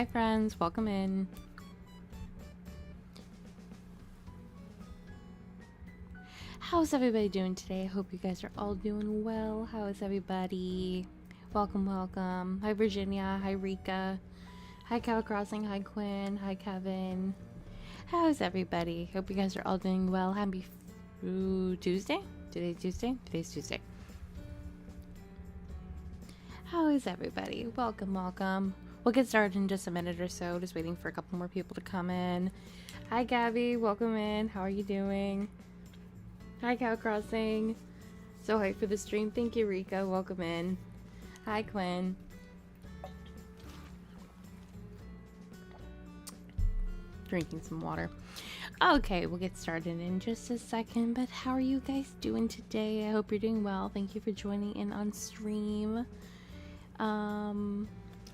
Hi friends, welcome in. How's everybody doing today? I hope you guys are all doing well. How is everybody? Welcome, welcome. Hi Virginia, hi Rika. Hi Cow Crossing, hi Quinn, hi Kevin. How's everybody? Hope you guys are all doing well. Happy Tuesday? Today's Tuesday? Today's Tuesday. How is everybody? Welcome, welcome. We'll get started in just a minute or so. Just waiting for a couple more people to come in. Hi Gabby, welcome in. How are you doing? Hi Cow Crossing. So hyped for the stream. Thank you Rika, welcome in. Hi Quinn. Drinking some water. Okay, we'll get started in just a second, but how are you guys doing today? I hope you're doing well. Thank you for joining in on stream.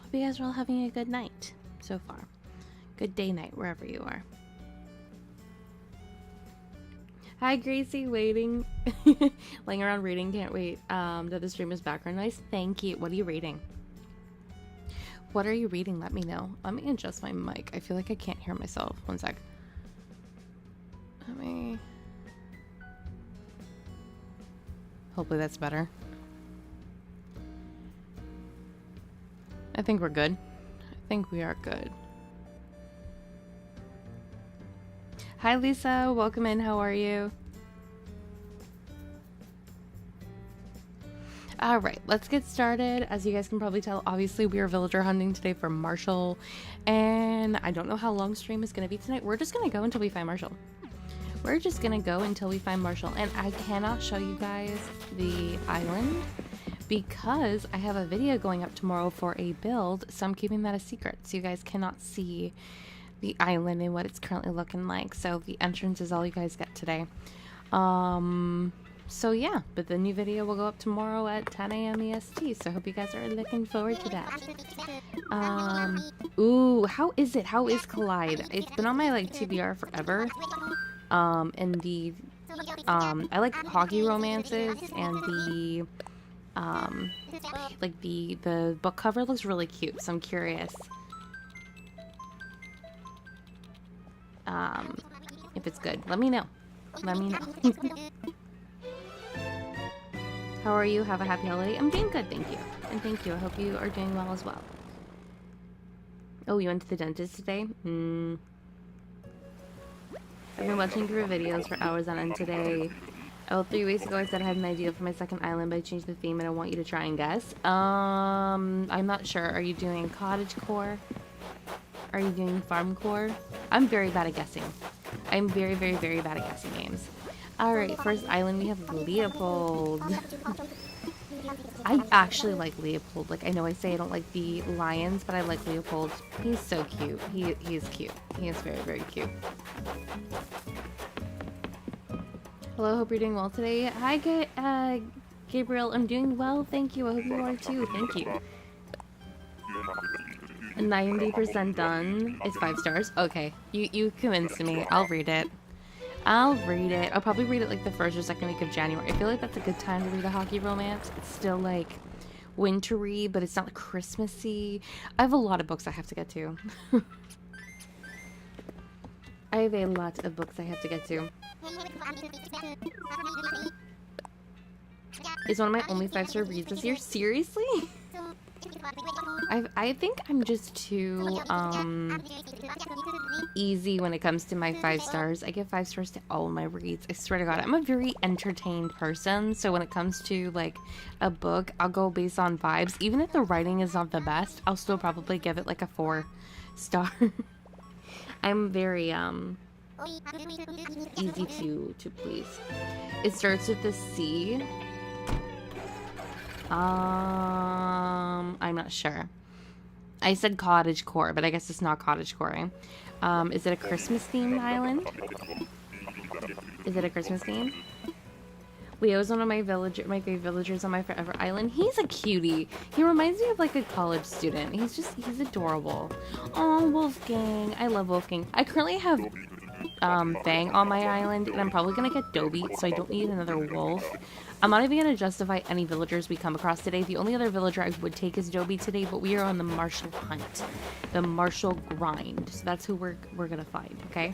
Hope you guys are all having a good night so far. Good day night wherever you are. Hi Gracie, waiting. Laying around reading, can't wait. That the stream is background noise. Thank you. What are you reading? What are you reading? Let me know. Let me adjust my mic. I feel like I can't hear myself. One sec. Let me... Hopefully that's better. I think we're good. I think we are good. Hi Lisa, welcome in. How are you? Alright, let's get started. As you guys can probably tell, obviously we are villager hunting today for Marshall. And I don't know how long stream is going to be tonight. We're just going to go until we find Marshall. We're just going to go until we find Marshall. And I cannot show you guys the island because I have a video going up tomorrow for a build. So I'm keeping that a secret. So you guys cannot see the island and what it's currently looking like. So the entrance is all you guys get today. So yeah, but the new video will go up tomorrow at 10 a.m. EST, so I hope you guys are looking forward to that. Ooh, how is it? How is Collide? It's been on my like TBR forever. And the I like hockey romances, and the like the book cover looks really cute, so I'm curious if it's good. Let me know. Let me know. How are you? Have a happy holiday. I'm doing good, thank you. And thank you. I hope you are doing well as well. Oh, you went to the dentist today? I've been watching your videos for hours on end today. Oh, 3 weeks ago I said I had an idea for my second island, but I changed the theme and I want you to try and guess. I'm not sure. Are you doing cottagecore? Are you doing farmcore? I'm very bad at guessing. I'm very, very, very bad at guessing games. Alright, first island we have Leopold. I actually like Leopold. Like, I know I say I don't like the lions, but I like Leopold. He's so cute. He is cute. He is very, very cute. Hello, hope you're doing well today. Hi, Gabriel. I'm doing well, thank you. I hope you are too. Thank you. 90% done. It's 5 stars. Okay, you convinced me. I'll read it. I'll read it. I'll probably read it like the 1st or 2nd week of January. I feel like that's a good time to read a hockey romance. It's still like wintry, but it's not like Christmassy. I have a lot of books I have to get to. I have a lot of books I have to get to. It's one of my only 5-star reads this year. Seriously? I think I'm just too easy when it comes to my 5 stars. I give 5 stars to all of my reads. I swear to God, I'm a very entertained person. So when it comes to like a book, I'll go based on vibes. Even if the writing is not the best, I'll still probably give it like a 4 star. I'm very easy to please. It starts with the C. I'm not sure. I said cottagecore, but I guess it's not cottagecore. Is it a Christmas themed island? Is it a Christmas theme? Leo's one of my favorite villagers on my forever island. He's a cutie. He reminds me of like a college student. He's adorable. Oh, Wolfgang. I love Wolfgang. I currently have Fang on my island, and I'm probably gonna get Dobie, so I don't need another wolf. I'm not even going to justify any villagers we come across today. The only other villager I would take is Dobie today, but we are on the Marshall hunt. The Marshall grind. So that's who we're going to find, okay?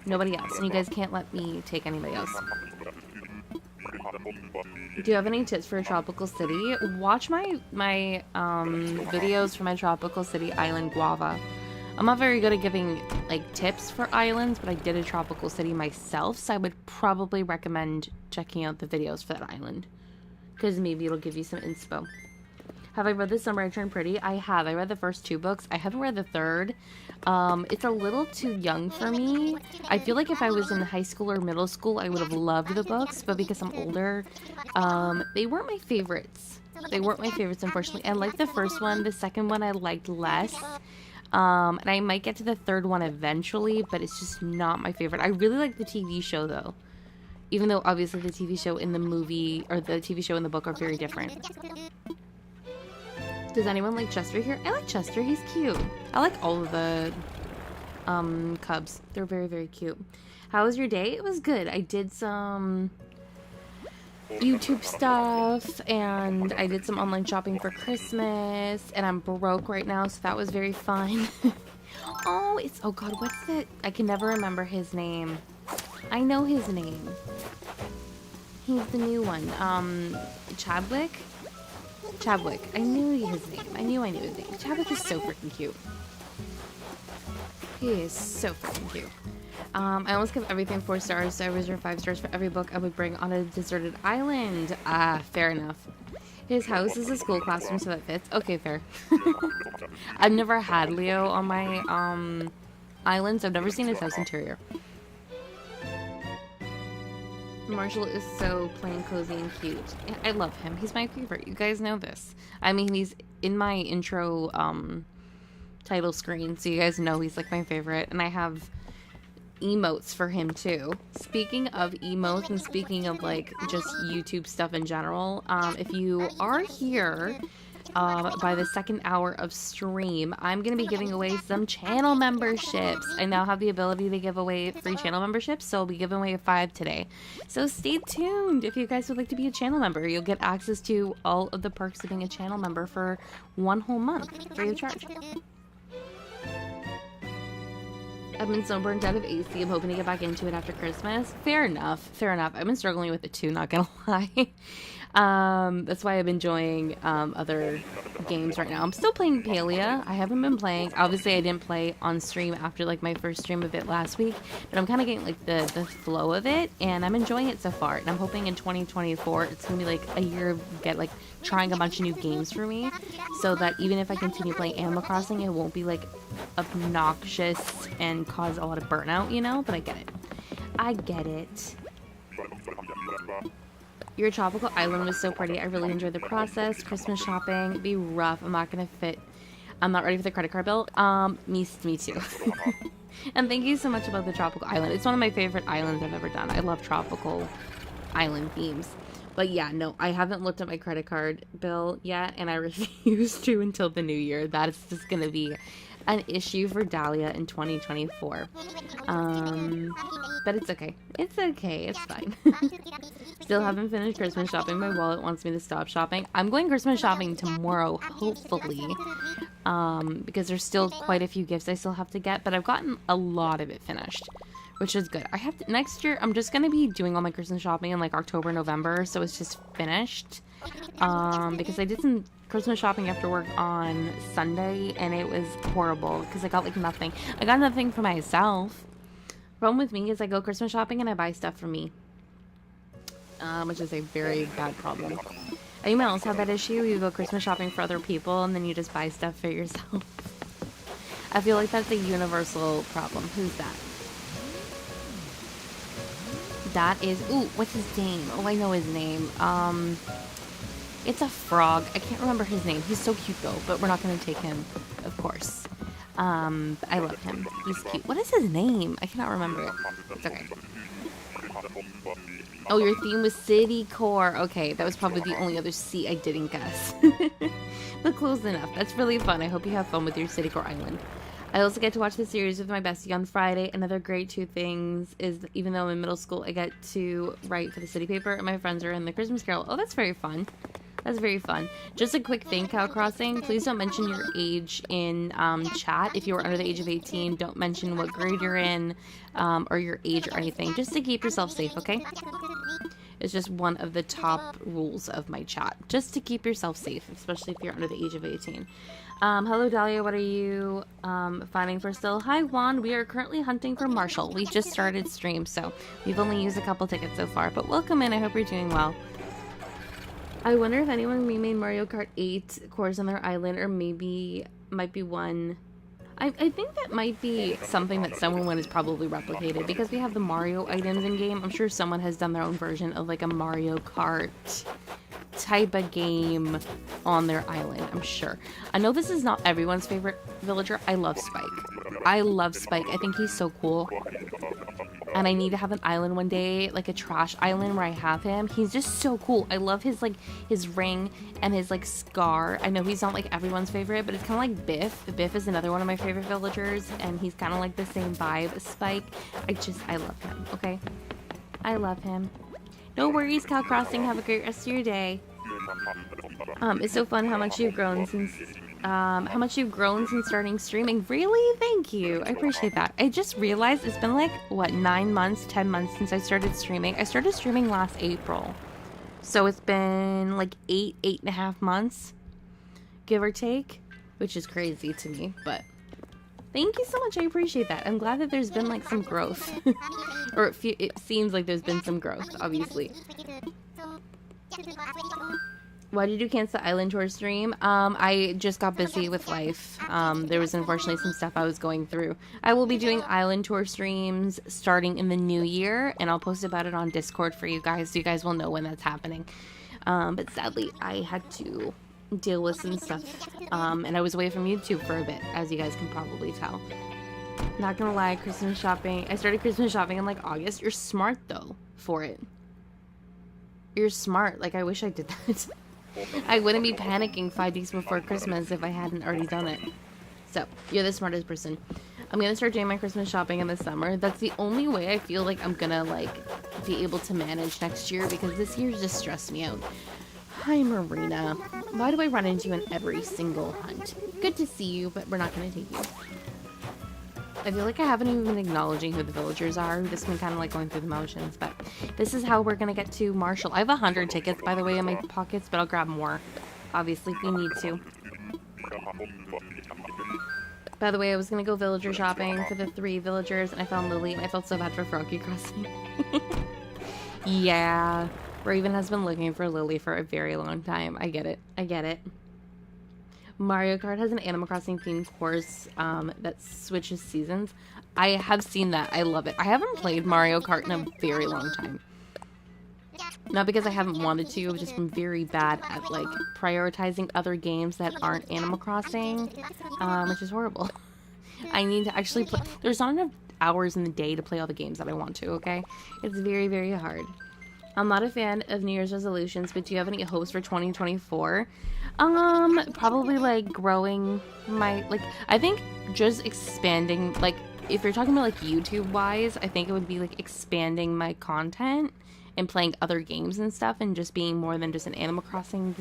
Nobody else. And you guys can't let me take anybody else. Do you have any tips for a tropical city? Watch my videos for my tropical city island Guava. I'm not very good at giving like tips for islands, but I did a tropical city myself, so I would probably recommend checking out the videos for that island, because maybe it'll give you some inspo. Have I read The Summer I Turned Pretty? I have. I read the first 2 books. I haven't read the third. It's a little too young for me. I feel like if I was in high school or middle school, I would have loved the books, but because I'm older, they weren't my favorites. They weren't my favorites, unfortunately. I liked the first one. The second one I liked less. And I might get to the third one eventually, but it's just not my favorite. I really like the TV show, though. Even though, obviously, the TV show in the movie, or the TV show in the book are very different. Does anyone like Chester here? I like Chester. He's cute. I like all of the cubs. They're very, very cute. How was your day? It was good. I did some YouTube stuff, and I did some online shopping for Christmas, and I'm broke right now, so that was very fun. Oh god, what's it? I can never remember his name. I know his name. He's the new one. Chadwick? Chadwick. I knew his name. I knew his name. Chadwick is so freaking cute. He is so freaking cute. I almost give everything 4 stars, so I reserve 5 stars for every book I would bring on a deserted island. Fair enough. His house is a school classroom, so that fits. Okay, fair. I've never had Leo on my island, so I've never seen his house interior. Marshall is so plain, cozy, and cute. I love him. He's my favorite. You guys know this. I mean, he's in my intro title screen, so you guys know he's like my favorite. And I have emotes for him too. Speaking of emotes and speaking of like just YouTube stuff in general, if you are here by the second hour of stream, I'm gonna be giving away some channel memberships. I now have the ability to give away free channel memberships, so I'll be giving away 5 today. So stay tuned if you guys would like to be a channel member. You'll get access to all of the perks of being a channel member for 1 whole month free of charge. I've been so burnt out of AC. I'm hoping to get back into it after Christmas. Fair enough. Fair enough. I've been struggling with it too, not gonna lie. That's why I've been enjoying other games right now. I'm still playing Palia. I haven't been playing. Obviously, I didn't play on stream after like my first stream of it last week, but I'm kind of getting like the flow of it, and I'm enjoying it so far. And I'm hoping in 2024 it's gonna be like a year of get trying a bunch of new games for me, so that even if I continue playing Animal Crossing, it won't be like obnoxious and cause a lot of burnout, you know? But I get it. I get it. Your tropical island was so pretty. I really enjoyed the process. Christmas shopping be rough. I'm not ready for the credit card bill. Me too. And thank you so much about the tropical island. It's one of my favorite islands I've ever done. I love tropical island themes. But yeah, no, I haven't looked at my credit card bill yet, and I refuse to until the new year. That is just gonna be an issue for Dahlia in 2024. But it's okay. It's okay. It's fine. Still haven't finished Christmas shopping. My wallet wants me to stop shopping. I'm going Christmas shopping tomorrow, hopefully. Because there's still quite a few gifts I still have to get, but I've gotten a lot of it finished, which is good. I have to, next year, I'm just going to be doing all my Christmas shopping in like October, November, so it's just finished. Because I did some Christmas shopping after work on Sunday, and it was horrible because I got like nothing. I got nothing for myself. Problem with me is I go Christmas shopping and I buy stuff for me, which is a very bad problem. Anyone else have that issue? You go Christmas shopping for other people and then you just buy stuff for yourself. I feel like that's a universal problem. Who's that? That is, ooh, what's his name? Oh, I know his name. It's a frog. I can't remember his name. He's so cute though, but we're not going to take him, of course. I love him. He's cute. What is his name? I cannot remember it. It's okay. Oh, your theme was City Core. Okay, that was probably the only other C I didn't guess. But close enough. That's really fun. I hope you have fun with your City Core Island. I also get to watch the series with my bestie on Friday. Another great two things is that even though I'm in middle school, I get to write for the city paper, and my friends are in the Christmas Carol. Oh, that's very fun. That's very fun. Just a quick thing, Cow Crossing. Please don't mention your age in chat. If you are under the age of 18, don't mention what grade you're in or your age or anything. Just to keep yourself safe, okay? It's just one of the top rules of my chat. Just to keep yourself safe, especially if you're under the age of 18. Hello, Dahlia. What are you finding for still? Hi, Juan. We are currently hunting for Marshall. We just started stream, so we've only used a couple tickets so far. But welcome in. I hope you're doing well. I wonder if anyone remade Mario Kart 8 course on their island, or maybe might be one. I think that might be something that someone has probably replicated, because we have the Mario items in game. I'm sure someone has done their own version of like a Mario Kart type of game on their island. I'm sure. I know this is not everyone's favorite villager. I love Spike. I love Spike. I think he's so cool. And I need to have an island one day, like a trash island where I have him. He's just so cool. I love his, like, his ring and his, like, scar. I know he's not, like, everyone's favorite, but it's kind of like Biff. Biff is another one of my favorite villagers, and he's kind of like the same vibe as Spike. I love him, okay? I love him. No worries, Cow Crossing. Have a great rest of your day. It's so fun how much you've grown since starting streaming. Really? Thank you. I appreciate that. I just realized it's been like, what, 9 months, 10 months since I started streaming. I started streaming last April. So it's been like 8.5 months, give or take, which is crazy to me, but thank you so much. I appreciate that. I'm glad that there's been like some growth. Or it seems like there's been some growth, obviously. Why did you cancel the island tour stream? I just got busy with life. There was unfortunately some stuff I was going through. I will be doing island tour streams starting in the new year, and I'll post about it on Discord for you guys, so you guys will know when that's happening. But sadly, I had to deal with some stuff, and I was away from YouTube for a bit, as you guys can probably tell. Not gonna lie, Christmas shopping. I started Christmas shopping in like August. You're smart though for it. You're smart. Like, I wish I did that. I wouldn't be panicking 5 days before Christmas if I hadn't already done it. So, you're the smartest person. I'm gonna start doing my Christmas shopping in the summer. That's the only way I feel like I'm gonna, like, be able to manage next year, because this year just stressed me out. Hi, Marina. Why do I run into you in every single hunt? Good to see you, but we're not gonna take you. I feel like I haven't even been acknowledging who the villagers are. This been kind of like going through the motions, but this is how we're gonna get to Marshall. I have 100 tickets, by the way, in my pockets, but I'll grab more, obviously, if we need to. By the way, I was gonna go villager shopping for the 3 villagers, and I found Lily, and I felt so bad for Froggy Crossing. Yeah, Raven has been looking for Lily for a very long time. I get it. I get it. Mario Kart has an Animal Crossing themed course that switches seasons. I have seen that. I love it. I haven't played Mario Kart in a very long time. Not because I haven't wanted to, I've just been very bad at like prioritizing other games that aren't Animal Crossing, which is horrible. I need to actually play. There's not enough hours in the day to play all the games that I want to, okay? It's very, very hard. I'm not a fan of New Year's resolutions, but do you have any hopes for 2024? Probably like growing my, like, I think just expanding, like, if you're talking about like YouTube wise, I think it would be like expanding my content and playing other games and stuff, and just being more than just an Animal Crossing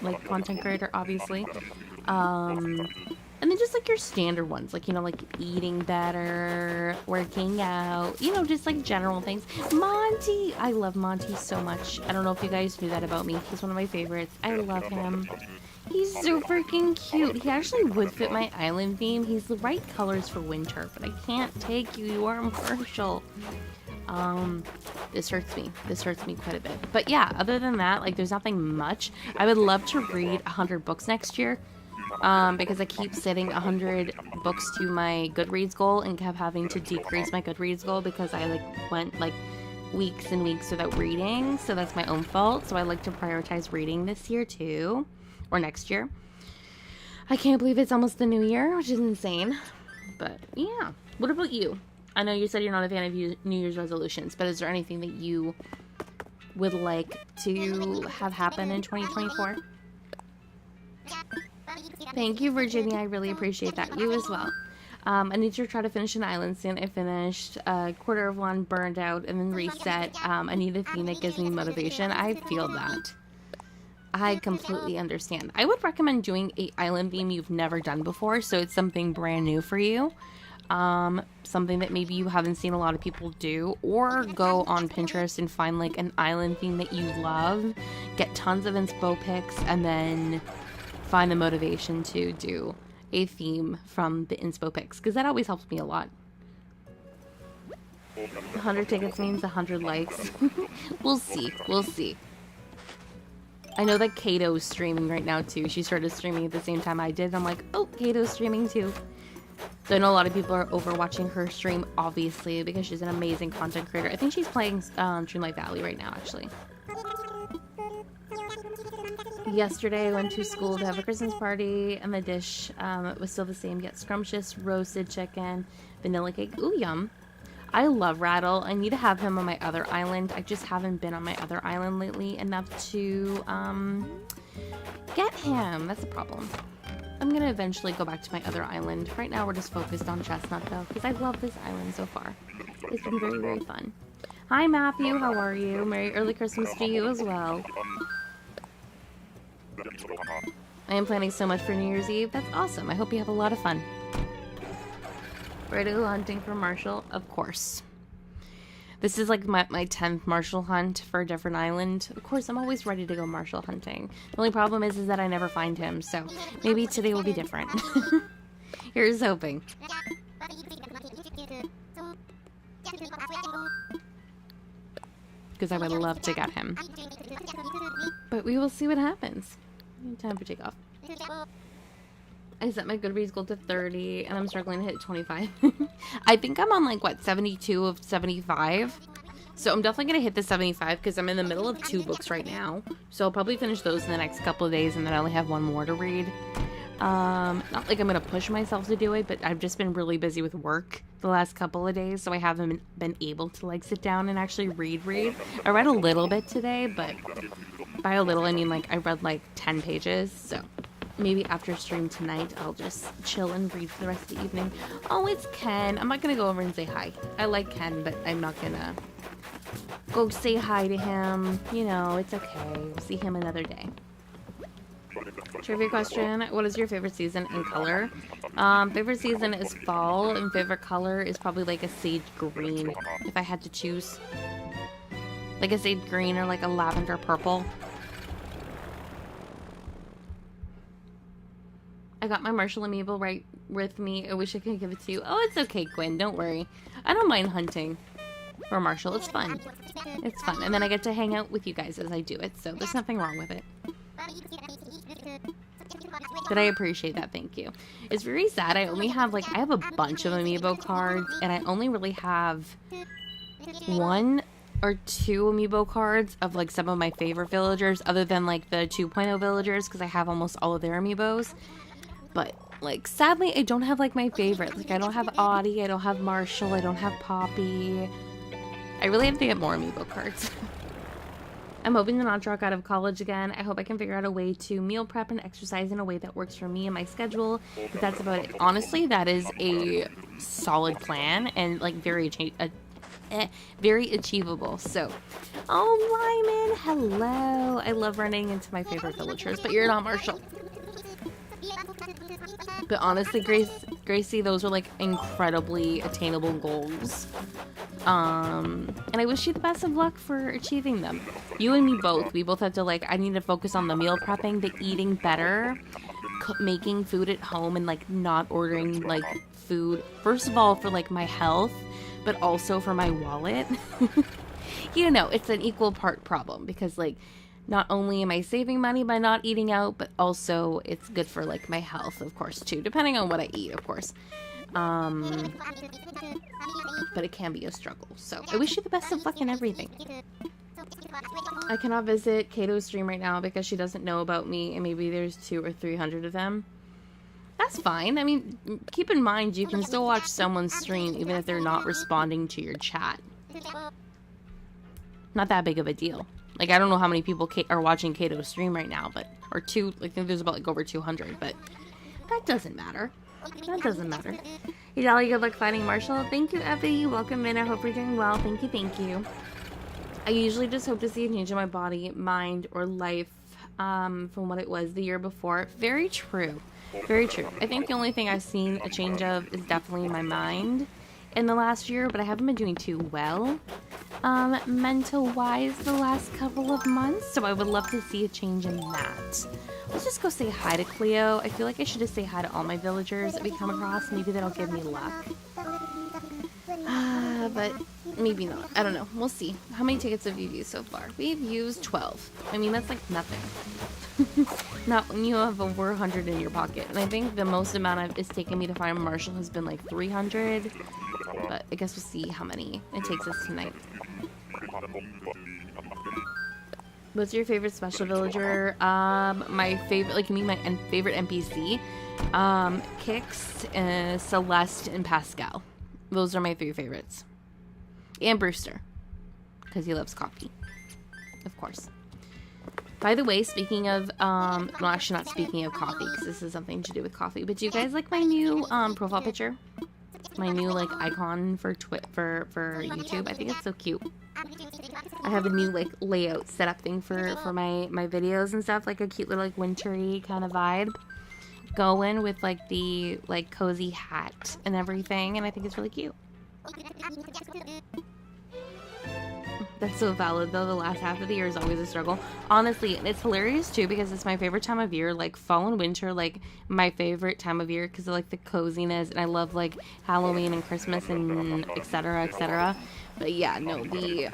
like content creator, obviously. And then just like your standard ones, like, you know, like eating better, working out, you know, just like general things. Monty! I love Monty so much. I don't know if you guys knew that about me. He's one of my favorites. I love him. He's so freaking cute. He actually would fit my island theme. He's the right colors for winter, but I can't take you. You are impartial. This hurts me. This hurts me quite a bit. But yeah, other than that, like, there's nothing much. I would love to read 100 books next year. Because I keep setting 100 books to my Goodreads goal and kept having to decrease my Goodreads goal because I like went like weeks and weeks without reading, so that's my own fault. So I like to prioritize reading this year too, or next year. I can't believe it's almost the new year, which is insane. But yeah, what about you? I know you said you're not a fan of New Year's resolutions, but is there anything that you would like to have happen in 2024? Thank you, Virginia. I really appreciate that. You as well. I need to try to finish an island soon. I finished a quarter of one, burned out, and then reset. I need a theme that gives me motivation. I feel that. I completely understand. I would recommend doing a island theme you've never done before, so it's something brand new for you. Something that maybe you haven't seen a lot of people do, or go on Pinterest and find like an island theme that you love, get tons of inspo pics, and then find the motivation to do a theme from the inspo pics, because that always helps me a lot. 100 tickets means 100 likes. We'll see. We'll see. I know that Kato's streaming right now too. She started streaming at the same time I did. I'm like, oh, Kato's streaming too. So I know a lot of people are over watching her stream, obviously, because she's an amazing content creator. I think she's playing Dreamlight Valley right now, actually. Yesterday, I went to school to have a Christmas party, and the dish was still the same, yet scrumptious roasted chicken, vanilla cake. Ooh, yum. I love Rattle. I need to have him on my other island. I just haven't been on my other island lately enough to get him. That's a problem. I'm going to eventually go back to my other island. Right now, we're just focused on Chestnut, though, because I love this island so far. It's been very, very fun. Hi, Matthew. How are you? Merry early Christmas to you as well. I am planning so much for New Year's Eve. That's awesome. I hope you have a lot of fun. Ready to go hunting for Marshall? Of course. This is like my 10th Marshall hunt for a different island. Of course, I'm always ready to go Marshall hunting. The only problem is that I never find him, so maybe today will be different. Here's hoping. Because I would love to get him. But we will see what happens. Time for takeoff. I set my Goodreads goal to 30, and I'm struggling to hit 25. I think I'm on, like, what, 72 of 75? So I'm definitely going to hit the 75, because I'm in the middle of 2 books right now. So I'll probably finish those in the next couple of days, and then I only have 1 more to read. Not like I'm going to push myself to do it, but I've just been really busy with work the last couple of days, so I haven't been able to, like, sit down and actually read. I read a little bit today, but by a little, I mean, like, I read, like, 10 pages, so maybe after stream tonight, I'll just chill and read for the rest of the evening. Oh, it's Ken. I'm not going to go over and say hi. I like Ken, but I'm not going to go say hi to him. You know, it's okay. We'll see him another day. Trivia question. What is your favorite season and color? Favorite season is fall, and favorite color is probably like a sage green, if I had to choose. Like a sage green or like a lavender purple. I got my Marshall amiibo right with me. I wish I could give it to you. Oh, it's okay, Gwen. Don't worry. I don't mind hunting for Marshall. It's fun. It's fun. And then I get to hang out with you guys as I do it. So there's nothing wrong with it. But I appreciate that. Thank you. It's very sad. I have a bunch of amiibo cards. And I only really have 1 or 2 amiibo cards of like some of my favorite villagers. Other than like the 2.0 villagers. Because I have almost all of their amiibos. But, like, sadly, I don't have, like, my favorites. Like, I don't have Audie, I don't have Marshall, I don't have Poppy. I really have to get more amiibo cards. I'm hoping to not drop out of college again. I hope I can figure out a way to meal prep and exercise in a way that works for me and my schedule. But that's about it. Honestly, that is a solid plan and, like, very achievable. So, oh, Lyman, hello. I love running into my favorite villagers, but you're not Marshall. But honestly, Gracie, those are like incredibly attainable goals. And I wish you the best of luck for achieving them. You and me both. We both have to like, I need to focus on the meal prepping, the eating better, making food at home and like not ordering like food. First of all, for like my health, but also for my wallet. You know, it's an equal part problem because like, not only am I saving money by not eating out, but also it's good for, like, my health, of course, too. Depending on what I eat, of course. But it can be a struggle. So, I wish you the best of luck in everything. I cannot visit Kato's stream right now because she doesn't know about me, and maybe there's 200 or 300 of them. That's fine. I mean, keep in mind, you can still watch someone's stream even if they're not responding to your chat. Not that big of a deal. Like, I don't know how many people are watching Kato's stream right now, but, or I think there's about, like, over 200, but that doesn't matter. That doesn't matter. Hey, Dolly, good luck finding Marshall. Thank you, Effie. Welcome in. I hope you're doing well. Thank you, thank you. I usually just hope to see a change in my body, mind, or life from what it was the year before. Very true. Very true. I think the only thing I've seen a change of is definitely my mind in the last year, but I haven't been doing too well mental-wise the last couple of months, so I would love to see a change in that. Let's just go say hi to Cleo. I feel like I should just say hi to all my villagers that we come across. Maybe that'll give me luck. But maybe not. I don't know. We'll see. How many tickets have you used so far? We've used 12. I mean, that's like nothing. Not when you have over 100 in your pocket. And I think the most amount it's taken me to find Marshall has been like 300. But I guess we'll see how many it takes us tonight. What's your favorite special villager? My favorite, like, my favorite NPC, Kix, Celeste, and Pascal. Those are my 3 favorites. And Brewster, because he loves coffee, of course. By the way, speaking of, well, actually not speaking of coffee, because this is something to do with coffee, but do you guys like my new profile picture? My new, like, icon for YouTube? I think it's so cute. I have a new, like, layout setup thing for my videos and stuff, like a cute little, like, wintry kind of vibe going with, like, the, like, cozy hat and everything, and I think it's really cute. That's so valid, though. The last half of the year is always a struggle. Honestly, and it's hilarious, too, because it's my favorite time of year. Like, fall and winter, like, my favorite time of year because of, like, the coziness. And I love, like, Halloween and Christmas and et cetera, et cetera. But, yeah, no, the,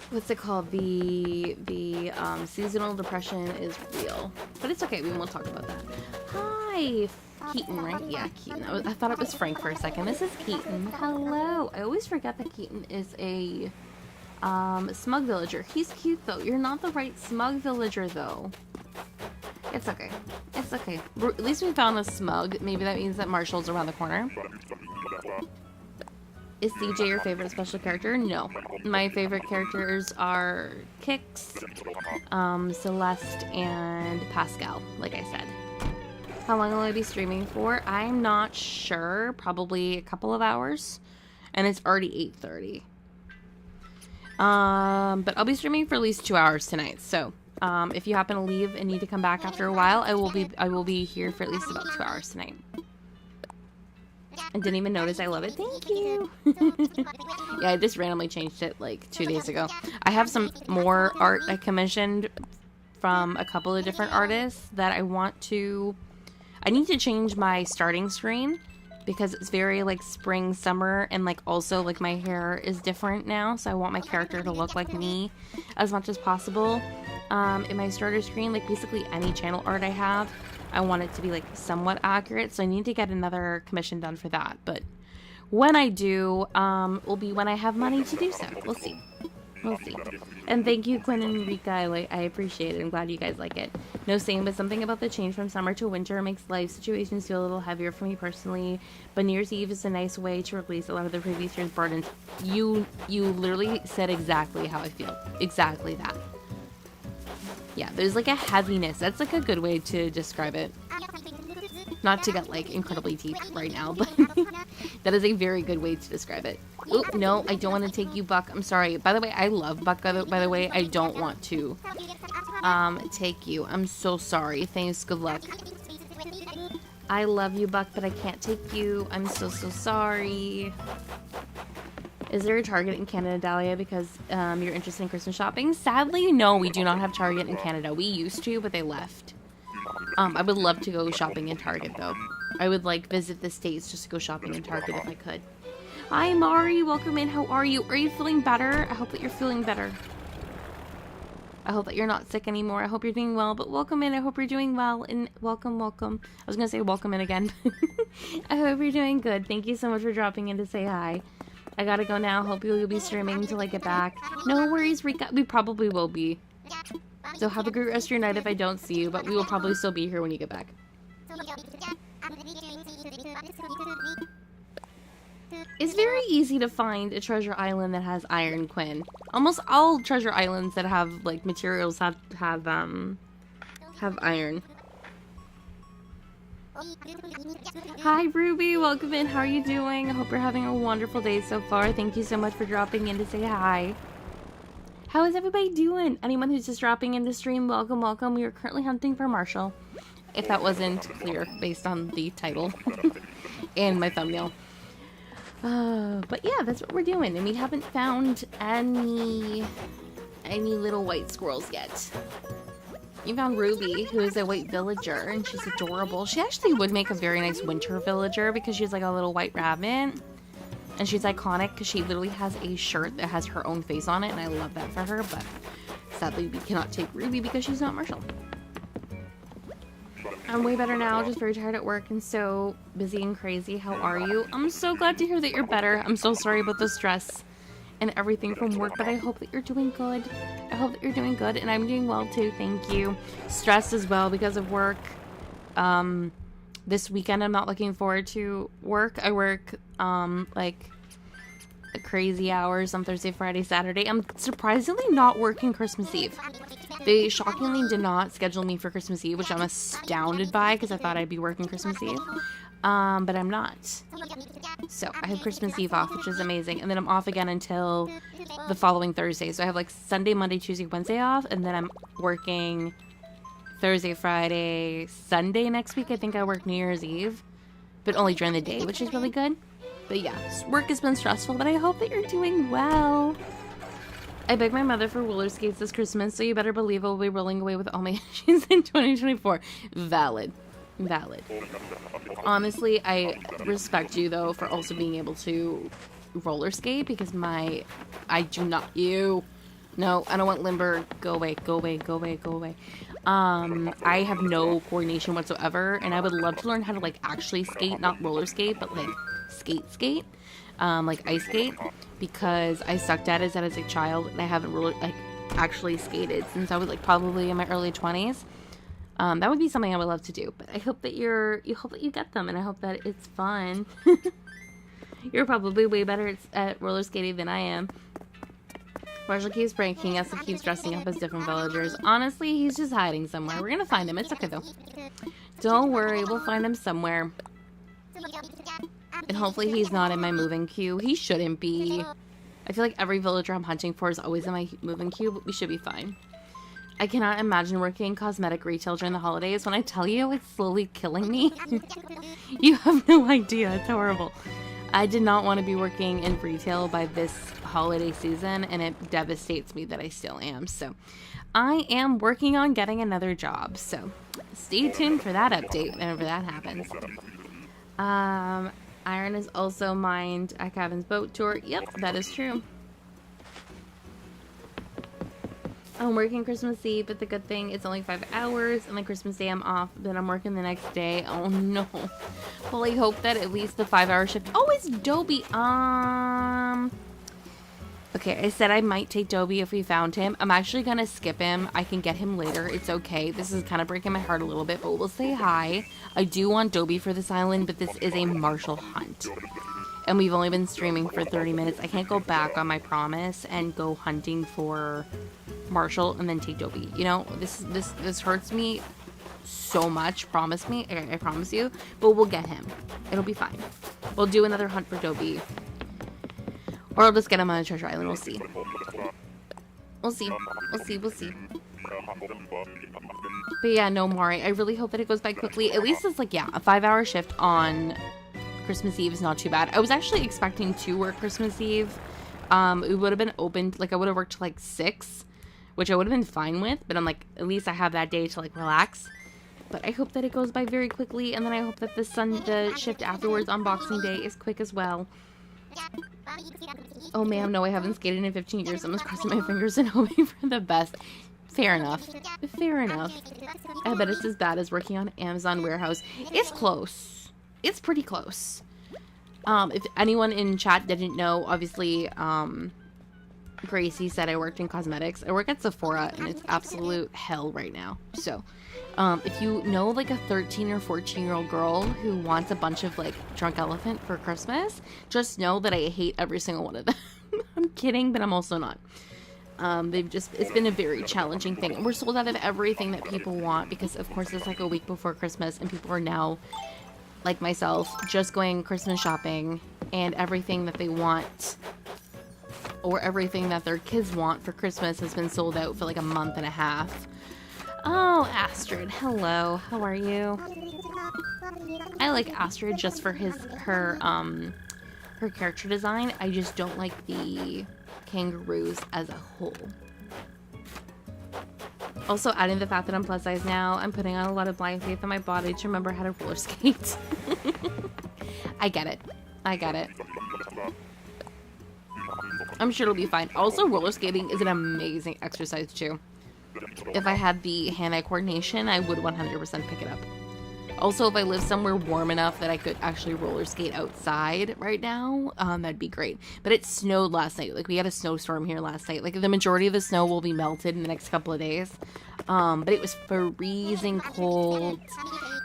what's it called? The seasonal depression is real. But it's okay. We won't talk about that. Hi, Keaton, right? Yeah, Keaton. I thought it was Frank for a second. This is Keaton. Hello. I always forget that Keaton is a smug villager. He's cute, though. You're not the right smug villager, though. It's okay. It's okay. At least we found a smug. Maybe that means that Marshall's around the corner. Is CJ your favorite special character? No. My favorite characters are Kix, Celeste, and Pascal, like I said. How long will I be streaming for? I'm not sure. Probably a couple of hours. And it's already 8:30. But I'll be streaming for at least 2 hours tonight. So, if you happen to leave and need to come back after a while, I will be here for at least about 2 hours tonight. I didn't even notice. I love it. Thank you. Yeah, I just randomly changed it like 2 days ago. I have some more art I commissioned from a couple of different artists that I want to... I need to change my starting screen because it's very like spring, summer, and like also like my hair is different now, so I want my character to look like me as much as possible. In my starter screen, like basically any channel art I have, I want it to be like somewhat accurate, so I need to get another commission done for that. But when I do, will be when I have money to do so. We'll see. We'll see. And thank you, Quinn and Rika. I appreciate it. I'm glad you guys like it. No, same, but something about the change from summer to winter makes life situations feel a little heavier for me personally. But New Year's Eve is a nice way to release a lot of the previous year's burdens. You literally said exactly how I feel. Exactly that. Yeah, there's like a heaviness. That's like a good way to describe it. Not to get like incredibly deep right now, but that is a very good way to describe it. Oop, no, I don't want to take you, Buck. I'm sorry. By the way, I love Buck, by the way. I don't want to take you. I'm so sorry. Thanks. Good luck. I love you, Buck, but I can't take you. I'm so sorry. Is there a Target in Canada, Dahlia, because you're interested in Christmas shopping? Sadly, no, we do not have Target in Canada. We used to, but they left. I would love to go shopping in Target, though. I would, like, visit the States just to go shopping in Target if I could. Hi, Mari. Welcome in. How are you? Are you feeling better? I hope that you're feeling better. I hope that you're not sick anymore. I hope you're doing well, but welcome in. I hope you're doing well, and welcome. I was going to say welcome in again. I hope you're doing good. Thank you so much for dropping in to say hi. I gotta go now. Hope you'll be streaming until I get back. No worries, Rika. We probably will be. So have a great rest of your night if I don't see you, but we will probably still be here when you get back. It's very easy to find a treasure island that has iron, Quinn. Almost all treasure islands that have like materials have iron. Hi, Ruby. Welcome in. How are you doing? I hope you're having a wonderful day so far. Thank you so much for dropping in to say hi. How is everybody doing? Anyone who's just dropping in to stream, welcome, welcome. We are currently hunting for Marshall. If that wasn't clear based on the title and my thumbnail. But yeah, that's what we're doing. And we haven't found any little white squirrels yet. You found Ruby, who is a white villager, and she's adorable. She actually would make a very nice winter villager because she's like a little white rabbit. And she's iconic because she literally has a shirt that has her own face on it, and I love that for her, but sadly we cannot take Ruby because she's not Marshall. I'm way better now, just very tired at work and so busy and crazy. How are you? I'm so glad to hear that you're better. I'm so sorry about the stress and everything from work, but I hope that you're doing good. I hope that you're doing good, and I'm doing well too, thank you. Stressed as well because of work. This weekend I'm not looking forward to work. I work like crazy hours on Thursday, Friday, Saturday. I'm surprisingly not working Christmas Eve. They shockingly did not schedule me for Christmas Eve, which I'm astounded by because I thought I'd be working Christmas Eve. But I'm not. So I have Christmas Eve off, which is amazing. And then I'm off again until the following Thursday. So I have like Sunday, Monday, Tuesday, Wednesday off. And then I'm working Thursday, Friday, Sunday next week. I think I work New Year's Eve, but only during the day, which is really good. But yeah, work has been stressful, but I hope that you're doing well. I begged my mother for roller skates this Christmas, so you better believe I'll be rolling away with all my issues in 2024. Valid. Valid. Honestly, I respect you, though, for also being able to roller skate, because I do not... Ew. No, I don't want limber. Go away, go away, go away, go away. I have no coordination whatsoever, and I would love to learn how to, like, actually skate, not roller skate, but, like, skate, like ice skate, because I sucked at it as a child, and I haven't really, like, actually skated since I was, like, probably in my early 20s. That would be something I would love to do, but I hope that you get them, and I hope that it's fun. You're probably way better at roller skating than I am. Marshall keeps pranking us and keeps dressing up as different villagers. Honestly, he's just hiding somewhere. We're gonna find him. It's okay, though. Don't worry, we'll find him somewhere. And hopefully he's not in my moving queue. He shouldn't be. I feel like every villager I'm hunting for is always in my moving queue, but we should be fine. I cannot imagine working in cosmetic retail during the holidays. When I tell you, it's slowly killing me. You have no idea. It's horrible. I did not want to be working in retail by this holiday season, and it devastates me that I still am. So I am working on getting another job. So stay tuned for that update whenever that happens. Iron is also mined at Kevin's boat tour. Yep, that is true. I'm working Christmas Eve, but the good thing it's only 5 hours, and then Christmas Day I'm off, then I'm working the next day. Oh no. Well, I hope that at least the 5-hour shift. Oh, it's Dobie. Okay, I said I might take Dobie if we found him. I'm actually gonna skip him. I can get him later. It's okay. This is kind of breaking my heart a little bit, but we'll say hi. I do want Dobie for this island, but this is a Marshall hunt. And we've only been streaming for 30 minutes. I can't go back on my promise and go hunting for Marshall and then take Dobie. You know, this hurts me so much. Promise me. I promise you. But we'll get him. It'll be fine. We'll do another hunt for Dobie. Or I'll just get him on a treasure island. We'll see. We'll see. We'll see. We'll see. But yeah, no, Mari. I really hope that it goes by quickly. At least it's like, yeah, a 5-hour shift on Christmas Eve is not too bad. I was actually expecting to work Christmas Eve. It would have been open, like I would have worked till like 6, which I would have been fine with, but I'm like, at least I have that day to like relax. But I hope that it goes by very quickly, and then I hope that the shift afterwards on Boxing Day is quick as well. Oh man, no, I haven't skated in 15 years. I'm just crossing my fingers and hoping for the best. Fair enough. Fair enough. I bet it's as bad as working on Amazon warehouse. It's close. It's pretty close. If anyone in chat didn't know, obviously, Gracie said I worked in cosmetics. I work at Sephora, and it's absolute hell right now. So, if you know, like, a 13 or 14-year-old girl who wants a bunch of, like, Drunk Elephant for Christmas, just know that I hate every single one of them. I'm kidding, but I'm also not. It's been a very challenging thing. And we're sold out of everything that people want because, of course, it's like a week before Christmas and people are now, like myself, just going Christmas shopping and everything that they want or everything that their kids want for Christmas has been sold out for like a month and a half. Oh, Astrid, hello. How are you? I like Astrid just for her character design. I just don't like the kangaroos as a whole. Also, adding the fact that I'm plus size now, I'm putting on a lot of blind faith in my body to remember how to roller skate. I get it. I get it. I'm sure it'll be fine. Also, roller skating is an amazing exercise too. If I had the hand-eye coordination, I would 100% pick it up. Also, if I live somewhere warm enough that I could actually roller skate outside right now, that'd be great. But it snowed last night. Like, we had a snowstorm here last night. Like, the majority of the snow will be melted in the next couple of days. But it was freezing cold,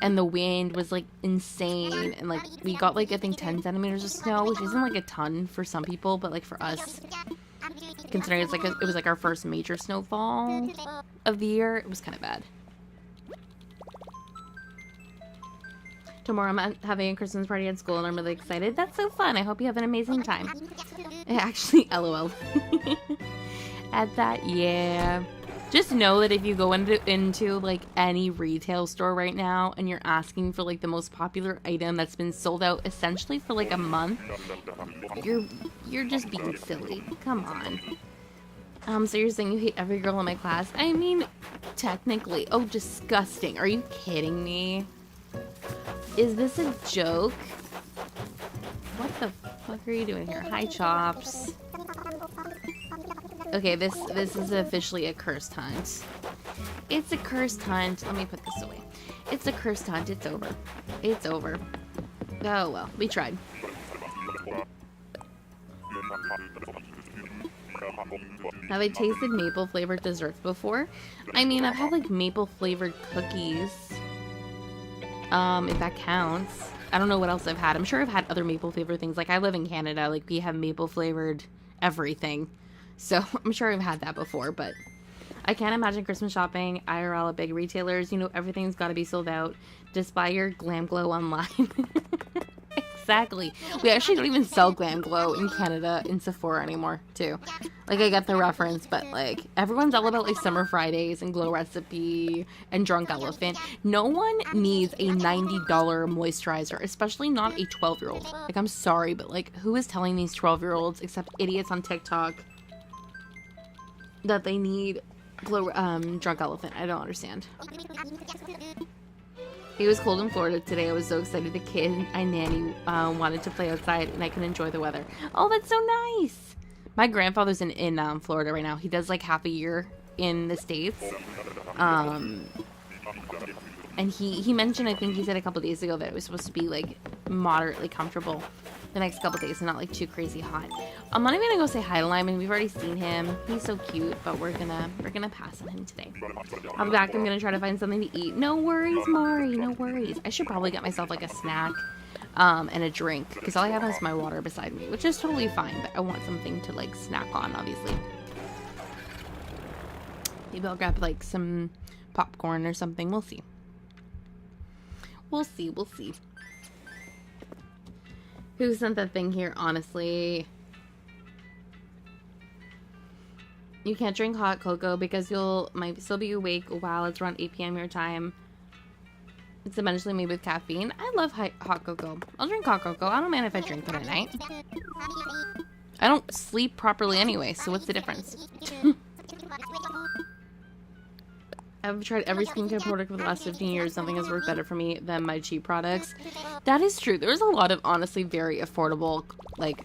and the wind was, like, insane. And, like, we got, like, I think 10 centimeters of snow, which isn't, like, a ton for some people, but, like, for us, considering it's, like, it was, like, our first major snowfall of the year, it was kind of bad. Tomorrow I'm having a Christmas party at school and I'm really excited. That's so fun. I hope you have an amazing time. Actually, LOL. At that, yeah. Just know that if you go into like any retail store right now and you're asking for like the most popular item that's been sold out essentially for like a month, you're just being silly. Come on. So you're saying you hate every girl in my class? I mean, technically. Oh, disgusting. Are you kidding me? Is this a joke? What the fuck are you doing here? Hi, Chops. Okay, this is officially a cursed hunt. It's a cursed hunt. Let me put this away. It's a cursed hunt. It's over. It's over. Oh, well. We tried. Have I tasted maple-flavored desserts before? I mean, I've had, like, maple-flavored cookies. If that counts. I don't know what else I've had. I'm sure I've had other maple flavored things. Like, I live in Canada. Like, we have maple flavored everything. So, I'm sure I've had that before. But I can't imagine Christmas shopping IRL at big retailers. You know, everything's got to be sold out. Just buy your Glam Glow online. Exactly. We actually don't even sell Glam Glow in Canada in Sephora anymore, too. Like, I get the reference, but, like, everyone's all about, like, Summer Fridays and Glow Recipe and Drunk Elephant. No one needs a $90 moisturizer, especially not a 12-year-old. Like, I'm sorry, but, like, who is telling these 12-year-olds, except idiots on TikTok, that they need Drunk Elephant? I don't understand. It was cold in Florida today. I was so excited. The kid I nanny wanted to play outside and I could enjoy the weather. Oh, that's so nice. My grandfather's in Florida right now. He does like half a year in the States. And he mentioned, I think he said a couple days ago that it was supposed to be like moderately comfortable the next couple days and not like too crazy hot. I'm not even gonna go say hi to Lyman. We've already seen him. He's so cute, but we're gonna pass on him today. I'll be back. I'm gonna try to find something to eat. No worries, Mari. No worries. I should probably get myself like a snack and a drink because all I have is my water beside me, which is totally fine, but I want something to like snack on, obviously. Maybe I'll grab like some popcorn or something. We'll see. We'll see. We'll see. Who sent that thing here, honestly? You can't drink hot cocoa because might still be awake while it's around 8 p.m. your time. It's eventually made with caffeine. I love hot cocoa. I'll drink hot cocoa. I don't mind if I drink it at night. I don't sleep properly anyway, so what's the difference? I've tried every skincare product for the last 15 years. Nothing has worked better for me than my cheap products. That is true. There's a lot of honestly very affordable, like,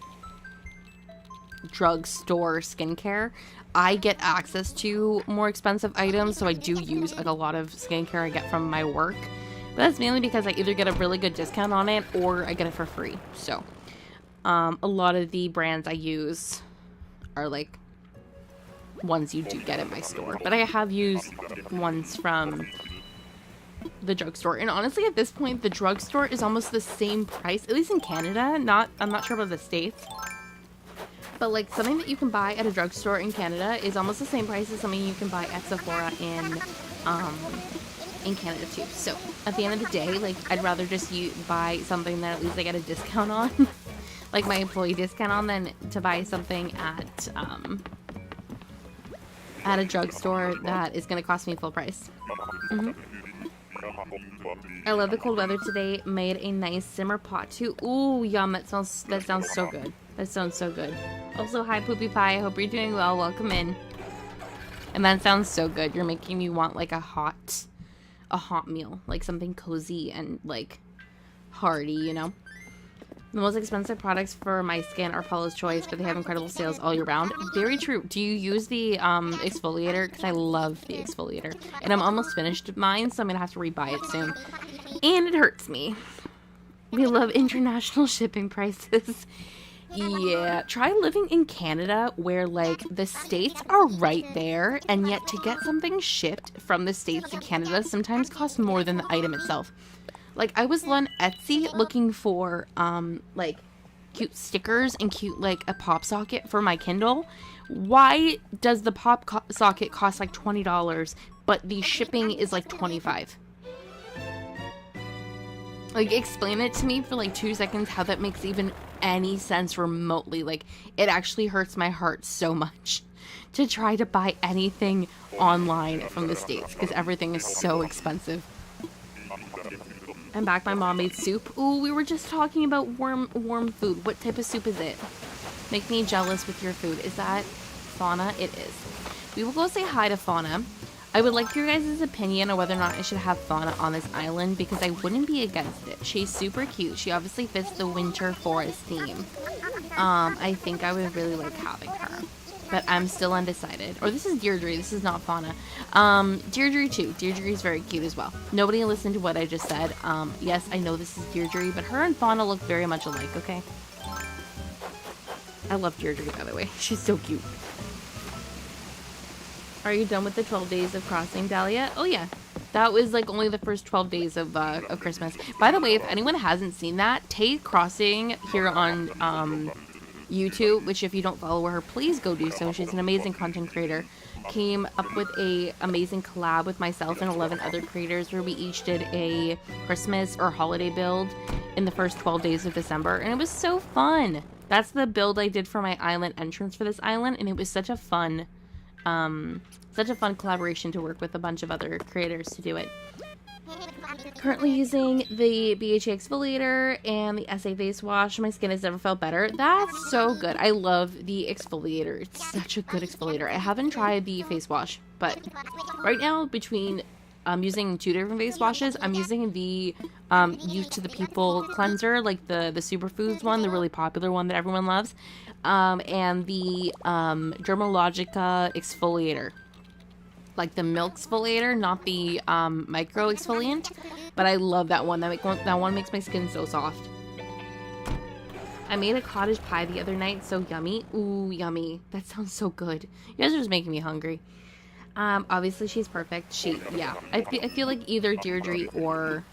drugstore skincare. I get access to more expensive items, so I do use like a lot of skincare I get from my work. But that's mainly because I either get a really good discount on it or I get it for free. So, a lot of the brands I use are like ones you do get at my store, but I have used ones from the drugstore, and honestly at this point the drugstore is almost the same price, at least in Canada. I'm not sure about the States, But like something that you can buy at a drugstore in Canada is almost the same price as something you can buy at Sephora in Canada too. So at the end of the day, like I'd rather just buy something that at least I get a discount on, like my employee discount on, than to buy something at a drugstore that is going to cost me full price. I love the cold weather today. Made a nice simmer pot too. Ooh, yum! That sounds so good. That sounds so good. Also, hi Poopy Pie. I hope you're doing well. Welcome in. And that sounds so good. You're making me want like a hot meal, like something cozy and like hearty, you know. The most expensive products for my skin are Paula's Choice, but they have incredible sales all year round. Very true. Do you use the exfoliator? Because I love the exfoliator. And I'm almost finished mine, so I'm going to have to rebuy it soon. And it hurts me. We love international shipping prices. Yeah. Try living in Canada where, like, the states are right there, and yet to get something shipped from the states to Canada sometimes costs more than the item itself. Like, I was on Etsy looking for, like, cute stickers and cute, like, a pop socket for my Kindle. Why does the pop socket cost, like, $20, but the shipping is, like, $25? Like, explain it to me for, like, 2 seconds how that makes even any sense remotely. Like, it actually hurts my heart so much to try to buy anything online from the States because everything is so expensive. I'm back. My mom made soup. Ooh, we were just talking about warm food. What type of soup is it? Make me jealous with your food. Is that Fauna? It is. We will go say hi to Fauna. I would like your guys' opinion on whether or not I should have Fauna on this island because I wouldn't be against it. She's super cute. She obviously fits the winter forest theme. I think I would really like having her. But I'm still undecided. Or this is Deirdre. This is not Fauna. Deirdre too. Deirdre is very cute as well. Nobody listened to what I just said. Yes, I know this is Deirdre, but her and Fauna look very much alike, okay? I love Deirdre, by the way. She's so cute. Are you done with the 12 days of crossing, Dahlia? Oh, yeah. That was, like, only the first 12 days of Christmas. By the way, if anyone hasn't seen that, Tay Crossing here on, YouTube, which if you don't follow her, please go do so. She's an amazing content creator. Came up with a amazing collab with myself and 11 other creators where we each did a Christmas or holiday build in the first 12 days of December, and it was so fun. That's the build I did for my island entrance for this island, and it was such a fun collaboration to work with a bunch of other creators to do it. Currently using the BHA exfoliator and the SA face wash. My skin has never felt better. That's so good. I love the exfoliator. It's such a good exfoliator. I haven't tried the face wash, but right now between using 2 different face washes, I'm using the Youth to the People cleanser, like the superfoods one, the really popular one that everyone loves, and the Dermalogica exfoliator. Like the milk exfoliator, not the micro exfoliant, but I love that one. That one makes my skin so soft. I made a cottage pie the other night, so yummy. Ooh, yummy. That sounds so good. You guys are just making me hungry. Obviously she's perfect. Yeah. I feel like either Deirdre or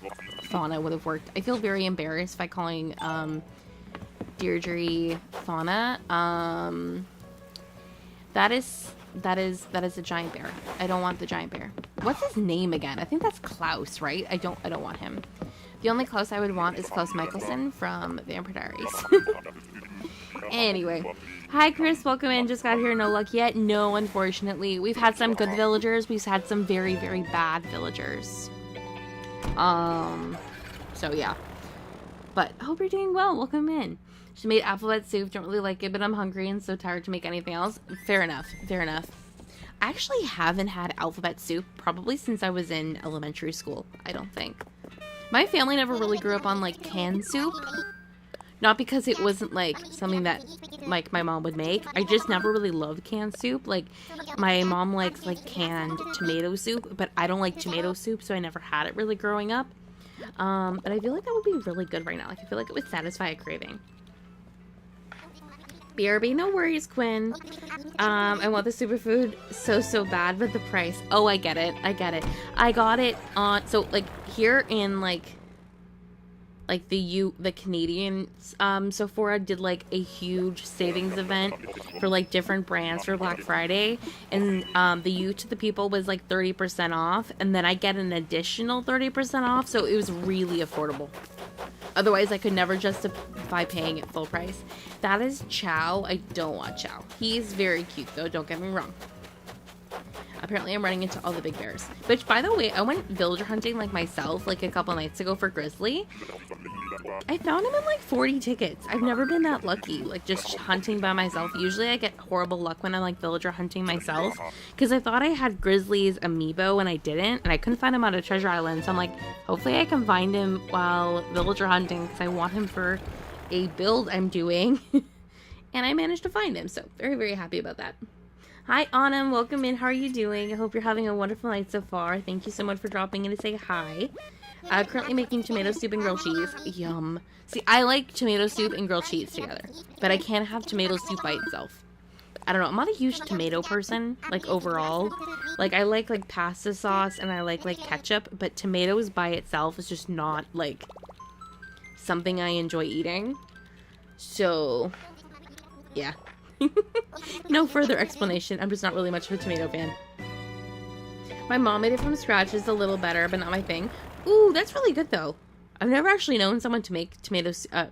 Fauna would have worked. I feel very embarrassed by calling Deirdre Fauna. That is a giant bear. I don't want the giant bear. What's his name again? I think that's Klaus, right? I don't want him. The only Klaus I would want is Klaus Michelson from Vampire Diaries. Anyway. Hi, Chris. Welcome in. Just got here. No luck yet? No, unfortunately. We've had some good villagers. We've had some very, very bad villagers. So yeah. But I hope you're doing well. Welcome in. She made alphabet soup. Don't really like it, but I'm hungry and so tired to make anything else. Fair enough. Fair enough. I actually haven't had alphabet soup probably since I was in elementary school. I don't think. My family never really grew up on, like, canned soup. Not because it wasn't, like, something that, like, my mom would make. I just never really loved canned soup. Like, my mom likes, like, canned tomato soup, but I don't like tomato soup, so I never had it really growing up. But I feel like that would be really good right now. Like, I feel like it would satisfy a craving. BRB, no worries, Quinn. I want the superfood so bad, but the price. Oh, I get it. I got it on, so, like, here in, like, like the Canadian Sephora did like a huge savings event for like different brands for Black Friday, and the U to the people was like 30% off, and then I get an additional 30% off, so it was really affordable. Otherwise, I could never justify paying it full price. That is Chow. I don't want Chow. He's very cute though, don't get me wrong. Apparently I'm running into all the big bears. Which, by the way, I went villager hunting like myself like a couple nights ago for grizzly. I found him in like 40 tickets. I've never been that lucky, like just hunting by myself. Usually I get horrible luck when I'm like villager hunting myself, because I thought I had Grizzly's amiibo and I didn't, and I couldn't find him on a treasure island. So I'm like, hopefully I can find him while villager hunting, because I want him for a build I'm doing. And I managed to find him, so very, very happy about that. Hi, Anam. Welcome in. How are you doing? I hope you're having a wonderful night so far. Thank you so much for dropping in to say hi. Currently making tomato soup and grilled cheese. Yum. See, I like tomato soup and grilled cheese together, but I can't have tomato soup by itself. I don't know. I'm not a huge tomato person, like, overall. Like, I like pasta sauce and I like ketchup, but tomatoes by itself is just not, like, something I enjoy eating. So, yeah. No further explanation. I'm just not really much of a tomato fan. My mom made it from scratch. It's a little better, but not my thing. Ooh, that's really good though. I've never actually known someone to make tomato soup.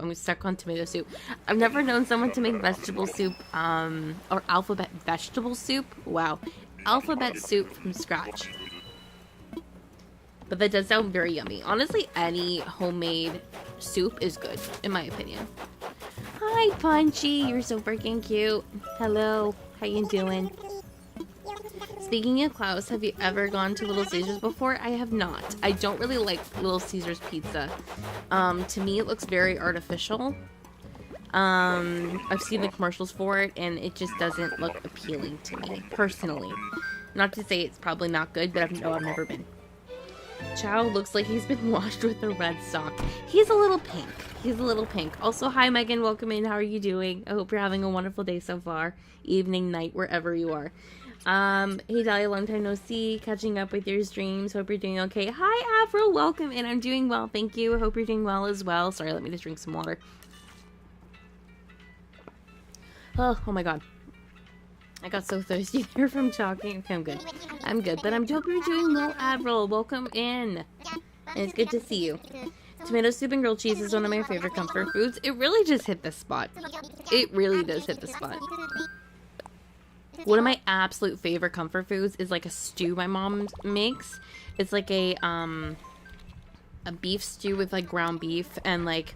I'm stuck on tomato soup. I've never known someone to make vegetable soup, or alphabet vegetable soup. Wow. Alphabet soup from scratch. But that does sound very yummy. Honestly, any homemade soup is good, in my opinion. Hi, Punchy. You're so freaking cute. Hello. How you doing? Speaking of Klaus, have you ever gone to Little Caesars before? I have not. I don't really like Little Caesars pizza. To me, it looks very artificial. I've seen the commercials for it, and it just doesn't look appealing to me, personally. Not to say it's probably not good, but I've never been. Chow looks like he's been washed with a red sock. He's a little pink. He's a little pink. Also, hi Megan, welcome in. How are you doing? I hope you're having a wonderful day so far. Evening, night, wherever you are. Hey Dahlia, long time no see. Catching up with your streams. Hope you're doing okay. Hi Afro, welcome in. I'm doing well, thank you. I hope you're doing well as well. Sorry, let me just drink some water. Oh my god. I got so thirsty there from talking. Okay, I'm good. I'm good, but I hope you're doing well, Admiral. Welcome in. And it's good to see you. Tomato soup and grilled cheese is one of my favorite comfort foods. It really just hit the spot. It really does hit the spot. One of my absolute favorite comfort foods is like a stew my mom makes. It's like a beef stew with like ground beef and like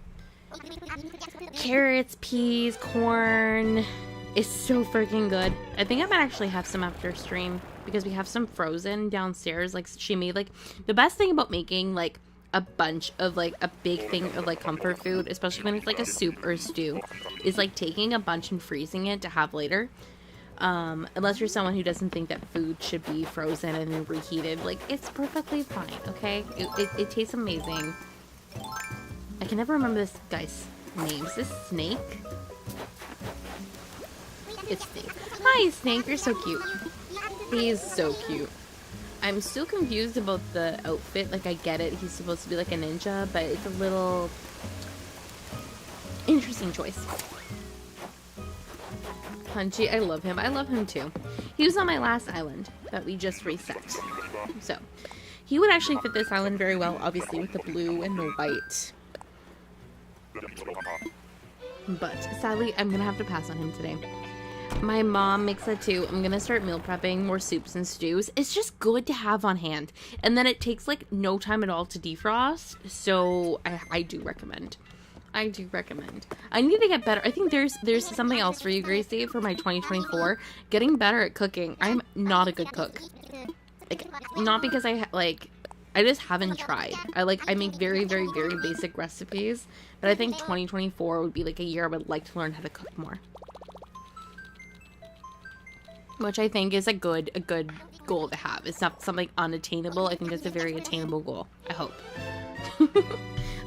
carrots, peas, corn. It's so freaking good. I think I might actually have some after stream because we have some frozen downstairs. Like she made like the best thing about making like a bunch of like a big thing of like comfort food, especially when it's like a soup or a stew, is like taking a bunch and freezing it to have later. Unless you're someone who doesn't think that food should be frozen and then reheated, like it's perfectly fine. Okay, it tastes amazing. I can never remember this guy's name. Is this Snake? It's Snake. Hi, Snake. You're so cute. He's so cute. I'm still confused about the outfit. Like, I get it. He's supposed to be like a ninja, but it's a little interesting choice. Punchy. I love him. I love him too. He was on my last island that we just reset. So, he would actually fit this island very well, obviously, with the blue and the white. But, sadly, I'm gonna have to pass on him today. My mom makes that too. I'm gonna start meal prepping more soups and stews. It's just good to have on hand. And then it takes like no time at all to defrost. So I do recommend. I do recommend. I need to get better. I think there's something else for you, Gracie, for my 2024. Getting better at cooking. I'm not a good cook. Like, not because I just haven't tried. I make very, very, very basic recipes. But I think 2024 would be like a year I would like to learn how to cook more. Which I think is a good goal to have. It's not something unattainable. I think it's a very attainable goal. I hope.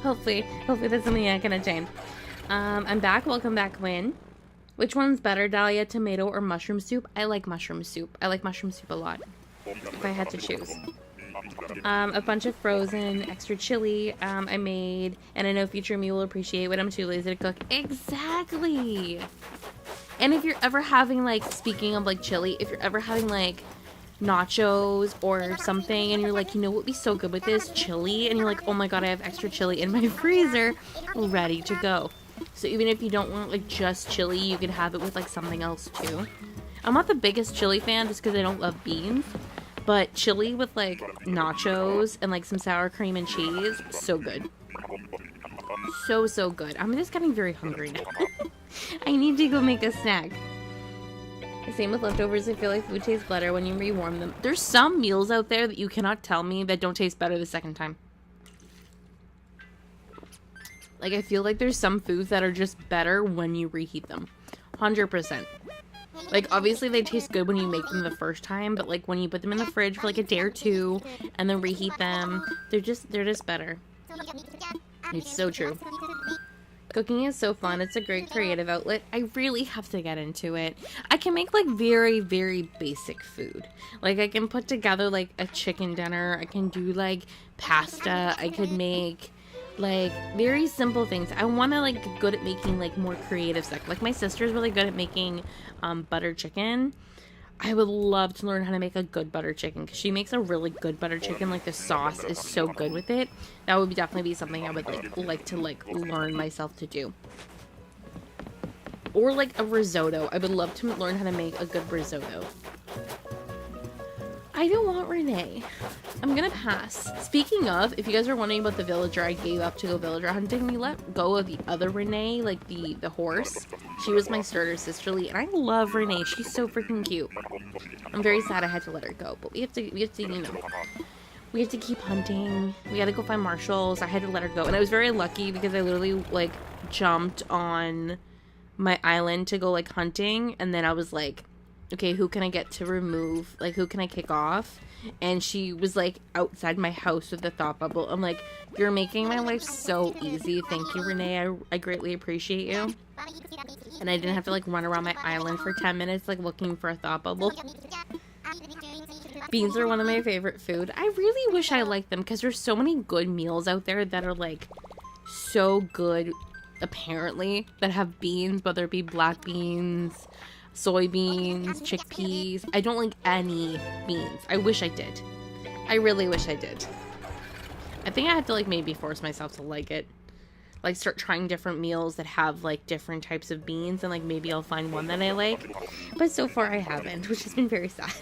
Hopefully that's something I can attain. I'm back. Welcome back, Lynn. Which one's better, Dahlia, tomato or mushroom soup? I like mushroom soup. I like mushroom soup a lot. If I had to choose. a bunch of frozen extra chili I made, and I know future me will appreciate when I'm too lazy to cook. Exactly. And if you're ever having, like, speaking of, like, chili, if you're ever having, like, nachos or something, and you're like, you know what would be so good with this? Chili. And you're like, oh my god, I have extra chili in my freezer, ready to go. So even if you don't want, like, just chili, you can have it with, like, something else, too. I'm not the biggest chili fan just because I don't love beans, but chili with, like, nachos and, like, some sour cream and cheese, so good. So good. I'm just getting very hungry now. I need to go make a snack. Same with leftovers. I feel like food tastes better when you rewarm them. There's some meals out there that you cannot tell me that don't taste better the second time. Like, I feel like there's some foods that are just better when you reheat them. 100%. Like, obviously they taste good when you make them the first time, but like when you put them in the fridge for like a day or two and then reheat them, they're just better. It's so true. Cooking is so fun. It's a great creative outlet. I really have to get into it. I can make like very, very basic food. Like I can put together like a chicken dinner. I can do like pasta. I could make like very simple things. I want to like get good at making like more creative stuff. Like my sister's really good at making butter chicken. I would love to learn how to make a good butter chicken because she makes a really good butter chicken. Like the sauce is so good with it. That would definitely be something I would like to learn myself to do. Or like a risotto. I would love to learn how to make a good risotto. I don't want Renee. I'm gonna pass. Speaking of, if you guys are wondering about the villager I gave up to go villager hunting, we let go of the other Renee, like the horse. She was my starter sisterly, and I love Renee. She's so freaking cute. I'm very sad I had to let her go, but we have to, you know, we have to keep hunting. We gotta go find Marshall, so I had to let her go. And I was very lucky because I literally like jumped on my island to go like hunting, and then I was like, okay, who can I get to remove? Like, who can I kick off? And she was, like, outside my house with the thought bubble. I'm like, you're making my life so easy. Thank you, Renee. I greatly appreciate you. And I didn't have to, like, run around my island for 10 minutes, like, looking for a thought bubble. Beans are one of my favorite food. I really wish I liked them because there's so many good meals out there that are, like, so good, apparently, that have beans, whether it be black beans, soybeans, chickpeas. I don't like any beans. I wish I did. I really wish I did. I think I have to like maybe force myself to like it. Like start trying different meals that have like different types of beans, and like maybe I'll find one that I like. But so far I haven't, which has been very sad.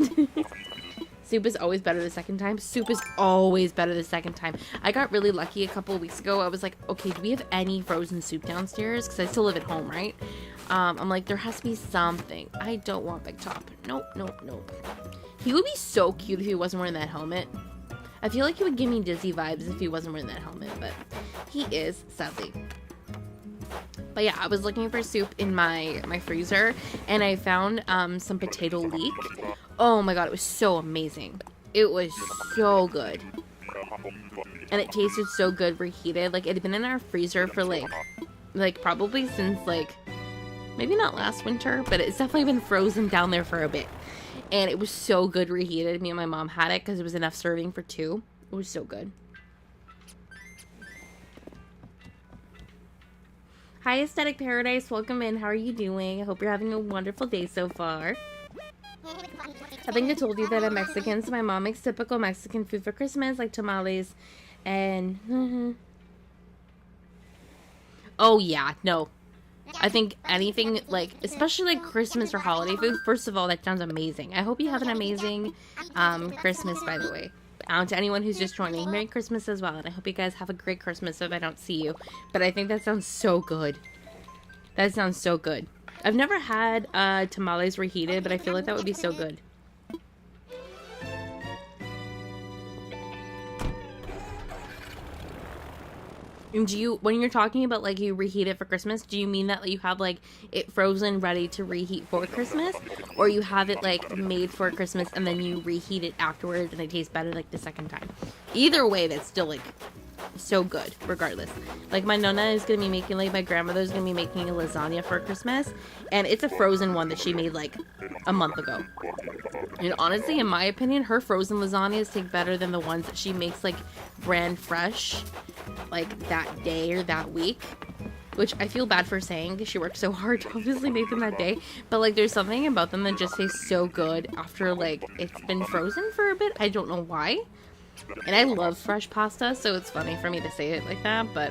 Soup is always better the second time. Soup is always better the second time. I got really lucky a couple of weeks ago. I was like, okay, do we have any frozen soup downstairs? Because I still live at home, right? I'm like, there has to be something. I don't want Big Top. Nope. He would be so cute if he wasn't wearing that helmet. I feel like he would give me Disney vibes if he wasn't wearing that helmet, but he is, sadly. But yeah, I was looking for soup in my freezer, and I found some potato leek. Oh my god, it was so amazing. It was so good. And it tasted so good reheated. Like, it had been in our freezer for like probably since like, maybe not last winter, but it's definitely been frozen down there for a bit. And it was so good reheated. Me and my mom had it because it was enough serving for 2. It was so good. Hi, Aesthetic Paradise. Welcome in. How are you doing? I hope you're having a wonderful day so far. I think I told you that I'm Mexican, so my mom makes typical Mexican food for Christmas, like tamales and... Oh, yeah. No. I think anything, like, especially, like, Christmas or holiday food, first of all, that sounds amazing. I hope you have an amazing Christmas, by the way. To anyone who's just joining, Merry Christmas as well, and I hope you guys have a great Christmas if I don't see you. But I think that sounds so good. That sounds so good. I've never had tamales reheated, but I feel like that would be so good. And do you, when you're talking about like you reheat it for Christmas, do you mean that you have like it frozen ready to reheat for Christmas, or you have it like made for Christmas and then you reheat it afterwards and it tastes better like the second time? Either way, that's still like so good, regardless. Like, my nonna is gonna be making, like, my grandmother's gonna be making a lasagna for Christmas, and it's a frozen one that she made, like, a month ago. And honestly, in my opinion, her frozen lasagnas take better than the ones that she makes, like, brand fresh, like, that day or that week. Which I feel bad for saying, because she worked so hard to obviously make them that day. But, like, there's something about them that just tastes so good after, like, it's been frozen for a bit. I don't know why. And I love fresh pasta, so it's funny for me to say it like that, but...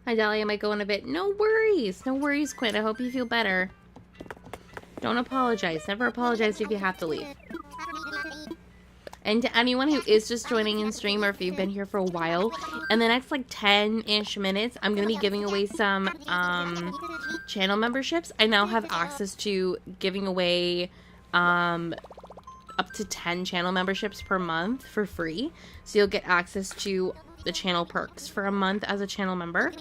Hi, Dolly, I might go in a bit. No worries. No worries, Quinn. I hope you feel better. Don't apologize. Never apologize if you have to leave. And to anyone who is just joining in stream, or if you've been here for a while, in the next like 10-ish minutes, I'm going to be giving away some channel memberships. I now have access to giving away up to 10 channel memberships per month for free. So you'll get access to the channel perks for a month as a channel member.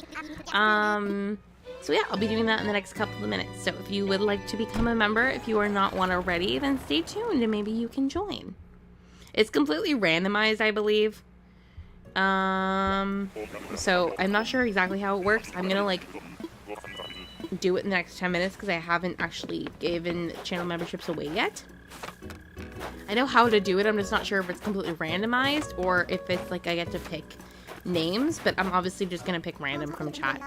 So yeah, I'll be doing that in the next couple of minutes. So if you would like to become a member, if you are not one already, then stay tuned and maybe you can join. It's completely randomized, I believe. So I'm not sure exactly how it works. I'm gonna like do it in the next 10 minutes because I haven't actually given channel memberships away yet. I know how to do it. I'm just not sure if it's completely randomized or if it's like I get to pick names, but I'm obviously just gonna pick random from chat.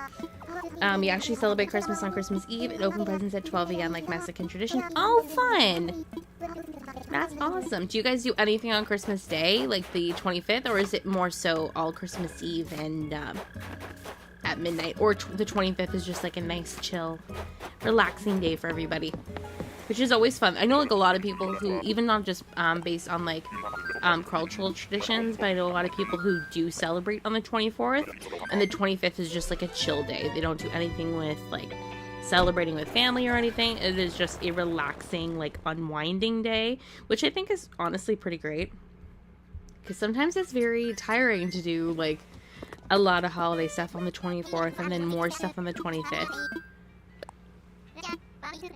We actually celebrate Christmas on Christmas Eve and open presents at 12 a.m. like Mexican tradition. Oh, fun! That's awesome. Do you guys do anything on Christmas Day, like the 25th, or is it more so all Christmas Eve and at midnight? Or the 25th is just like a nice, chill, relaxing day for everybody, which is always fun. I know like a lot of people who, even not just based on like cultural traditions, but I know a lot of people who do celebrate on the 24th, and the 25th is just like a chill day. They don't do anything with like celebrating with family or anything. It is just a relaxing, like, unwinding day, which I think is honestly pretty great, because sometimes it's very tiring to do like a lot of holiday stuff on the 24th and then more stuff on the 25th.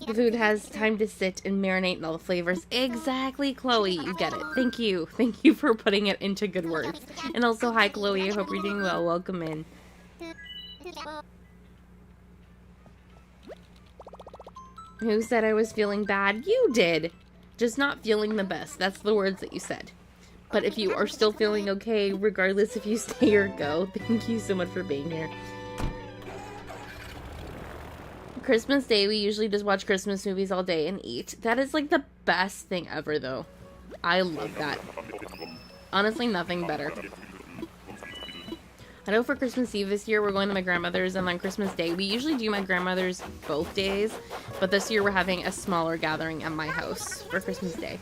The food has time to sit and marinate in all the flavors. Exactly, Chloe, you get it. Thank you for putting it into good words. And also, hi Chloe, I hope you're doing well. Welcome in. Who said I was feeling bad? You did. Just not feeling the best. That's the words that you said. But if you are still feeling okay, regardless if you stay or go, thank you so much for being here. Christmas Day, we usually just watch Christmas movies all day and eat. That is like the best thing ever, though. I love that. Honestly, nothing better. I know for Christmas Eve this year, we're going to my grandmother's, and on Christmas Day, we usually do my grandmother's both days, but this year we're having a smaller gathering at my house for Christmas Day.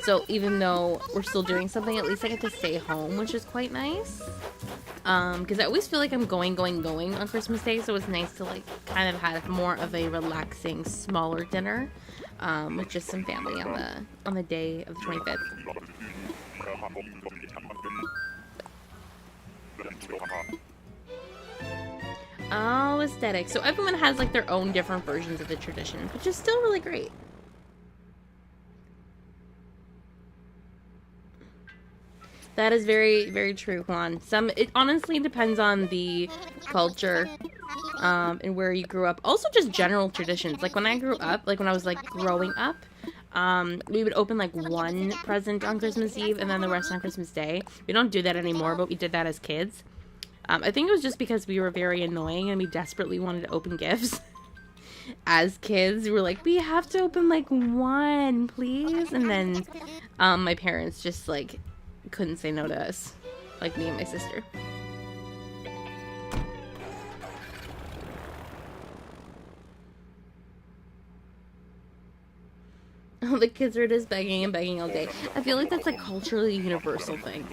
So even though we're still doing something, at least I get to stay home, which is quite nice. Because I always feel like I'm going on Christmas Day, so it's nice to like kind of have more of a relaxing, smaller dinner with just some family on the day of the 25th. Oh, aesthetic. So everyone has like their own different versions of the tradition, which is still really great. That is very, very true, Juan. It honestly depends on the culture and where you grew up. Also, just general traditions. Like when I grew up, like when I was like growing up, we would open like one present on Christmas Eve and then the rest on Christmas Day. We don't do that anymore, but we did that as kids. I think it was just because we were very annoying and we desperately wanted to open gifts. As kids, we were like, we have to open like one, please. And then my parents just like couldn't say no to us, like me and my sister. Oh, the kids are just begging and begging all day. I feel like that's a culturally universal thing.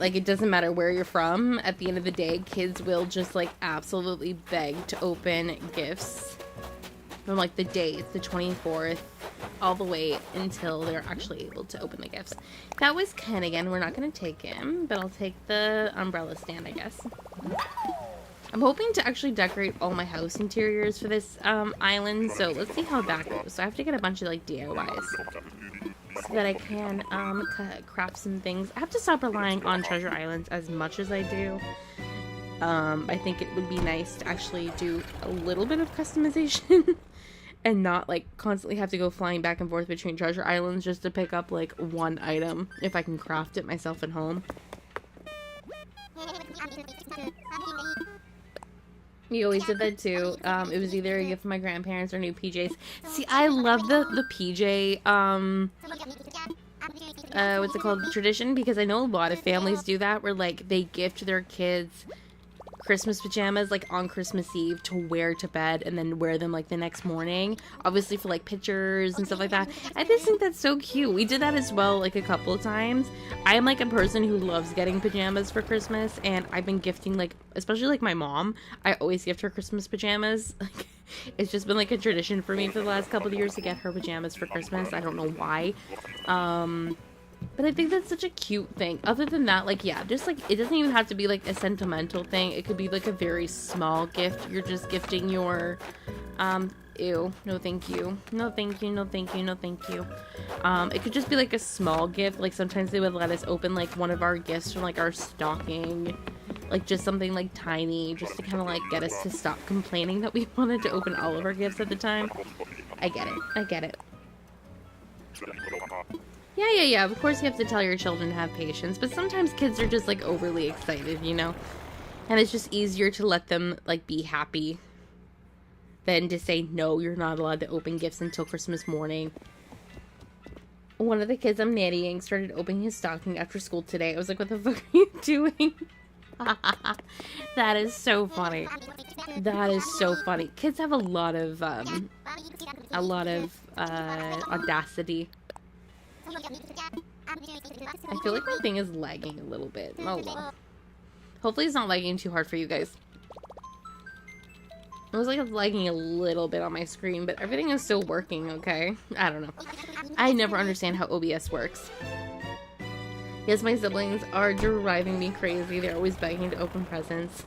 Like, it doesn't matter where you're from. At the end of the day, kids will just, like, absolutely beg to open gifts from, like, the date, the 24th, all the way until they're actually able to open the gifts. That was Ken again. We're not going to take him, but I'll take the umbrella stand, I guess. I'm hoping to actually decorate all my house interiors for this island, so let's see how that goes. So I have to get a bunch of like DIYs so that I can craft some things. I have to stop relying on treasure islands as much as I do. I think it would be nice to actually do a little bit of customization and not like constantly have to go flying back and forth between treasure islands just to pick up like one item if I can craft it myself at home. You always did that too. It was either a gift from my grandparents or new PJs. See, I love the PJ, what's it called? Tradition, because I know a lot of families do that where like they gift their kids Christmas pajamas like on Christmas Eve to wear to bed and then wear them like the next morning, obviously for like pictures and stuff like that. I just think that's so cute. We did that as well like a couple of times. I am like a person who loves getting pajamas for Christmas, and I've been gifting like, especially like my mom, I always gift her Christmas pajamas. Like it's just been like a tradition for me for the last couple of years to get her pajamas for Christmas. I don't know why. But I think that's such a cute thing. Other than that, like, yeah, just, like, it doesn't even have to be, like, a sentimental thing. It could be, like, a very small gift. You're just gifting your, ew, no thank you. No thank you, no thank you, no thank you. It could just be, like, a small gift. Like, sometimes they would let us open, like, one of our gifts from, like, our stocking. Like, just something, like, tiny, just to kind of, like, get us to stop complaining that we wanted to open all of our gifts at the time. I get it. I get it. Yeah, of course you have to tell your children to have patience, but sometimes kids are just, like, overly excited, you know? And it's just easier to let them, like, be happy than to say, no, you're not allowed to open gifts until Christmas morning. One of the kids I'm nannying started opening his stocking after school today. I was like, what the fuck are you doing? That is so funny. That is so funny. Kids have a lot of audacity. I feel like my thing is lagging a little bit. Oh well. Hopefully it's not lagging too hard for you guys. It was like it's lagging a little bit on my screen, but everything is still working, okay? I don't know. I never understand how OBS works. Yes, my siblings are driving me crazy. They're always begging to open presents.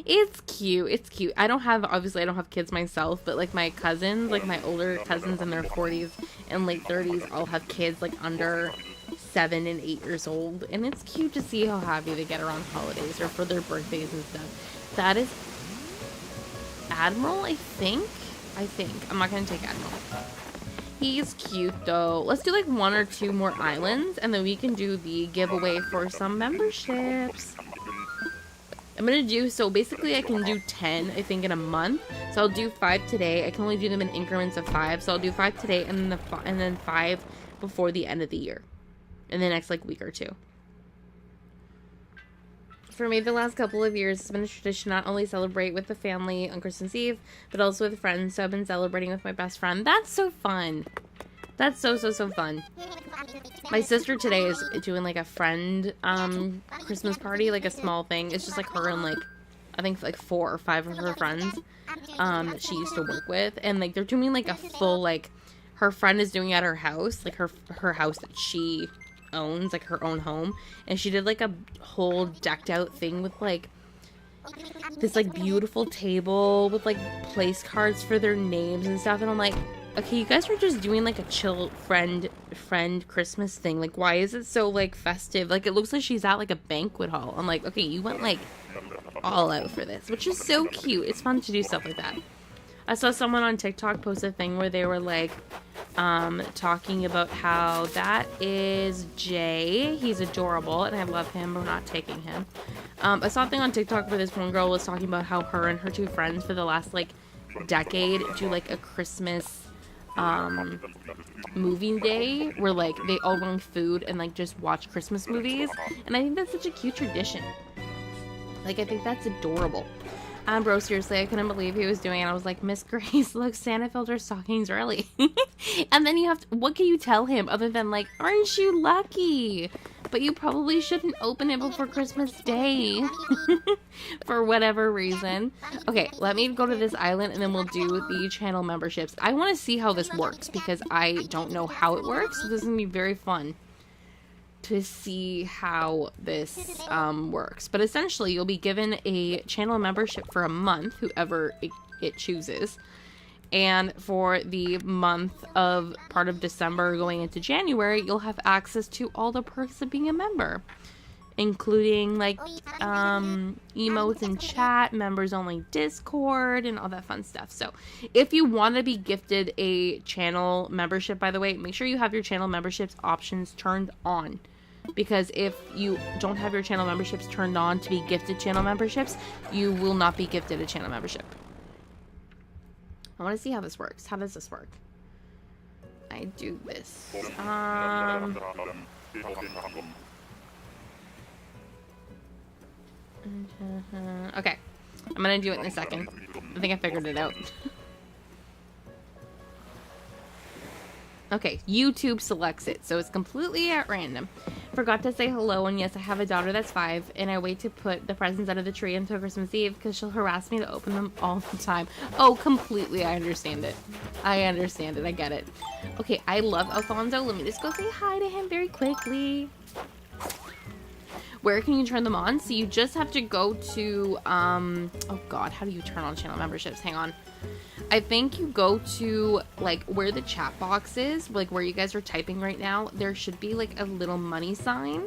It's cute. It's cute. Obviously I don't have kids myself, but like my cousins, like my older cousins in their 40s and late 30s all have kids like under 7 and 8 years old. And it's cute to see how happy they get around holidays or for their birthdays and stuff. That is Admiral, I think. I'm not going to take Admiral. He's cute though. Let's do like 1 or 2 more islands and then we can do the giveaway for some memberships. I'm gonna do, so basically I can do 10, I think, in a month. So I'll do 5 today. I can only do them in increments of 5. So I'll do 5 today and then 5 before the end of the year. In the next, like, week or 2. For me, the last couple of years, it's been a tradition not only celebrate with the family on Christmas Eve, but also with friends. So I've been celebrating with my best friend. That's so fun. That's so fun. My sister today is doing like a friend Christmas party, like a small thing. It's just like her and like I think like 4 or 5 of her friends that she used to work with, and like they're doing like a full, like her friend is doing at her house, like her house that she owns, like her own home, and she did like a whole decked out thing with like this like beautiful table with like place cards for their names and stuff, and I'm like, okay, you guys are just doing like a chill friend Christmas thing. Like, why is it so like festive? Like, it looks like she's at like a banquet hall. I'm like, okay, you went like all out for this, which is so cute. It's fun to do stuff like that. I saw someone on TikTok post a thing where they were like talking about how that is Jay. He's adorable and I love him, but we're not taking him. I saw a thing on TikTok where this one girl was talking about how her and her 2 friends for the last like decade do like a Christmas movie day where like they all bring food and like just watch Christmas movies, and I think that's such a cute tradition. Like, I think that's adorable. Bro, seriously, I couldn't believe he was doing it. I was like, Miss Grace, look, Santa filled her stockings early. And then you have to, what can you tell him other than like, aren't you lucky? But you probably shouldn't open it before Christmas Day. For whatever reason. Okay, let me go to this island and then we'll do the channel memberships. I want to see how this works because I don't know how it works. So this is going to be very fun. to see how this works. But essentially, you'll be given a channel membership for a month, whoever it chooses. And for the month of part of December going into January, you'll have access to all the perks of being a member, including like emotes in chat, members only Discord, and all that fun stuff. So if you want to be gifted a channel membership, by the way, make sure you have your channel memberships options turned on, because if you don't have your channel memberships turned on to be gifted channel memberships, you will not be gifted a channel membership. I want to see how this works. How does this work? I do this. Okay. I'm gonna do it in a second. I think I figured it out. Okay, YouTube selects it, so it's completely at random. Forgot to say hello, and yes, I have a daughter that's 5, and I wait to put the presents under the tree until Christmas Eve because she'll harass me to open them all the time. Oh, completely, I understand it. I understand it, I get it. Okay, I love Alfonso. Let me just go say hi to him very quickly. Where can you turn them on? So you just have to go to, oh god, how do you turn on channel memberships? Hang on. I think you go to, like, where the chat box is, like, where you guys are typing right now. There should be, like, a little money sign.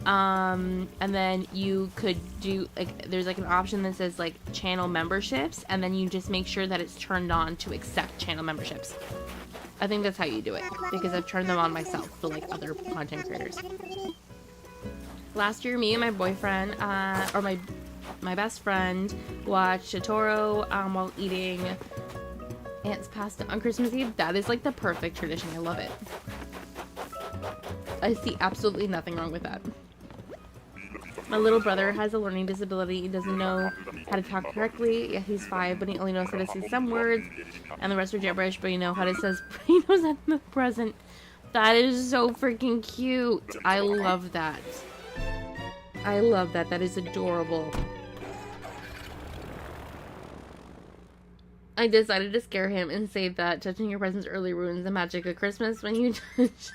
And then you could do, like, there's, like, an option that says, like, channel memberships. And then you just make sure that it's turned on to accept channel memberships. I think that's how you do it, because I've turned them on myself for, like, other content creators. Last year, me and my boyfriend, or my best friend, watched Totoro while eating Aunt's pasta on Christmas Eve. That is like the perfect tradition. I love it. I see absolutely nothing wrong with that. My little brother has a learning disability. He doesn't know how to talk correctly. Yeah, he's 5, but he only knows how to say some words, and the rest are gibberish. But he knows how to he knows that in the present. That is so freaking cute. I love that. I love that. That is adorable. I decided to scare him and say that touching your presents early ruins the magic of Christmas. When you touch,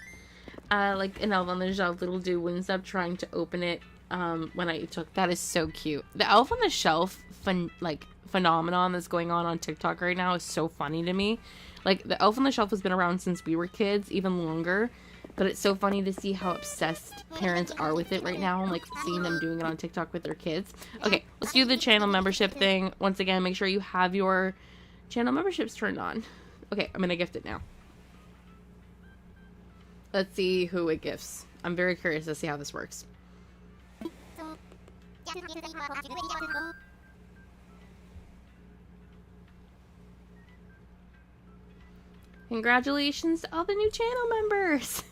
like an elf on the shelf, little dude wouldn't stop trying to open it. When I took that is so cute. The elf on the shelf phenomenon that's going on TikTok right now is so funny to me. Like, the elf on the shelf has been around since we were kids, even longer. But it's so funny to see how obsessed parents are with it right now, and like seeing them doing it on TikTok with their kids. Okay, let's do the channel membership thing. Once again, make sure you have your channel memberships turned on. Okay, I'm gonna gift it now. Let's see who it gifts. I'm very curious to see how this works. Congratulations to all the new channel members!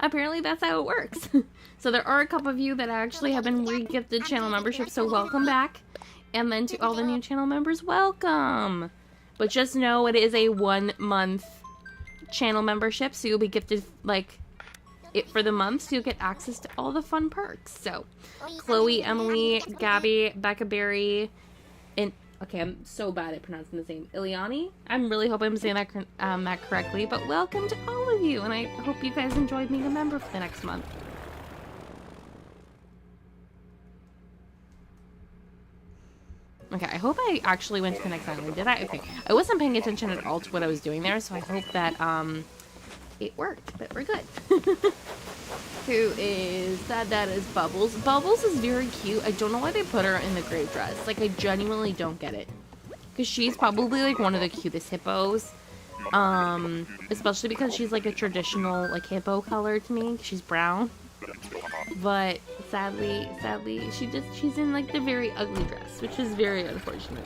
Apparently that's how it works. So there are a couple of you that actually have been re-gifted channel memberships, so welcome back. And then to all the new channel members, welcome! But just know it is a 1-month channel membership, so you'll be gifted, like, it for the month, so you'll get access to all the fun perks. So, Chloe, Emily, Gabby, Becca Berry, and... Okay, I'm so bad at pronouncing the name. Ileani? I'm really hoping I'm saying that correctly, but welcome to all of you, and I hope you guys enjoyed being a member for the next month. Okay, I hope I actually went to the next island. Did I? Okay. I wasn't paying attention at all to what I was doing there, so I hope that, it worked, but we're good. Who is that? That is Bubbles. Bubbles is very cute. I don't know why they put her in the grape dress. Like, I genuinely don't get it. Because she's probably, like, one of the cutest hippos. Especially because she's, like, a traditional, like, hippo color to me. She's brown. But, sadly, she's in, like, the very ugly dress, which is very unfortunate.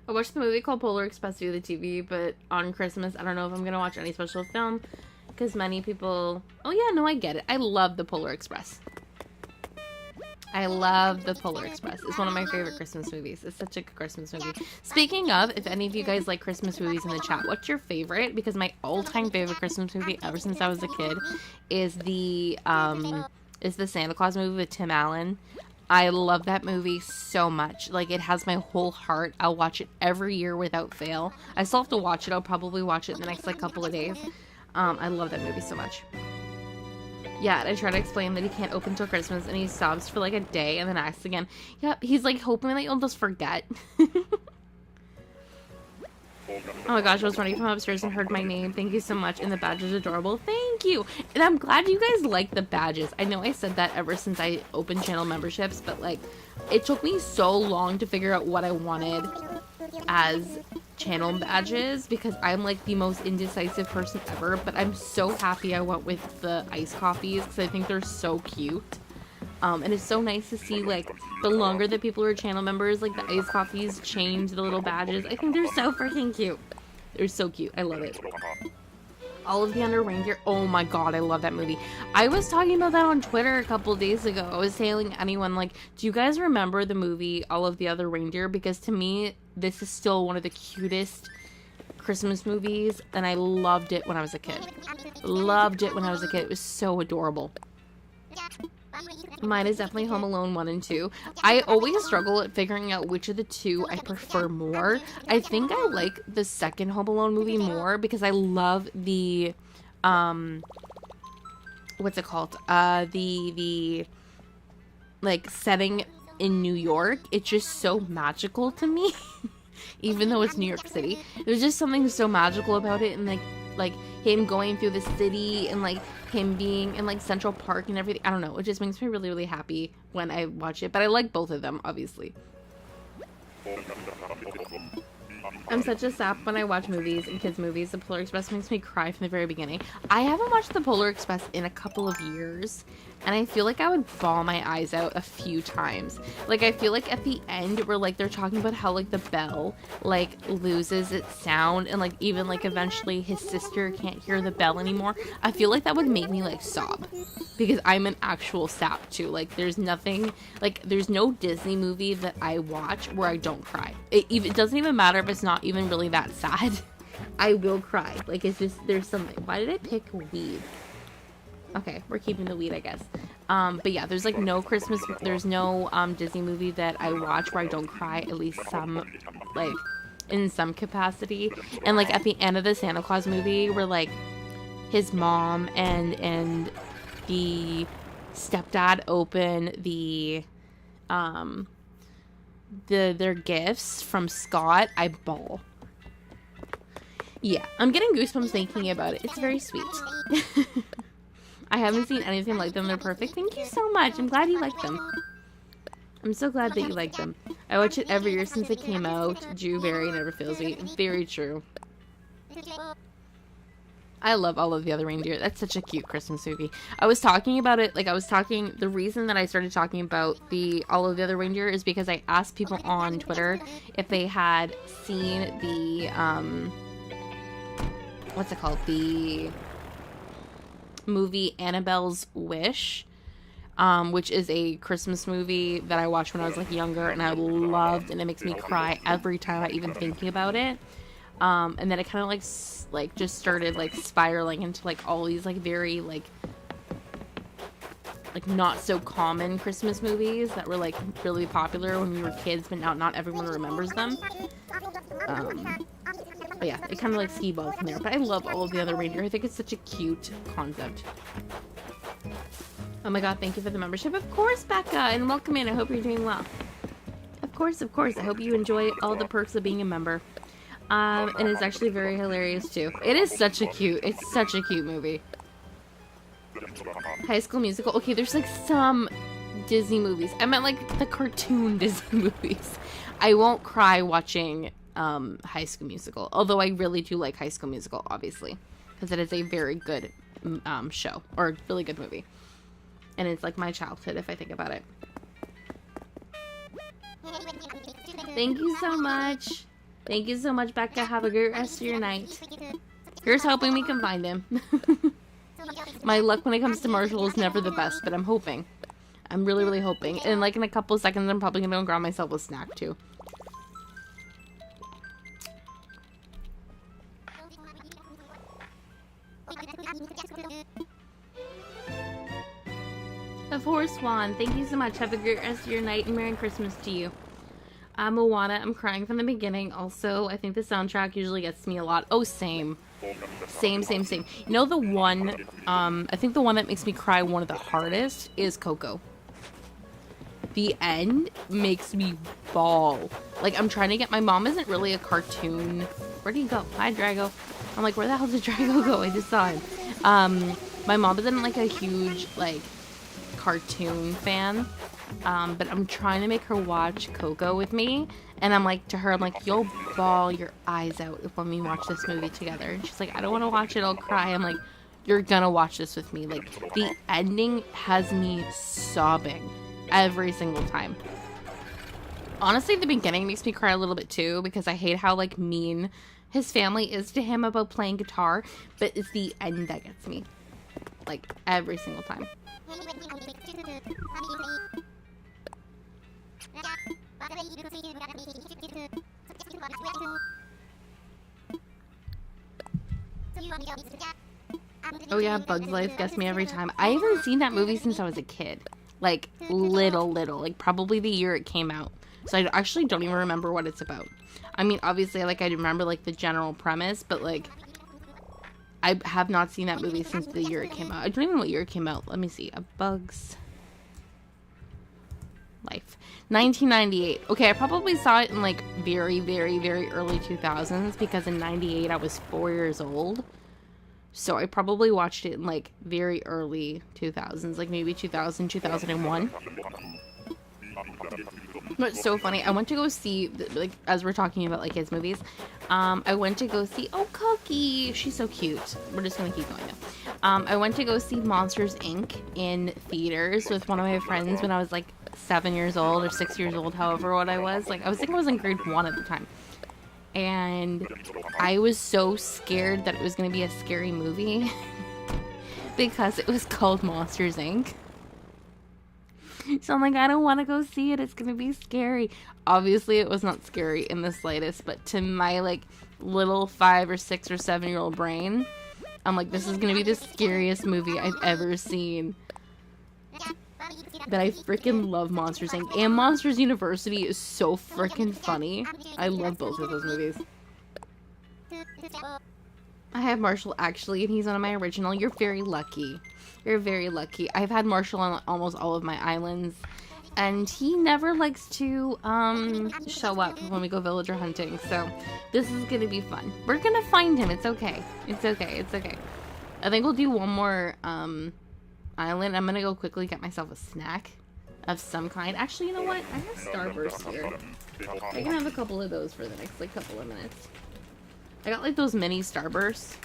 I watched the movie called Polar Express via the TV, but on Christmas, I don't know if I'm gonna watch any special film. Because many people... Oh yeah, no, I get it. I love the Polar Express. I love the Polar Express. It's one of my favorite Christmas movies. It's such a good Christmas movie. Speaking of, if any of you guys like Christmas movies in the chat, what's your favorite? Because my all-time favorite Christmas movie ever since I was a kid is the Santa Claus movie with Tim Allen. I love that movie so much. Like, it has my whole heart. I'll watch it every year without fail. I still have to watch it. I'll probably watch it in the next, like, couple of days. I love that movie so much. Yeah, and I try to explain that he can't open till Christmas, and he sobs for like a day and then asks again. Yeah, he's like hoping that you'll just forget. Oh my gosh, I was running from upstairs and heard my name. Thank you so much, and the badge is adorable. Thank you! And I'm glad you guys like the badges. I know I said that ever since I opened channel memberships, but like, it took me so long to figure out what I wanted as channel badges, because I'm like the most indecisive person ever, but I'm so happy I went with the iced coffees, because I think they're so cute. And it's so nice to see, like, the longer that people are channel members, like, the iced coffees change the little badges. I think they're so freaking cute. They're so cute. I love it. All of the Under Reindeer. Oh my god, I love that movie. I was talking about that on Twitter a couple days ago. I was telling anyone, like, do you guys remember the movie All of the Other Reindeer? Because to me, this is still one of the cutest Christmas movies, and I loved it when I was a kid. Loved it when I was a kid. It was so adorable. Mine is definitely Home Alone 1 and 2. I always struggle at figuring out which of the two I prefer more. I think I like the second Home Alone movie more because I love the, what's it called? The like, setting in New York. It's just so magical to me. Even though it's New York City. There's just something so magical about it, and like him going through the city, and like him being in like Central Park and everything. I don't know, it just makes me really, really happy when I watch it, but I like both of them, obviously. I'm such a sap when I watch movies and kids movies. The Polar Express makes me cry from the very beginning. I haven't watched the Polar Express in a couple of years, and I feel like I would bawl my eyes out a few times. Like, I feel like at the end where like they're talking about how like the bell like loses its sound, and like even like eventually his sister can't hear the bell anymore. I feel like that would make me like sob, because I'm an actual sap too. Like, there's nothing, like there's no Disney movie that I watch where I don't cry. It doesn't even matter if it's not even really that sad. I will cry. Like, it's just, there's something. Why did I pick weed? Okay, we're keeping the weed, I guess. But yeah, there's like no Christmas, there's no Disney movie that I watch where I don't cry, at least some, like, in some capacity. And like at the end of the Santa Claus movie, where like his mom and the stepdad open their gifts from Scott, I bawl. Yeah, I'm getting goosebumps thinking about it. It's very sweet. I haven't seen anything like them. They're perfect. Thank you so much. I'm glad you like them. I'm so glad that you like them. I watch it every year since it came out. Drew Barry never fails me. Very true. I love All of the Other Reindeer. That's such a cute Christmas movie. I was talking about it, like the reason that I started talking about the All of the Other Reindeer is because I asked people on Twitter if they had seen the, what's it called? The movie Annabelle's Wish, which is a Christmas movie that I watched when I was like younger, and I loved, and it makes me cry every time I even thinking about it. And then it kind of like just started like spiraling into like all these like very like not so common Christmas movies that were like really popular when we were kids, but now not everyone remembers them. But yeah, it kind of like ski-balled from there. But I love All of the Other Reindeer. I think it's such a cute concept. Oh my god, thank you for the membership. Of course, Becca, and welcome in. I hope you're doing well. Of course, of course. I hope you enjoy all the perks of being a member. And it's actually very hilarious too. It's such a cute movie. High School Musical. Okay, there's like some Disney movies. I meant like the cartoon Disney movies. I won't cry watching High School Musical, although I really do like High School Musical, obviously, because it is a very good show, or a really good movie, and it's like my childhood if I think about it. Thank you so much. Thank you so much, Becca. Have a great rest of your night. Here's hoping we can find him. My luck when it comes to Marshall is never the best, but I'm hoping. I'm really, really hoping. And like in a couple of seconds, I'm probably gonna go grab myself a snack too. The Forest Swan, thank you so much. Have a great rest of your night, and Merry Christmas to you. Moana, I'm crying from the beginning. Also, I think the soundtrack usually gets me a lot. Oh, same. Same, same, same. You know the one, I think the one that makes me cry one of the hardest is Coco. The end makes me bawl. Like, I'm trying to get, my mom isn't really a cartoon. Where do you go? Hi, Drago. I'm like, where the hell did Drago go? I just saw him. My mom isn't like a huge, like, cartoon fan. But I'm trying to make her watch Coco with me. And I'm like, to her, I'm like, you'll bawl your eyes out when we watch this movie together. And she's like, I don't want to watch it, I'll cry. I'm like, you're gonna watch this with me. Like, the ending has me sobbing every single time. Honestly, the beginning makes me cry a little bit too, because I hate how, like, mean his family is to him about playing guitar. But it's the end that gets me. Like, every single time. Oh yeah, Bug's Life gets me every time. I haven't seen that movie since I was a kid. Like, little. Like, probably the year it came out. So I actually don't even remember what it's about. I mean, obviously, like, I remember, like, the general premise, but, like, I have not seen that movie since the year it came out. I don't even know what year it came out. Let me see. A Bug's Life. 1998. Okay, I probably saw it in, like, very, very, very early 2000s, because in 98 I was 4 years old. So I probably watched it in, like, very early 2000s, like maybe 2000, 2001. But it's so funny. I went to go see, like, as we're talking about, like, his movies, I went to go see, oh, Cookie! She's so cute. We're just gonna keep going now. I went to go see Monsters, Inc. in theaters with one of my friends when I was, like, 7 years old or 6 years old, however old I was. Like, I think I was in grade 1 at the time. And I was so scared that it was going to be a scary movie because it was called Monsters, Inc. So I'm like, I don't want to go see it. It's going to be scary. Obviously, it was not scary in the slightest, but to my, like, little 5 or 6 or 7-year-old brain, I'm like, this is going to be the scariest movie I've ever seen. But I freaking love Monsters, Inc. And Monsters University is so freaking funny. I love both of those movies. I have Marshall, actually, and he's one of my original. You're very lucky. You're very lucky. I've had Marshall on almost all of my islands, and he never likes to show up when we go villager hunting, so this is gonna be fun. We're gonna find him. It's okay. It's okay. It's okay. I think we'll do one more island. I'm gonna go quickly get myself a snack of some kind. Actually, you know what? I have Starburst here. I can have a couple of those for the next, like, couple of minutes. I got, like, those mini Starbursts.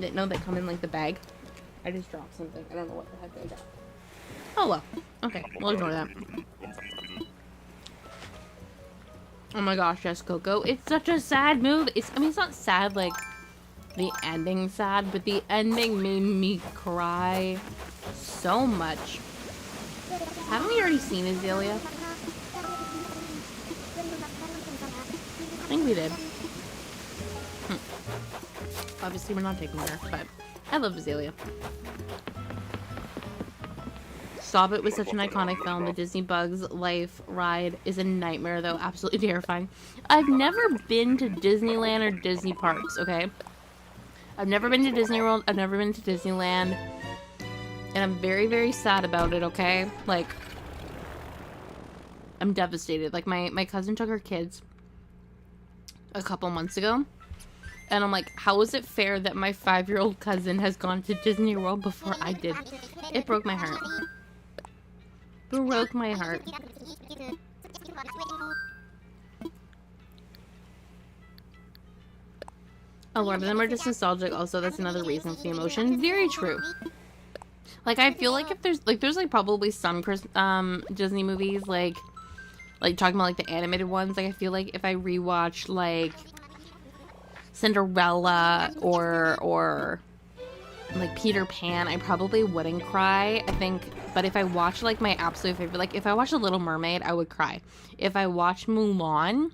Didn't know they come in, like, the bag. I just dropped something. I don't know what the heck I got. Oh, well. Okay, we'll ignore that. Oh my gosh, yes, Coco. It's such a sad movie. I mean, it's not sad, like, the ending's sad, but the ending made me cry so much. Haven't we already seen Azalea? I think we did. Obviously, we're not taking her, but I love Azalea. Sobbit was such an iconic film. The Disney Bugs Life ride is a nightmare, though. Absolutely terrifying. I've never been to Disneyland or Disney parks, okay? I've never been to Disney World. I've never been to Disneyland. And I'm very, very sad about it, okay? Like, I'm devastated. Like, my cousin took her kids a couple months ago. And I'm like, how is it fair that my 5-year-old cousin has gone to Disney World before I did? It broke my heart. Broke my heart. A lot of them are just nostalgic. Also, that's another reason for the emotion. Very true. Like, I feel like if there's probably some Disney movies, like talking about, like, the animated ones, like, I feel like if I rewatch, like, Cinderella or like Peter Pan, I probably wouldn't cry, I think. But if I watch, like, my absolute favorite, like, if I watch The Little Mermaid, I would cry. If I watch Mulan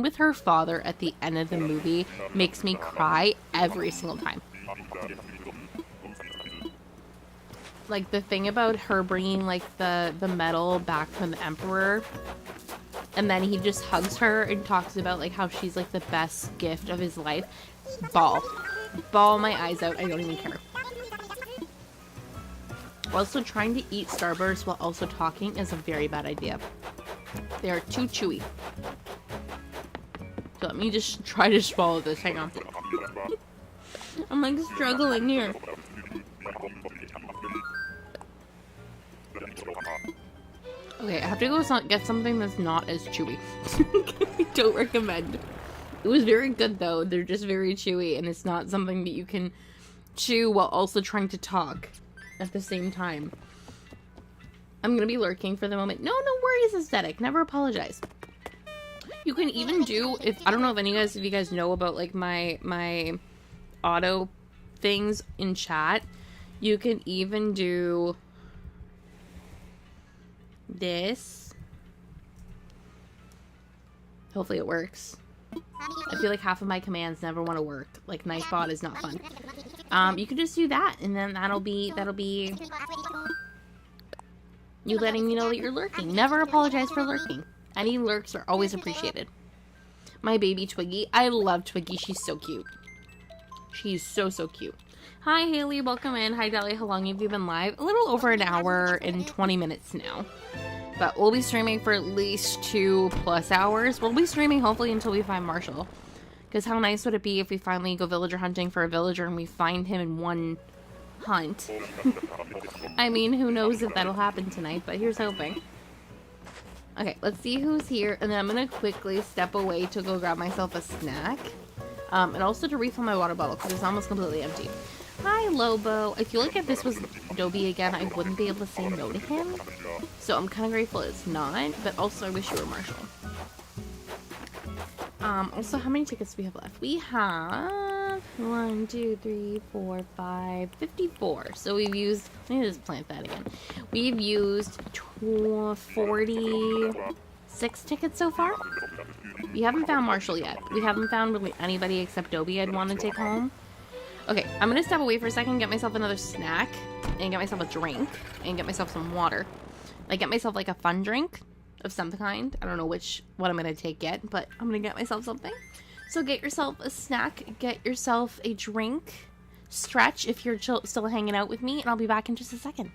with her father at the end of the movie makes me cry every single time. Like, the thing about her bringing, like, the medal back from the Emperor And then he just hugs her and talks about like how she's like the best gift of his life. Ball my eyes out. I don't even care. Also, trying to eat Starburst while also talking is a very bad idea. They are too chewy. So let me just try to swallow this. Hang on. I'm like struggling here. Okay, I have to go get something that's not as chewy. I don't recommend. It was very good though. They're just very chewy and it's not something that you can chew while also trying to talk at the same time. I'm gonna be lurking for the moment. No worries, aesthetic. Never apologize. You can even do, I don't know if you guys know about like my auto things in chat. You can even do this. Hopefully it works. I feel like half of my commands never want to work. Like Knifebot is not fun. You can just do that, and then that'll be you letting me know that you're lurking. Never apologize for lurking. Any lurks are always appreciated. My baby Twiggy. I love Twiggy. She's so cute. She's so cute. Hi Haley, welcome in. Hi Deli, how long have you been live? A little over an hour and 20 minutes now. But we'll be streaming for at least 2+ hours. We'll be streaming hopefully until we find Marshall. Because how nice would it be if we finally go villager hunting for a villager and we find him in one hunt. I mean, who knows if that'll happen tonight, but here's hoping. Okay, let's see who's here, and then I'm gonna quickly step away to go grab myself a snack. And also to refill my water bottle, because it's almost completely empty. Hi, Lobo. I feel like if this was Dobby again, I wouldn't be able to say no to him. So I'm kind of grateful it's not, but also I wish you were Marshall. Also, how many tickets do we have left? We have 1, 2, 3, 4, 5, 54. So we've used, let me just plant that again. We've used 46 tickets so far. We haven't found Marshall yet. We haven't found really anybody except Dobby I'd want to take home. Okay, I'm gonna step away for a second, get myself another snack, and get myself a drink, and get myself some water. Like, get myself, like, a fun drink of some kind. I don't know what I'm gonna take yet, but I'm gonna get myself something. So get yourself a snack, get yourself a drink, stretch if you're still hanging out with me, and I'll be back in just a second.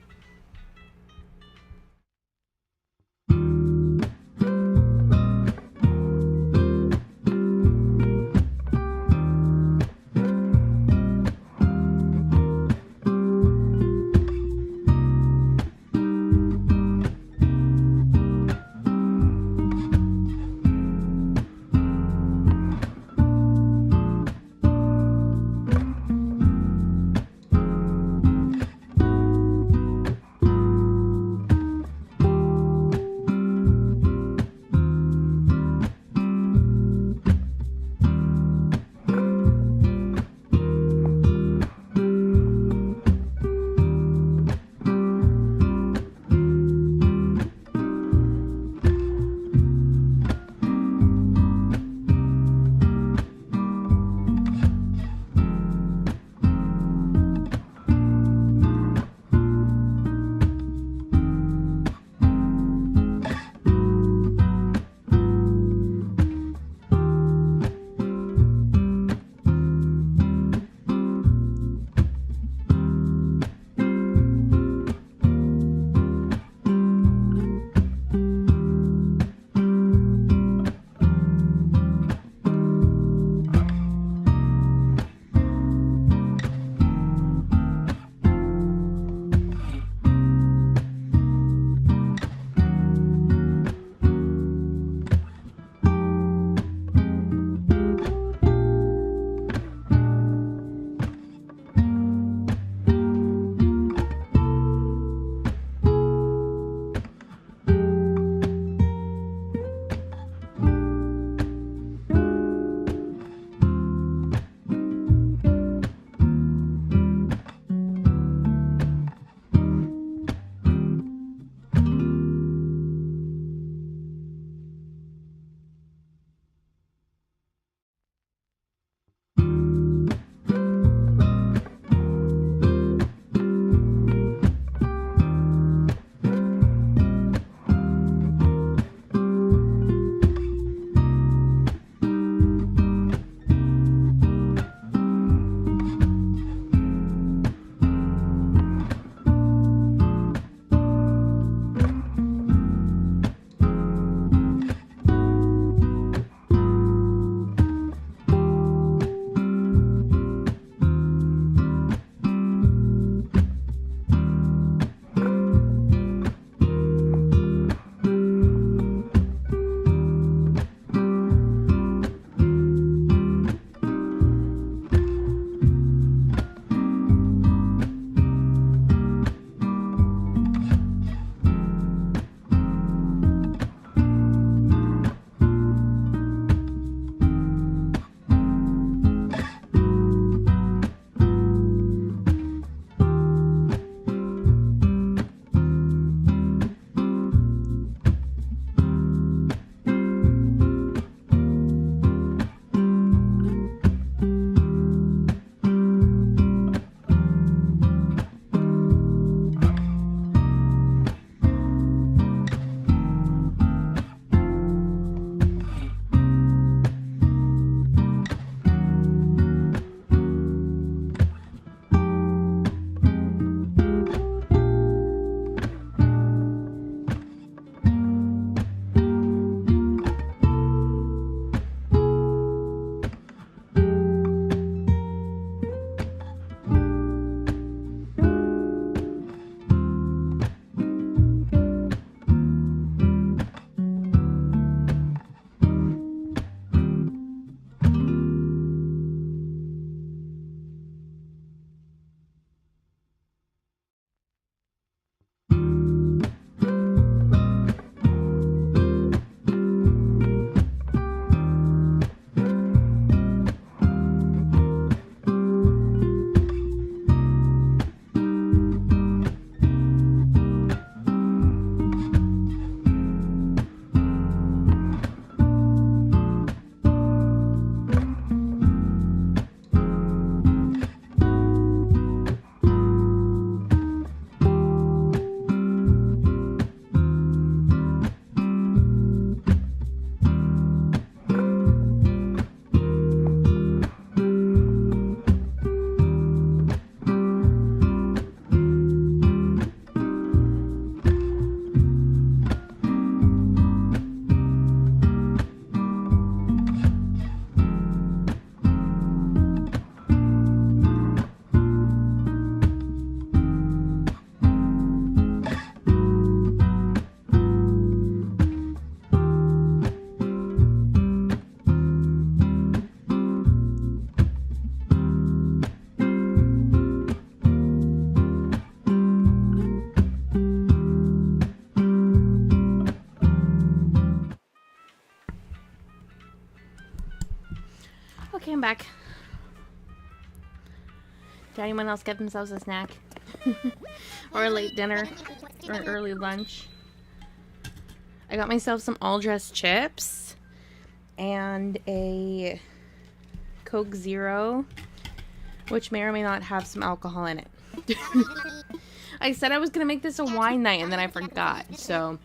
Okay, I'm back. Did anyone else get themselves a snack? Or a late dinner? Or an early lunch? I got myself some all-dressed chips and a Coke Zero, which may or may not have some alcohol in it. I said I was going to make this a wine night and then I forgot. So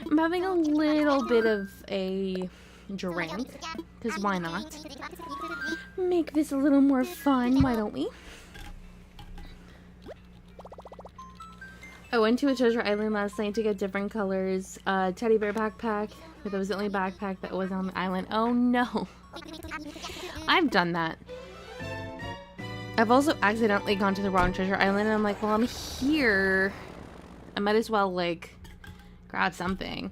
I'm having a little bit of a drink, because why not? Make this a little more fun, why don't we? I went to a treasure island last night to get different colors. Teddy bear backpack. But that was the only backpack that was on the island. Oh no. I've done that. I've also accidentally gone to the wrong treasure island and I'm like, well, I'm here. I might as well, like, grab something.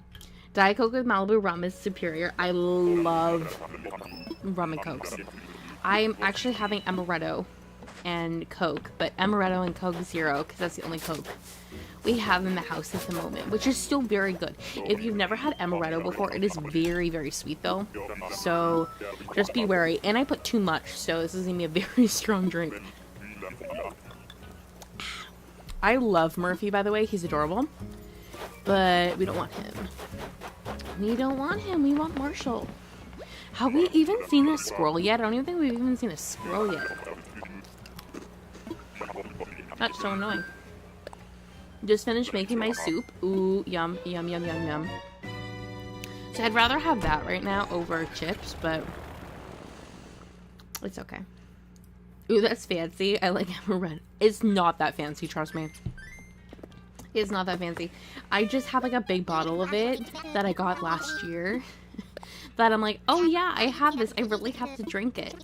Diet Coke with Malibu rum is superior. I love rum and Cokes. I'm actually having Amaretto and Coke, but Amaretto and Coke Zero, because that's the only Coke we have in the house at the moment, which is still very good. If you've never had Amaretto before, it is very, very sweet though. So just be wary. And I put too much, so this is gonna be a very strong drink. I love Murphy, by the way. He's adorable. But we don't want him. We don't want him. We want Marshall. Have we even seen a squirrel yet? I don't even think we've even seen a squirrel yet. That's so annoying. Just finished making my soup. Ooh, yum, yum, yum, yum, yum. So I'd rather have that right now over chips, but it's okay. Ooh, that's fancy. I like Amaretto. It's not that fancy, trust me. It's not that fancy. I just have like a big bottle of it that I got last year. That I'm like, oh yeah, I have this. I really have to drink it.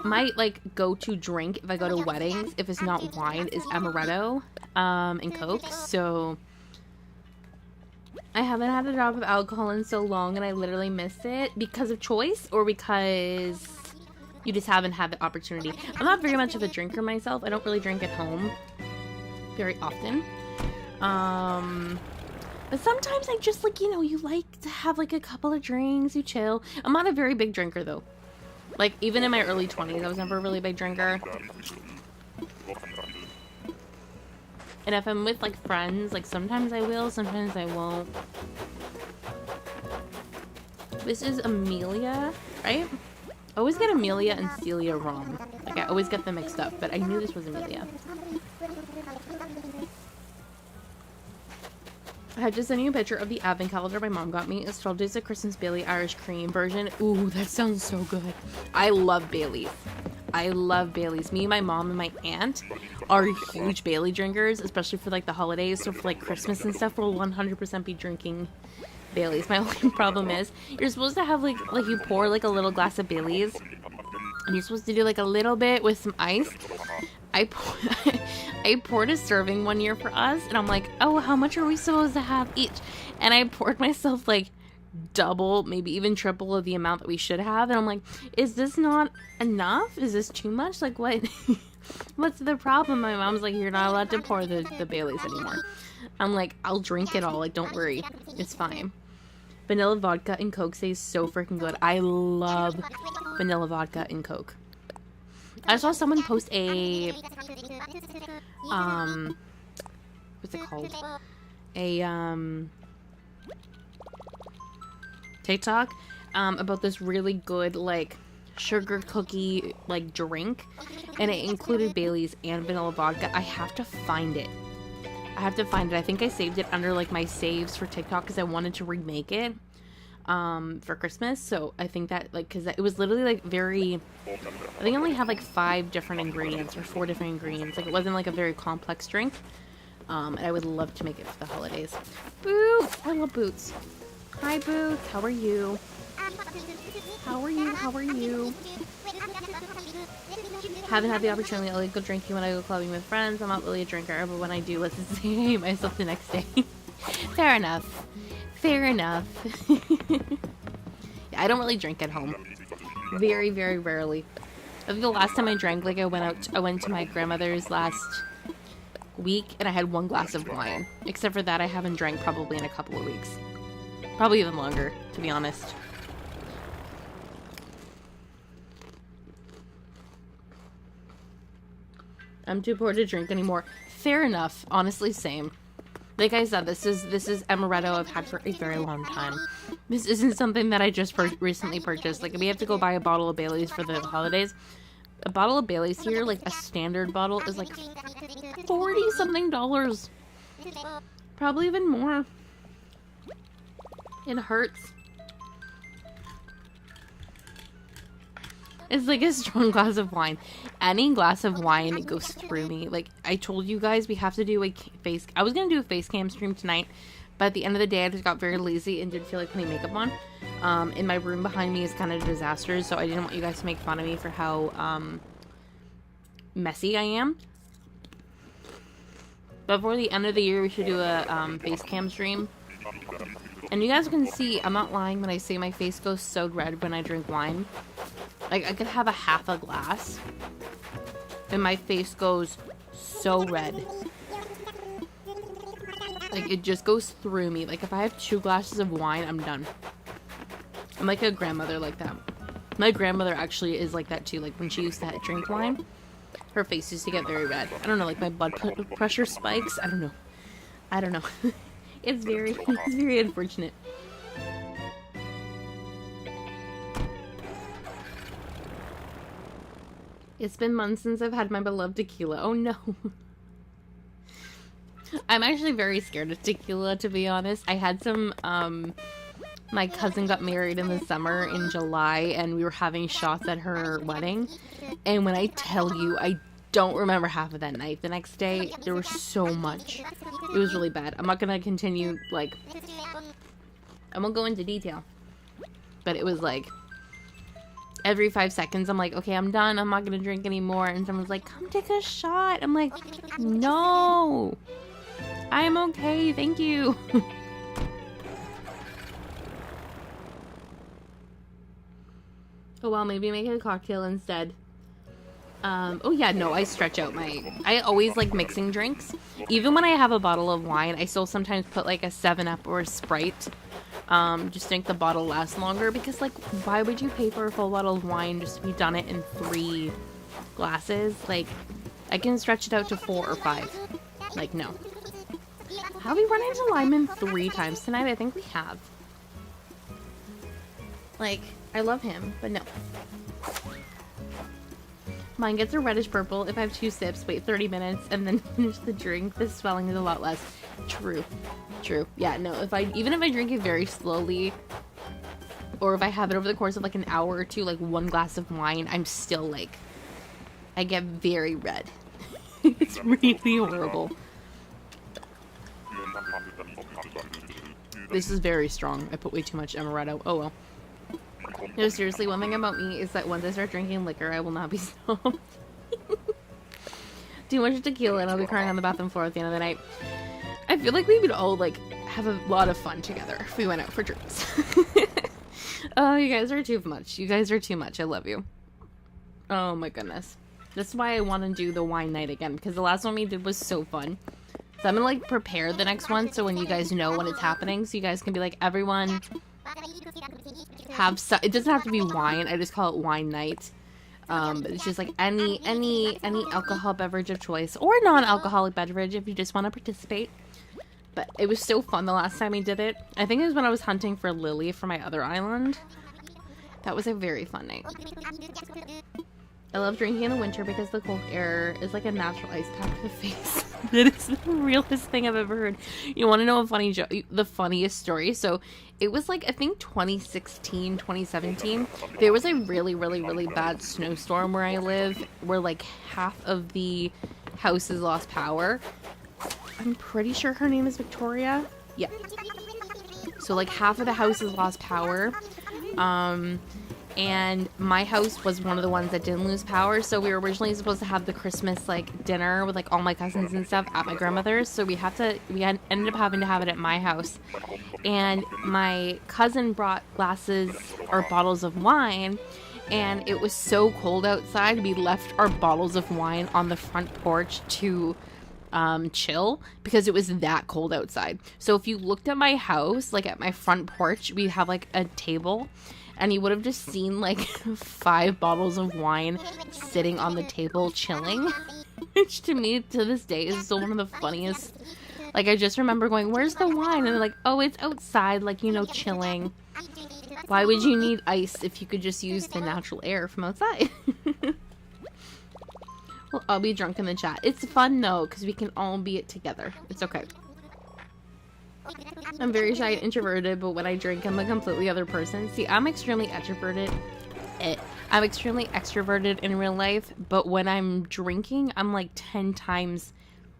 My like go-to drink if I go to weddings, if it's not wine, is Amaretto and Coke. So I haven't had a drop of alcohol in so long and I literally miss it because of choice or because you just haven't had the opportunity. I'm not very much of a drinker myself. I don't really drink at home very often. But sometimes I just like, you know, you like to have like a couple of drinks, you chill. I'm not a very big drinker though. Like even in my early 20s, I was never a really big drinker. And if I'm with like friends, like sometimes I will, sometimes I won't. This is Amelia, right? I always get Amelia and Celia wrong. Like I always get them mixed up, but I knew this was Amelia. I had to send you a picture of the advent calendar my mom got me. It's 12 Days of Christmas Bailey Irish Cream version. Ooh, that sounds so good. I love Baileys. I love Baileys. Me, my mom, and my aunt are huge Bailey drinkers, especially for like the holidays. So for like Christmas and stuff, we'll 100% be drinking Baileys. My only problem is you're supposed to have like you pour like a little glass of Baileys and you're supposed to do like a little bit with some ice. I poured a serving one year for us and I'm like, oh, how much are we supposed to have each? And I poured myself like double, maybe even triple of the amount that we should have. And I'm like, is this not enough? Is this too much? Like what? What's the problem? My mom's like, you're not allowed to pour the Baileys anymore. I'm like, I'll drink it all. Like, don't worry. It's fine. Vanilla vodka and Coke stays so freaking good. I love vanilla vodka and Coke. I saw someone post a, what's it called? A, TikTok, about this really good, like, sugar cookie, like, drink. And it included Baileys and vanilla vodka. I have to find it. I think I saved it under, like, my saves for TikTok because I wanted to remake it. For Christmas, so I think that, like, because it was literally, like, very, I think I only had, like, 5 different ingredients, or 4 different ingredients, like, it wasn't, like, a very complex drink, and I would love to make it for the holidays. Boots! I love Boots. Hi, Boots, how are you? How are you? Haven't had the opportunity to, like, go drinking when I go clubbing with friends. I'm not really a drinker, but when I do, let's just say I hate myself the next day. Fair enough. Fair enough. Yeah, I don't really drink at home. Very, very rarely. I think the last time I drank, like, I went to my grandmother's last week, and I had 1 glass of wine. Except for that, I haven't drank probably in a couple of weeks. Probably even longer, to be honest. I'm too poor to drink anymore. Fair enough. Honestly, same. Like I said, this is amaretto I've had for a very long time. This isn't something that I just recently purchased. Like, we have to go buy a bottle of Bailey's for the holidays. A bottle of Bailey's here, like a standard bottle, is like $40-something. Probably even more. It hurts. It's like a strong glass of wine. Any glass of wine goes through me. Like, I told you guys, we have to do a face... I was going to do a face cam stream tonight, but at the end of the day, I just got very lazy and didn't feel like putting makeup on. And my room behind me is kind of a disaster, so I didn't want you guys to make fun of me for how messy I am. Before the end of the year, we should do a face cam stream. And you guys can see, I'm not lying when I say my face goes so red when I drink wine. Like, I could have a half a glass, and my face goes so red. Like, it just goes through me. Like, if I have 2 glasses of wine, I'm done. I'm like a grandmother like that. My grandmother actually is like that too. Like, when she used to drink wine, her face used to get very red. I don't know, like my blood pressure spikes. I don't know. I don't know. It's very unfortunate. It's been months since I've had my beloved tequila. Oh no. I'm actually very scared of tequila, to be honest. I had some, my cousin got married in the summer in July, and we were having shots at her wedding. And when I tell you, I don't remember half of that night. The next day, there was so much. It was really bad. I'm not gonna continue, like, I won't go into detail. But it was like, every 5 seconds, I'm like, okay, I'm done. I'm not gonna drink anymore. And someone's like, come take a shot. I'm like, no. I'm okay, thank you. Oh well, maybe make a cocktail instead. Oh yeah, no, I stretch out I always like mixing drinks. Even when I have a bottle of wine, I still sometimes put like a 7-Up or a Sprite. Just to make the bottle last longer, because like, why would you pay for a full bottle of wine just to be done it in 3 glasses? Like, I can stretch it out to 4 or 5. Like, no. Have we run into Lyman 3 times tonight? I think we have. Like, I love him, but no. Mine gets a reddish purple if I have 2 sips, wait 30 minutes, and then finish the drink. The swelling is a lot less. True. True. Yeah, no, even if I drink it very slowly, or if I have it over the course of like an hour or 2, like 1 glass of wine, I'm still like, I get very red. It's really horrible. This is very strong. I put way too much amaretto. Oh well. No, seriously, one thing about me is that once I start drinking liquor, I will not be stopped. Too much tequila and I'll be crying on the bathroom floor at the end of the night. I feel like we would all, like, have a lot of fun together if we went out for drinks. Oh, you guys are too much. You guys are too much. I love you. Oh my goodness. That's why I want to do the wine night again, because the last one we did was so fun. So I'm gonna, like, prepare the next one so when you guys know when it's happening, so you guys can be like, everyone have some. It doesn't have to be wine. I just call it wine night. But it's just like any alcohol beverage of choice, or non-alcoholic beverage if you just want to participate. But it was so fun the last time we did it. I think it was when I was hunting for Lily for my other island. That was a very fun night. I love drinking in the winter because the cold air is like a natural ice pack to the face. That is the realest thing I've ever heard. You want to know a funny joke? The funniest story? So it was like, I think 2016, 2017. There was a really, really, really bad snowstorm where I live, where like half of the houses lost power. I'm pretty sure her name is Victoria. Yeah. So like half of the houses lost power. And my house was one of the ones that didn't lose power, so we were originally supposed to have the Christmas like dinner with like all my cousins and stuff at my grandmother's, so we ended up having to have it at my house. And my cousin brought glasses or bottles of wine, and it was so cold outside, we left our bottles of wine on the front porch to chill, because it was that cold outside. So if you looked at my house, like at my front porch, we have like a table, and you would have just seen like 5 bottles of wine sitting on the table chilling. Which to me, to this day, is still one of the funniest. Like, I just remember going, where's the wine? And they're like, oh, it's outside, like, you know, chilling. Why would you need ice if you could just use the natural air from outside? Well, I'll be drunk in the chat. It's fun, though, because we can all be it together. It's okay. I'm very shy and introverted, but when I drink, I'm a completely other person. See, I'm extremely extroverted. I'm extremely extroverted in real life, but when I'm drinking, I'm like 10 times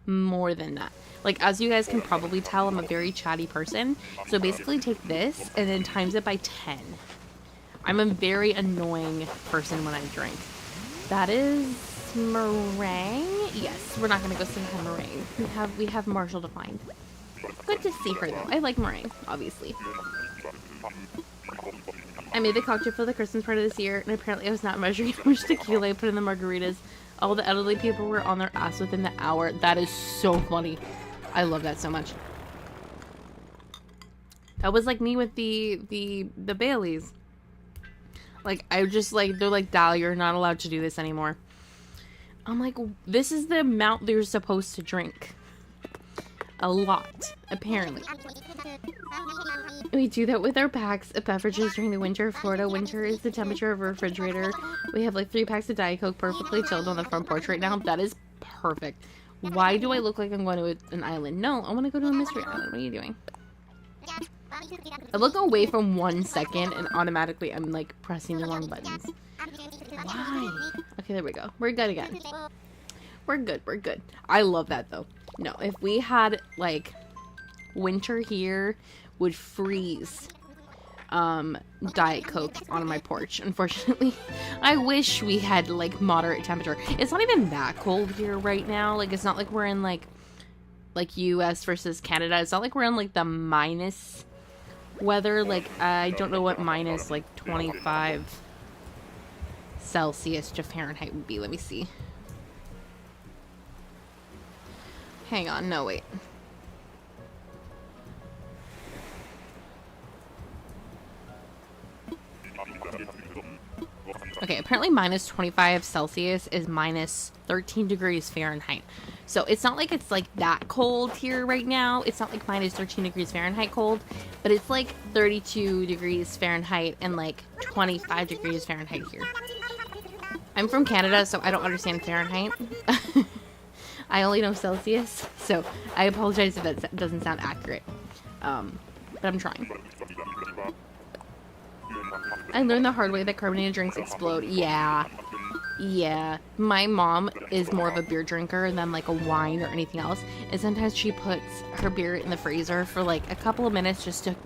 more than that. Like, as you guys can probably tell, I'm a very chatty person. So basically take this and then times it by 10. I'm a very annoying person when I drink. That is meringue. Yes, we're not gonna go see her meringue. We have Marshall to find. Good to see her though. I like meringue, obviously. I made the cocktail for the Christmas party this year, and apparently I was not measuring how much tequila I put in the margaritas. All the elderly people were on their ass within the hour. That is so funny. I love that so much. That was like me with the Baileys. Like, I just like, they're like, Dal, you're not allowed to do this anymore. I'm like, this is the amount they're supposed to drink. A lot, apparently. We do that with our packs of beverages during the winter. Florida winter is the temperature of a refrigerator. We have like 3 packs of Diet Coke perfectly chilled on the front porch right now. That is perfect. Why do I look like I'm going to an island? No, I want to go to a mystery island. What are you doing? I look away from 1 second and automatically I'm like pressing the wrong buttons. Why? Okay, there we go. We're good again. We're good. We're good. I love that though. No, if we had like winter here, would freeze Diet Coke on my porch. Unfortunately, I wish we had like moderate temperature. It's not even that cold here right now. Like, it's not like we're in like US versus Canada. It's not like we're in like the minus weather. Like, I don't know what minus like 25 Celsius to Fahrenheit would be. Let me see. Hang on, no, wait. Okay, apparently minus 25 Celsius is minus 13 degrees Fahrenheit. So it's not like it's like that cold here right now. It's not like minus 13 degrees Fahrenheit cold, but it's like 32 degrees Fahrenheit and like 25 degrees Fahrenheit here. I'm from Canada, so I don't understand Fahrenheit. I only know Celsius, so I apologize if that doesn't sound accurate. But I'm trying. I learned the hard way that carbonated drinks explode. Yeah. Yeah. My mom is more of a beer drinker than like a wine or anything else. And sometimes she puts her beer in the freezer for like a couple of minutes just to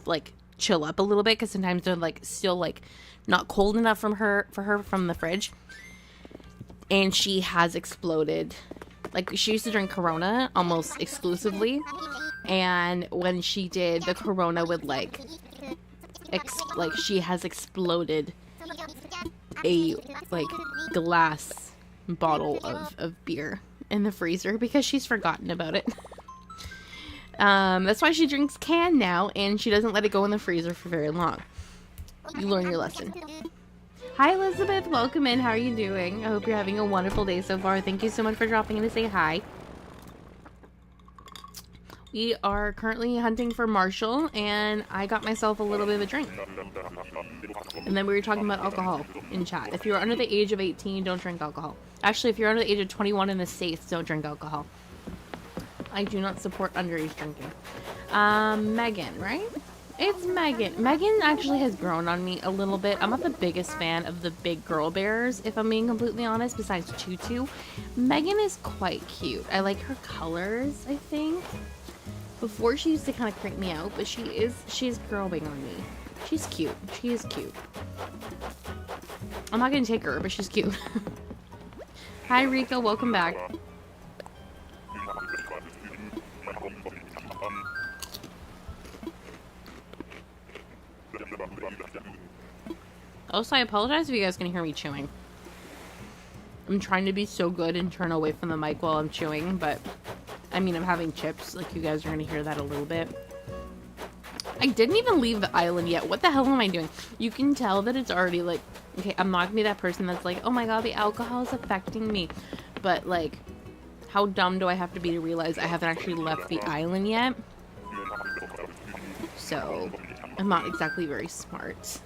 like chill up a little bit. Because sometimes they're like still like not cold enough for her from the fridge. And she has exploded. Like, she used to drink Corona almost exclusively, and when she did, the Corona would, like, she has exploded a, like, glass bottle of beer in the freezer because she's forgotten about it. That's why she drinks canned now, and she doesn't let it go in the freezer for very long. You learn your lesson. Hi, Elizabeth. Welcome in. How are you doing? I hope you're having a wonderful day so far. Thank you so much for dropping in to say hi. We are currently hunting for Marshall, and I got myself a little bit of a drink. And then we were talking about alcohol in chat. If you're under the age of 18, don't drink alcohol. Actually, if you're under the age of 21 in the States, don't drink alcohol. I do not support underage drinking. Megan, right? It's Megan. Megan actually has grown on me a little bit. I'm not the biggest fan of the big girl bears, if I'm being completely honest, besides Tutu. Megan is quite cute. I like her colors, I think. Before, she used to kind of creep me out, but she's growing on me. She's cute. She is cute. I'm not gonna take her, but she's cute. Hi, Rika. Welcome back. Also, I apologize if you guys can hear me chewing. I'm trying to be so good and turn away from the mic while I'm chewing, but I mean, I'm having chips. Like, you guys are going to hear that a little bit. I didn't even leave the island yet. What the hell am I doing? You can tell that it's already like, okay, I'm not going to be that person that's like, oh my god, the alcohol is affecting me. But, like, how dumb do I have to be to realize I haven't actually left the island yet? So, I'm not exactly very smart.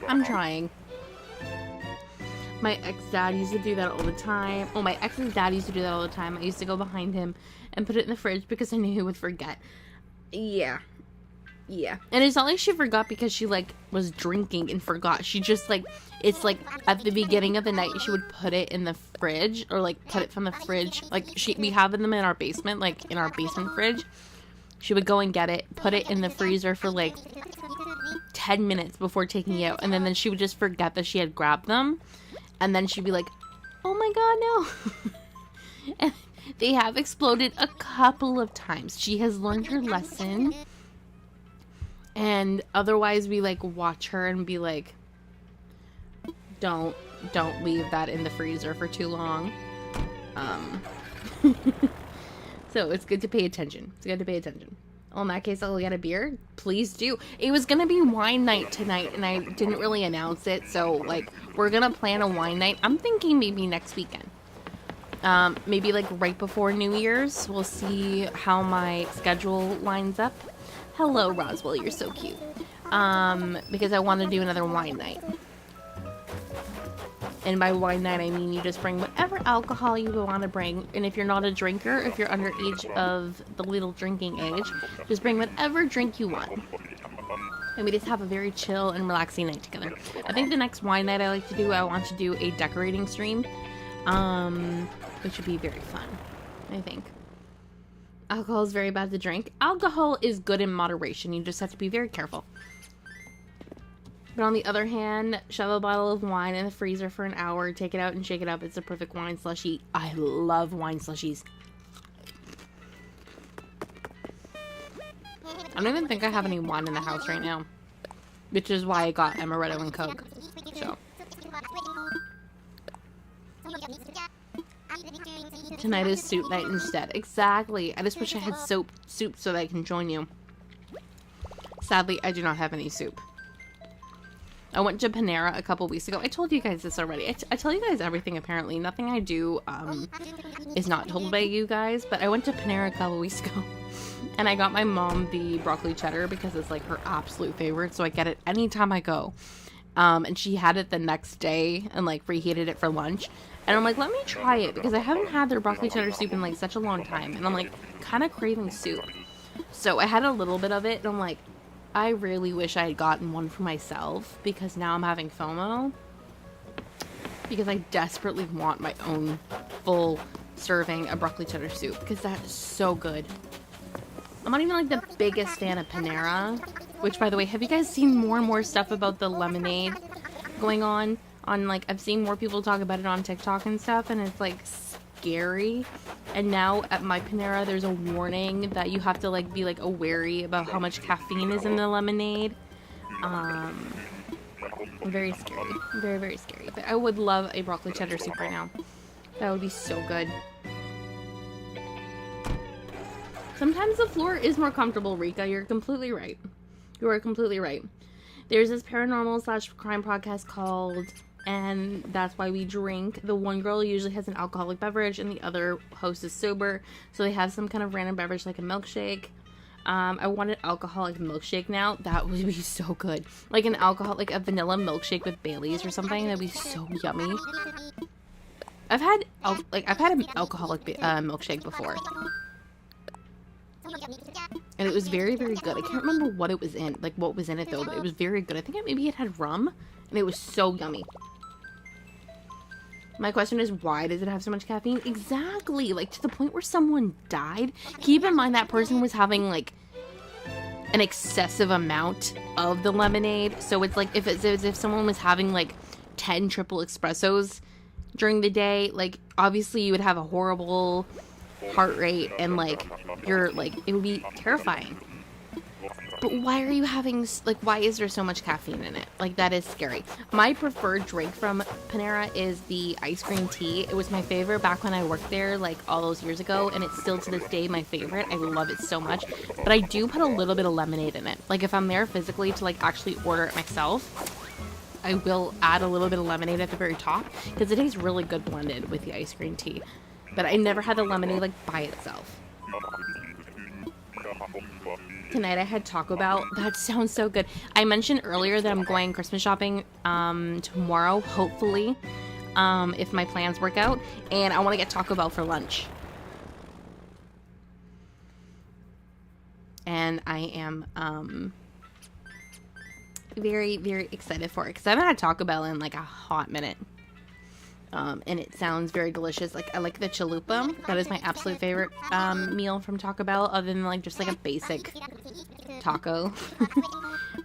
I'm trying. My ex-dad used to do that all the time. Oh, my ex's dad used to do that all the time. I used to go behind him and put it in the fridge because I knew he would forget. Yeah. Yeah. And it's not like she forgot because she, like, was drinking and forgot. She just, like, it's like at the beginning of the night, she would put it in the fridge, or, like, cut it from the fridge. Like, we have them in our basement, like, in our basement fridge. She would go and get it, put it in the freezer for, like, 10 minutes before taking it out. And then she would just forget that she had grabbed them. And then she'd be like, oh my god, no. And they have exploded a couple of times. She has learned her lesson. And otherwise we, like, watch her and be like, don't leave that in the freezer for too long. So it's good to pay attention. It's good to pay attention. Well, in that case, I'll get a beer. Please do. It was gonna be wine night tonight, and I didn't really announce it, so, like, we're gonna plan a wine night. I'm thinking maybe next weekend. Maybe, like, right before New Year's. We'll see how my schedule lines up. Hello, Roswell. You're so cute. Because I want to do another wine night. And by wine night, I mean you just bring whatever alcohol you want to bring. And if you're not a drinker, if you're under age of the legal drinking age, just bring whatever drink you want. And we just have a very chill and relaxing night together. I think the next wine night I want to do a decorating stream. Which would be very fun, I think. Alcohol is very bad to drink. Alcohol is good in moderation. You just have to be very careful. But on the other hand, shove a bottle of wine in the freezer for an hour, take it out and shake it up. It's a perfect wine slushie. I love wine slushies. I don't even think I have any wine in the house right now. Which is why I got Amaretto and Coke. So. Tonight is soup night instead. Exactly. I just wish I had soup so that I can join you. Sadly, I do not have any soup. I went to Panera a couple weeks ago. I told you guys this already. I tell you guys everything, apparently. Nothing I do is not told by you guys. But I went to Panera a couple weeks ago. And I got my mom the broccoli cheddar because it's, like, her absolute favorite. So I get it anytime I go. And she had it the next day and, like, reheated it for lunch. And I'm like, let me try it because I haven't had their broccoli cheddar soup in, like, such a long time. And I'm, like, kind of craving soup. So I had a little bit of it. And I'm like, I really wish I had gotten one for myself because now I'm having FOMO. Because I desperately want my own full serving of broccoli cheddar soup because that is so good. I'm not even, like, the biggest fan of Panera. Which, by the way, have you guys seen more and more stuff about the lemonade going on? Like, I've seen more people talk about it on TikTok and stuff, and it's, like, scary. And now at my Panera, there's a warning that you have to, like, be, like, wary about how much caffeine is in the lemonade. Very scary. Very, very scary. But I would love a broccoli cheddar soup right now. That would be so good. Sometimes the floor is more comfortable, Rika. You're completely right. You are completely right. There's this paranormal/crime podcast called And That's Why We Drink. The one girl usually has an alcoholic beverage and the other host is sober. So they have some kind of random beverage like a milkshake. I want an alcoholic milkshake now. That would be so good. Like like a vanilla milkshake with Baileys or something. That'd be so yummy. I've had an alcoholic milkshake before. And it was very, very good. I can't remember what it was in, like what was in it though, but it was very good. I think maybe it had rum, and it was so yummy. My question is, why does it have so much caffeine? Exactly, like to the point where someone died. Keep in mind that person was having like an excessive amount of the lemonade. So it's like if someone was having like 10 triple espressos during the day, like obviously you would have a horrible heart rate and like it would be terrifying. But why are you having, like, why is there so much caffeine in it? Like, that is scary. My preferred drink from Panera is the ice cream tea. It was my favorite back when I worked there, like, all those years ago, and it's still to this day my favorite. I love it so much. But I do put a little bit of lemonade in it. Like, if I'm there physically to, like, actually order it myself, I will add a little bit of lemonade at the very top because it tastes really good blended with the ice green tea. But I never had the lemonade like by itself. Tonight I had Taco Bell. That sounds so good. I mentioned earlier that I'm going Christmas shopping tomorrow, hopefully, if my plans work out. And I want to get Taco Bell for lunch. And I am very, very excited for it because I haven't had Taco Bell in like a hot minute. And it sounds very delicious. Like, I like the chalupa. That is my absolute favorite meal from Taco Bell, other than like just like a basic taco.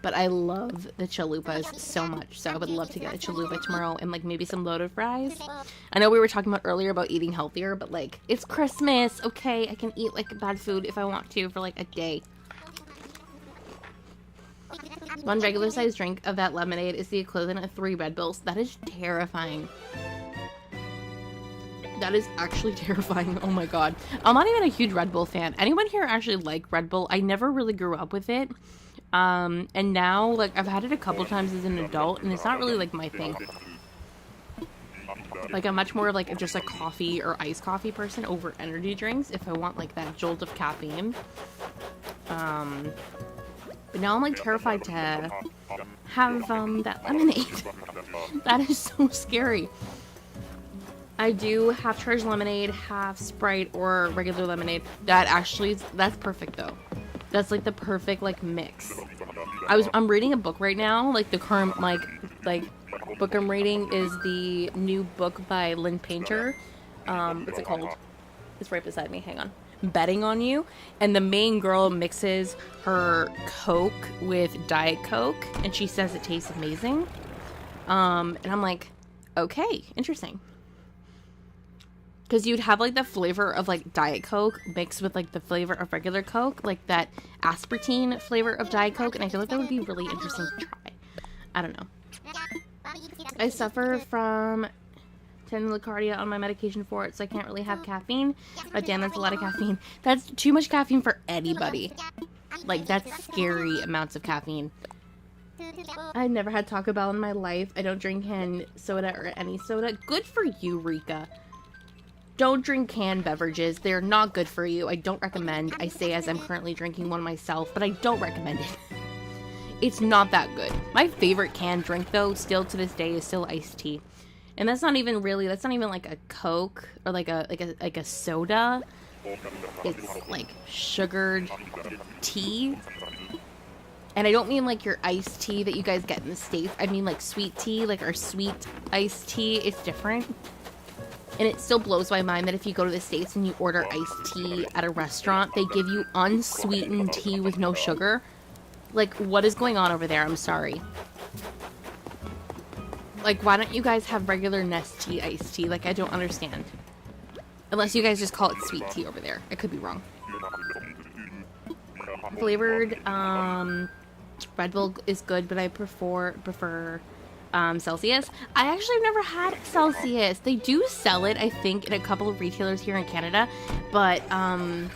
But I love the chalupas so much, so I would love to get a chalupa tomorrow and like maybe some loaded fries. I know we were talking about earlier about eating healthier, but like, it's Christmas, okay? I can eat like bad food if I want to for like a day. One regular sized drink of that lemonade is the equivalent of 3 Red Bulls. That is terrifying. That is actually terrifying. Oh my god. I'm not even a huge Red Bull fan. Anyone here actually like Red Bull? I never really grew up with it. And now, like, I've had it a couple times as an adult, and it's not really, like, my thing. Like, I'm much more of, like, just a coffee or iced coffee person over energy drinks if I want, like, that jolt of caffeine. But now I'm, like, terrified to have, that lemonade. That is so scary. I do half charged lemonade, half Sprite, or regular lemonade. That's perfect though. That's like the perfect like mix. I'm reading a book right now. Like the current like book I'm reading is the new book by Lynn Painter. What's it called? It's right beside me. Hang on. Betting on You. And the main girl mixes her Coke with Diet Coke, and she says it tastes amazing. And I'm like, okay, interesting. Because you'd have, like, the flavor of, like, Diet Coke mixed with, like, the flavor of regular Coke. Like, that aspartame flavor of Diet Coke. And I feel like that would be really interesting to try. I don't know. I suffer from tachycardia on my medication for it, so I can't really have caffeine. But damn, that's a lot of caffeine. That's too much caffeine for anybody. Like, that's scary amounts of caffeine. I've never had Taco Bell in my life. I don't drink canned soda or any soda. Good for you, Rika. Don't drink canned beverages. They're not good for you. I don't recommend. I say as I'm currently drinking one myself, but I don't recommend it. It's not that good. My favorite canned drink, though, still to this day, is still iced tea. And that's not even like a Coke or like a soda. It's like sugared tea. And I don't mean like your iced tea that you guys get in the States. I mean like sweet tea, like our sweet iced tea. It's different. And it still blows my mind that if you go to the States and you order iced tea at a restaurant, they give you unsweetened tea with no sugar. Like, what is going on over there? I'm sorry. Like, why don't you guys have regular Nestea iced tea? Like, I don't understand. Unless you guys just call it sweet tea over there. I could be wrong. Flavored, Red Bull is good, but I prefer Celsius. I actually have never had Celsius. They do sell it, I think, in a couple of retailers here in Canada, but I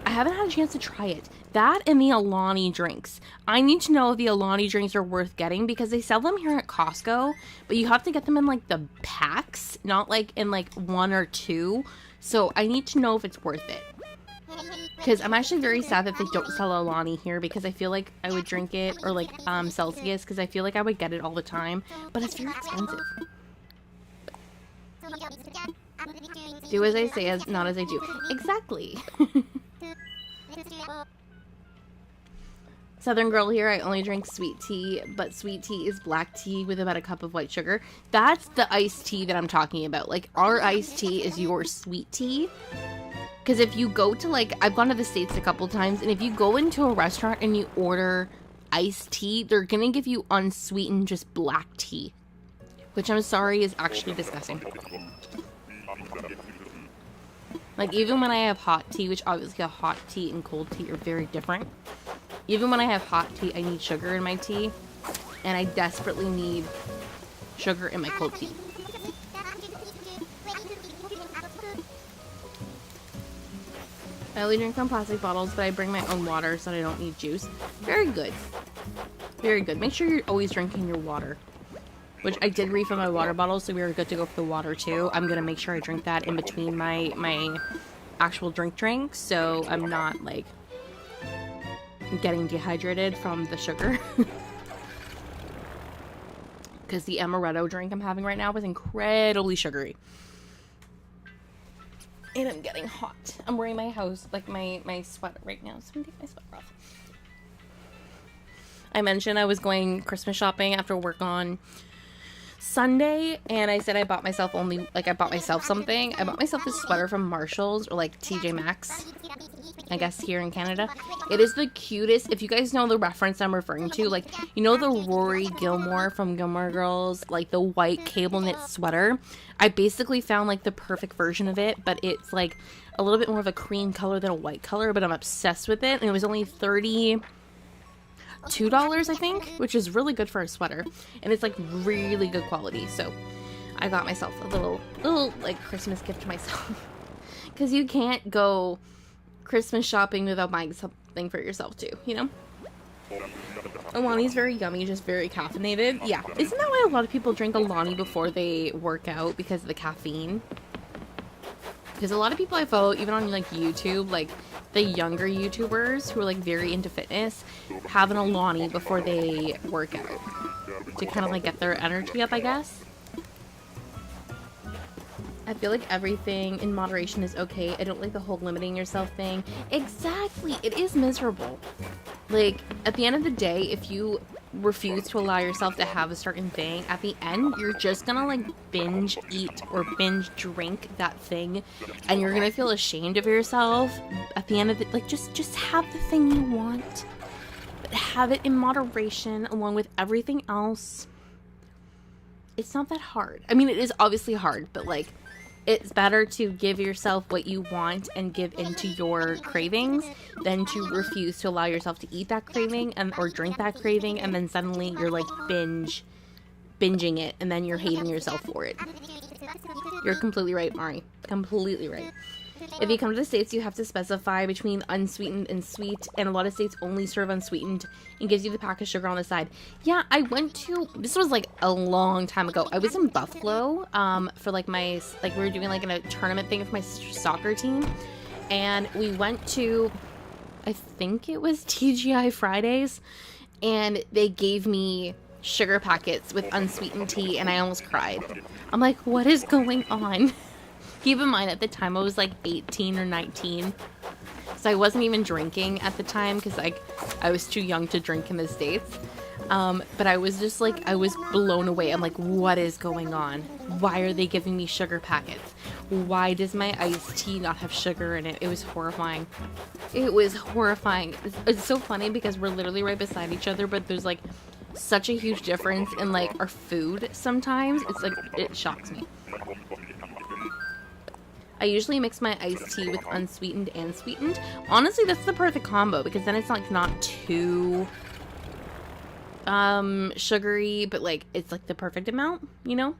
haven't had a chance to try it. That and the Alani drinks. I need to know if the Alani drinks are worth getting because they sell them here at Costco, but you have to get them in like the packs, not like in like 1 or 2. So I need to know if it's worth it. Because I'm actually very sad that they don't sell Alani here because I feel like I would drink it, or like Celsius, because I feel like I would get it all the time, but it's very expensive. Do as I say, not as I do. Exactly. Southern girl here, I only drink sweet tea, but sweet tea is black tea with about a cup of white sugar. That's the iced tea that I'm talking about. Like, our iced tea is your sweet tea. Because if you go to, like, I've gone to the States a couple times, and if you go into a restaurant and you order iced tea, they're gonna give you unsweetened, just black tea. Which I'm sorry is actually disgusting. Like, even when I have hot tea, which obviously a hot tea and cold tea are very different. Even when I have hot tea, I need sugar in my tea. And I desperately need sugar in my cold tea. I only drink from plastic bottles, but I bring my own water so I don't need juice. Very good. Very good. Make sure you're always drinking your water. which I did refill my water bottle, so we were good to go for the water too. I'm gonna make sure I drink that in between my actual drink, so I'm not like getting dehydrated from the sugar. Because the amaretto drink I'm having right now was incredibly sugary. And I'm getting hot. I'm wearing my my sweater right now, so I'm taking my sweater off. I mentioned I was going Christmas shopping after work on Sunday, and I said I bought myself something. I bought myself this sweater from Marshall's, or like TJ Maxx, I guess here in Canada. It is the cutest. If you guys know the reference I'm referring to, like, you know the Rory Gilmore from Gilmore Girls, like the white cable knit sweater. I basically found like the perfect version of it, but it's like a little bit more of a cream color than a white color, but I'm obsessed with it. And it was only $32, I think, which is really good for a sweater, and it's like really good quality. So I got myself a little like Christmas gift to myself, because you can't go Christmas shopping without buying something for yourself too, you know? Alani's very yummy, just very caffeinated. Yeah, isn't that why a lot of people drink Alani before they work out, because of the caffeine? Because a lot of people I follow, even on like YouTube, like the younger YouTubers who are like very into fitness, have an Alani before they work out to kind of like get their energy up, I guess. I feel like everything in moderation is okay. I don't like the whole limiting yourself thing. Exactly, it is miserable. Like, at the end of the day, if you refuse to allow yourself to have a certain thing, at the end, you're just gonna like binge eat or binge drink that thing, and you're gonna feel ashamed of yourself at the end of the, like, just have the thing you want, but have it in moderation along with everything else. It's not that hard. I mean, it is obviously hard, but like, it's better to give yourself what you want and give into your cravings than to refuse to allow yourself to eat that craving or drink that craving, and then suddenly you're like binging it, and then you're hating yourself for it. You're completely right, Mari. Completely right. If you come to the States, you have to specify between unsweetened and sweet, and a lot of states only serve unsweetened and gives you the pack of sugar on the side. Yeah, I went to, this was like a long time ago. I was in Buffalo for like my, like we were doing like a tournament thing with my soccer team, and we went to, I think it was TGI Fridays, and they gave me sugar packets with unsweetened tea, and I almost cried. I'm like, what is going on? Keep in mind, at the time I was like 18 or 19, so I wasn't even drinking at the time, because like I was too young to drink in the States. But I was just like, I was blown away. I'm like, what is going on? Why are they giving me sugar packets? Why does my iced tea not have sugar in it? It was horrifying. It was horrifying. It's so funny because we're literally right beside each other, but there's like such a huge difference in like our food sometimes. It's like, it shocks me. I usually mix my iced tea with unsweetened and sweetened. Honestly, that's the perfect combo, because then it's like not too sugary, but like it's like the perfect amount, you know?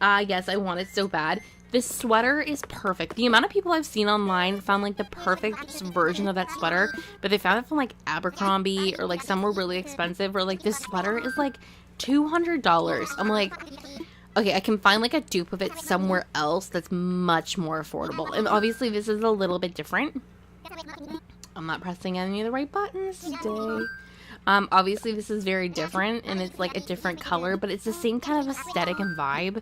Yes, I want it so bad. This sweater is perfect. The amount of people I've seen online found like the perfect version of that sweater, but they found it from like Abercrombie or like somewhere really expensive, or like this sweater is like $200. I'm like, okay, I can find like a dupe of it somewhere else that's much more affordable. And obviously this is a little bit different. I'm not pressing any of the right buttons today. Obviously this is very different, and it's like a different color, but it's the same kind of aesthetic and vibe.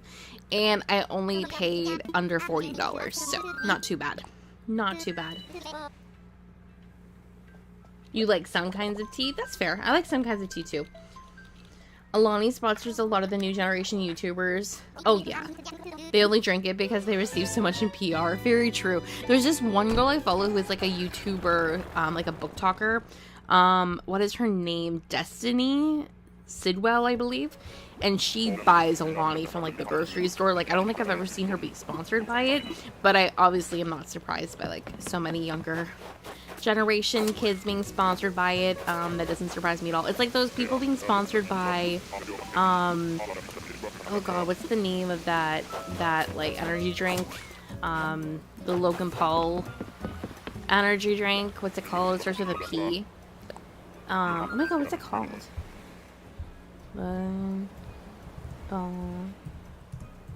And I only paid under $40, so not too bad. Not too bad. You like some kinds of tea? That's fair. I like some kinds of tea too. Alani sponsors a lot of the new generation YouTubers. Oh yeah. They only drink it because they receive so much in PR. Very true. There's this one girl I follow who is like a YouTuber, like a book talker. What is her name? Destiny Sidwell, I believe. And she buys Alani from like the grocery store. Like, I don't think I've ever seen her be sponsored by it, but I obviously am not surprised by like so many younger generation kids being sponsored by it. That doesn't surprise me at all. It's like those people being sponsored by oh god, what's the name of that like energy drink, the Logan Paul energy drink? What's it called? It starts with a P. Oh my god, what's it called?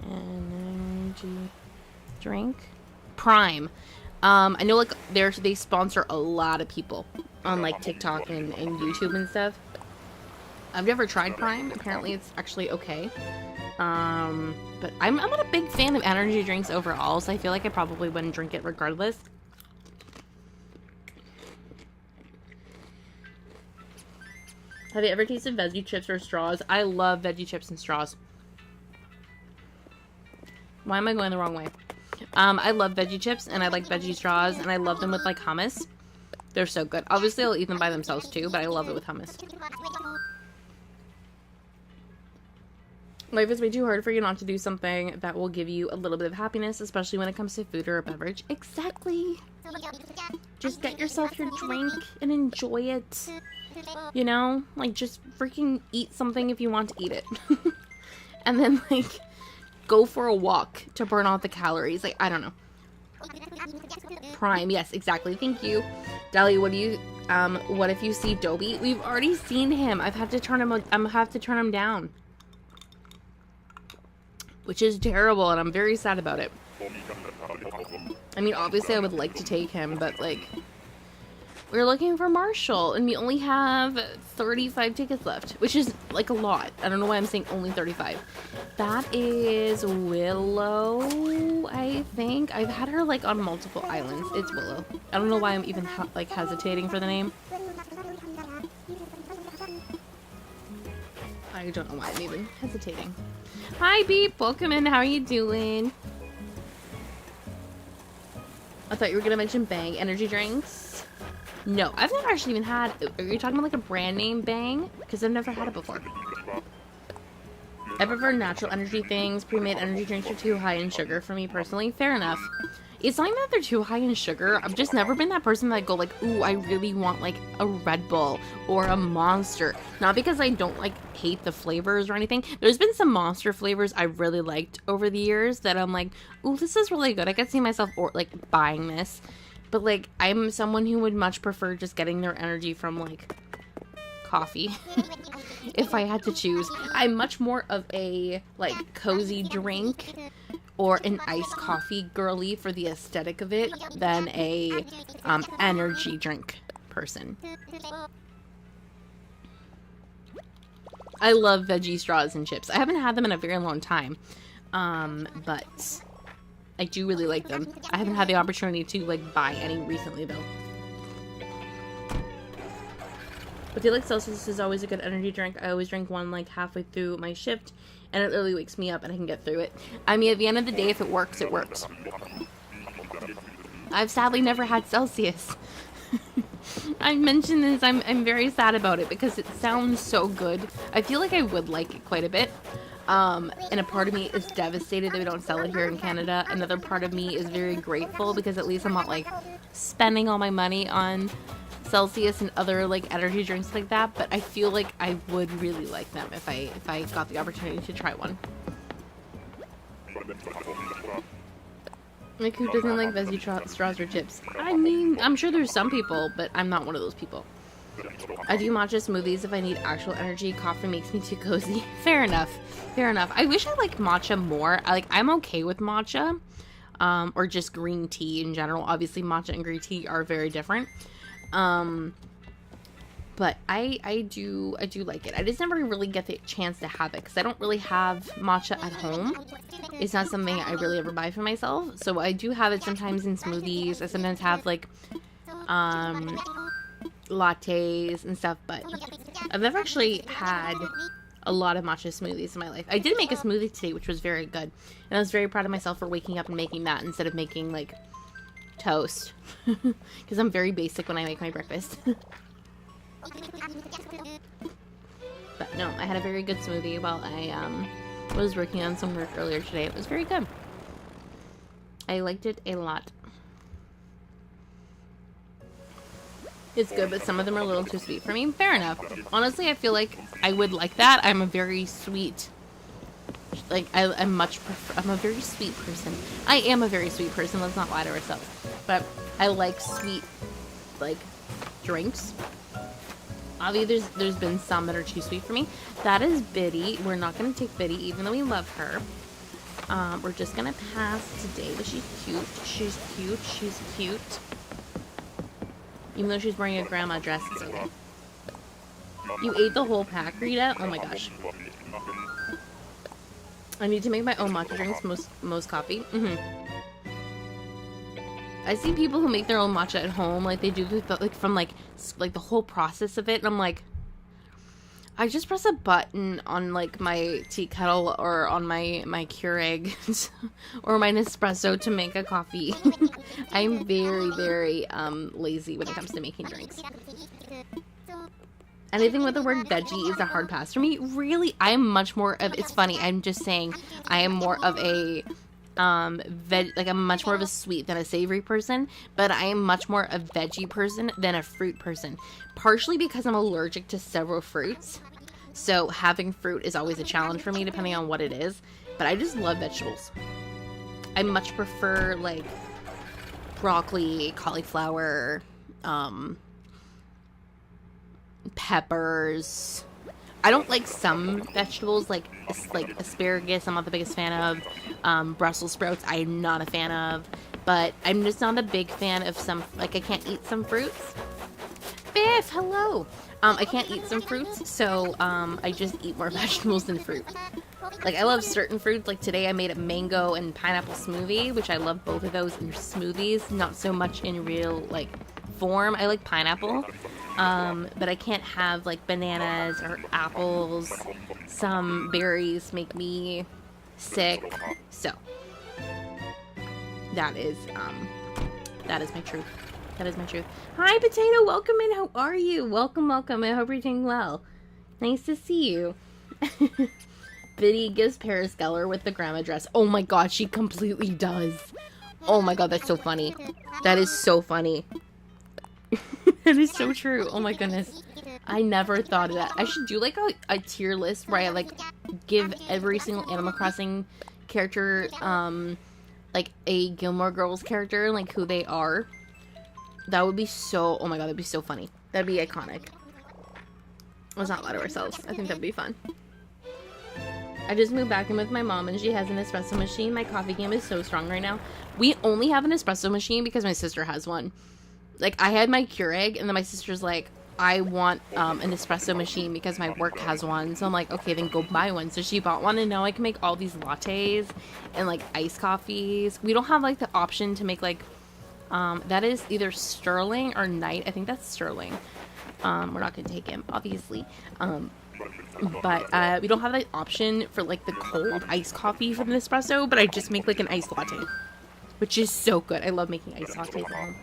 Energy drink. Prime. I know like they sponsor a lot of people on like TikTok and YouTube and stuff. I've never tried Prime. Apparently it's actually okay. But I'm not a big fan of energy drinks overall, so I feel like I probably wouldn't drink it regardless. Have you ever tasted veggie chips or straws? I love veggie chips and straws. Why am I going the wrong way? I love veggie chips and I like veggie straws and I love them with like hummus. They're so good. Obviously I'll eat them by themselves too, but I love it with hummus. Life is way too hard for you not to do something that will give you a little bit of happiness, especially when it comes to food or a beverage. Exactly. Just get yourself your drink and enjoy it. You know? Like, just freaking eat something if you want to eat it. And then, like, go for a walk to burn off the calories. Like, I don't know. Prime. Yes, exactly. Thank you. Dali, what if you see Dobie? We've already seen him. I've had to turn him down. Which is terrible, and I'm very sad about it. I mean, obviously I would like to take him, but, like, we're looking for Marshall, and we only have 35 tickets left, which is, like, a lot. I don't know why I'm saying only 35. That is Willow, I think. I've had her, like, on multiple islands. It's Willow. I don't know why I'm even, like, hesitating for the name. I don't know why I'm even hesitating. Hi, Beep. Welcome in. How are you doing? I thought you were going to mention Bang energy drinks. No, I've never actually even had... Are you talking about like a brand name Bang? Because I've never had it before. I prefer natural energy things. Pre-made energy drinks are too high in sugar for me personally. Fair enough. It's not even that they're too high in sugar. I've just never been that person that go like, ooh, I really want like a Red Bull or a Monster. Not because I don't like hate the flavors or anything. There's been some Monster flavors I really liked over the years that I'm like, ooh, this is really good. I could see myself like buying this. But like, I'm someone who would much prefer just getting their energy from like coffee. If I had to choose. I'm much more of a like cozy drink or an iced coffee girly for the aesthetic of it than a energy drink person. I love veggie straws and chips. I haven't had them in a very long time, but I do really like them. I haven't had the opportunity to like buy any recently though. I feel like Celsius is always a good energy drink. I always drink one like halfway through my shift and it really wakes me up and I can get through it. I mean, at the end of the day, if it works, it works. I've sadly never had Celsius. I mentioned this, I'm very sad about it because it sounds so good. I feel like I would like it quite a bit. And a part of me is devastated that we don't sell it here in Canada. Another part of me is very grateful because at least I'm not like spending all my money on Celsius and other like energy drinks like that, but I feel like I would really like them if I got the opportunity to try one. Like, who doesn't like veggie straws or chips? I mean, I'm sure there's some people, but I'm not one of those people. I do matcha smoothies if I need actual energy. Coffee makes me too cozy. Fair enough. Fair enough. I wish I liked matcha more. I'm okay with matcha, or just green tea in general. Obviously, matcha and green tea are very different. But I do like it. I just never really get the chance to have it because I don't really have matcha at home. It's not something I really ever buy for myself. So I do have it sometimes in smoothies. I sometimes have like lattes and stuff, but I've never actually had a lot of matcha smoothies in my life. I did make a smoothie today, which was very good. And I was very proud of myself for waking up and making that instead of making like toast. Because I'm very basic when I make my breakfast. But no, I had a very good smoothie while I was working on some work earlier today. It was very good. I liked it a lot. It's good, but some of them are a little too sweet for me. Fair enough. Honestly, I feel like I would like that. I'm a very sweet, like, I'm a very sweet person. I am a very sweet person, let's not lie to ourselves. But I like sweet, like, drinks. Obviously, there's been some that are too sweet for me. That is Biddy. We're not going to take Biddy, even though we love her. We're just going to pass today, but she's cute. She's cute. She's cute. Even though she's wearing a grandma dress, it's okay. You ate the whole pack, Rita? Oh my gosh. I need to make my own matcha drinks, most coffee. I see people who make their own matcha at home, like they do like from like the whole process of it, and I'm like, I just press a button on like my tea kettle or on my Keurig or my Nespresso to make a coffee. I'm very, very lazy when it comes to making drinks. Anything with the word veggie is a hard pass for me. Really, I'm much more of, it's funny, I'm just saying, I am more of a I'm much more of a sweet than a savory person, but I am much more a veggie person than a fruit person, partially because I'm allergic to several fruits, so having fruit is always a challenge for me depending on what it is, but I just love vegetables. I much prefer like broccoli, cauliflower, peppers. I don't like some vegetables, like asparagus, I'm not the biggest fan of. Brussels sprouts, I'm not a fan of. But I'm just not a big fan of some, like I can't eat some fruits. Biff, hello! I can't eat some fruits, so I just eat more vegetables than fruit. Like, I love certain fruits, like today I made a mango and pineapple smoothie, which I love both of those in smoothies, not so much in real, like, form. I like pineapple. But I can't have like bananas or apples. Some berries make me sick. So that is my truth. That is my truth. Hi, Potato. Welcome in. How are you? Welcome, welcome. I hope you're doing well. Nice to see you. Biddy gives Paris Geller with the grandma dress. Oh my god, she completely does. Oh my god, that's so funny. That is so funny. That is so true. Oh my goodness. I never thought of that. I should do like a tier list where I like give every single Animal Crossing character like a Gilmore Girls character, like who they are. That would be so, oh my god, that'd be so funny. That'd be iconic. Let's not lie to ourselves. I think that'd be fun. I just moved back in with my mom and she has an espresso machine. My coffee game is so strong right now. We only have an espresso machine because my sister has one. Like, I had my Keurig, and then my sister's like, I want an espresso machine because my work has one. So I'm like, okay, then go buy one. So she bought one, and now I can make all these lattes and, like, iced coffees. We don't have, like, the option to make, like, that is either Sterling or Knight. I think that's Sterling. We're not going to take him, obviously. But we don't have the option for, like, the cold iced coffee from the espresso, but I just make, like, an iced latte, which is so good. I love making iced lattes at home.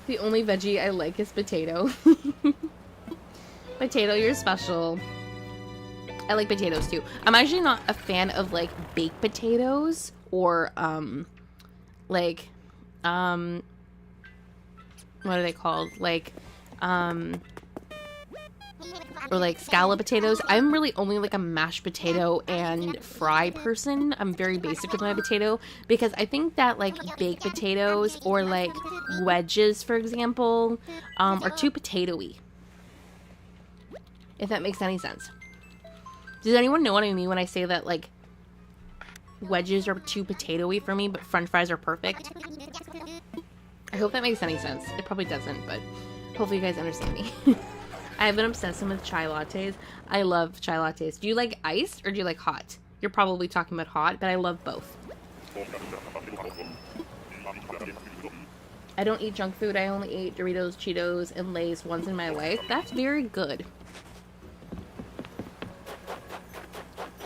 The only veggie I like is potato. Potato, you're special. I like potatoes too. I'm actually not a fan of like baked potatoes or like what are they called? Like or like scallop potatoes. I'm really only like a mashed potato and fry person. I'm very basic with my potato because I think that like baked potatoes or like wedges, for example, are too potatoey. If that makes any sense. Does anyone know what I mean when I say that like wedges are too potatoey for me, but french fries are perfect? I hope that makes any sense. It probably doesn't, but hopefully you guys understand me. I've been obsessing with chai lattes. I love chai lattes. Do you like iced or do you like hot? You're probably talking about hot, but I love both. I don't eat junk food. I only eat Doritos, Cheetos, and Lay's once in my life. That's very good.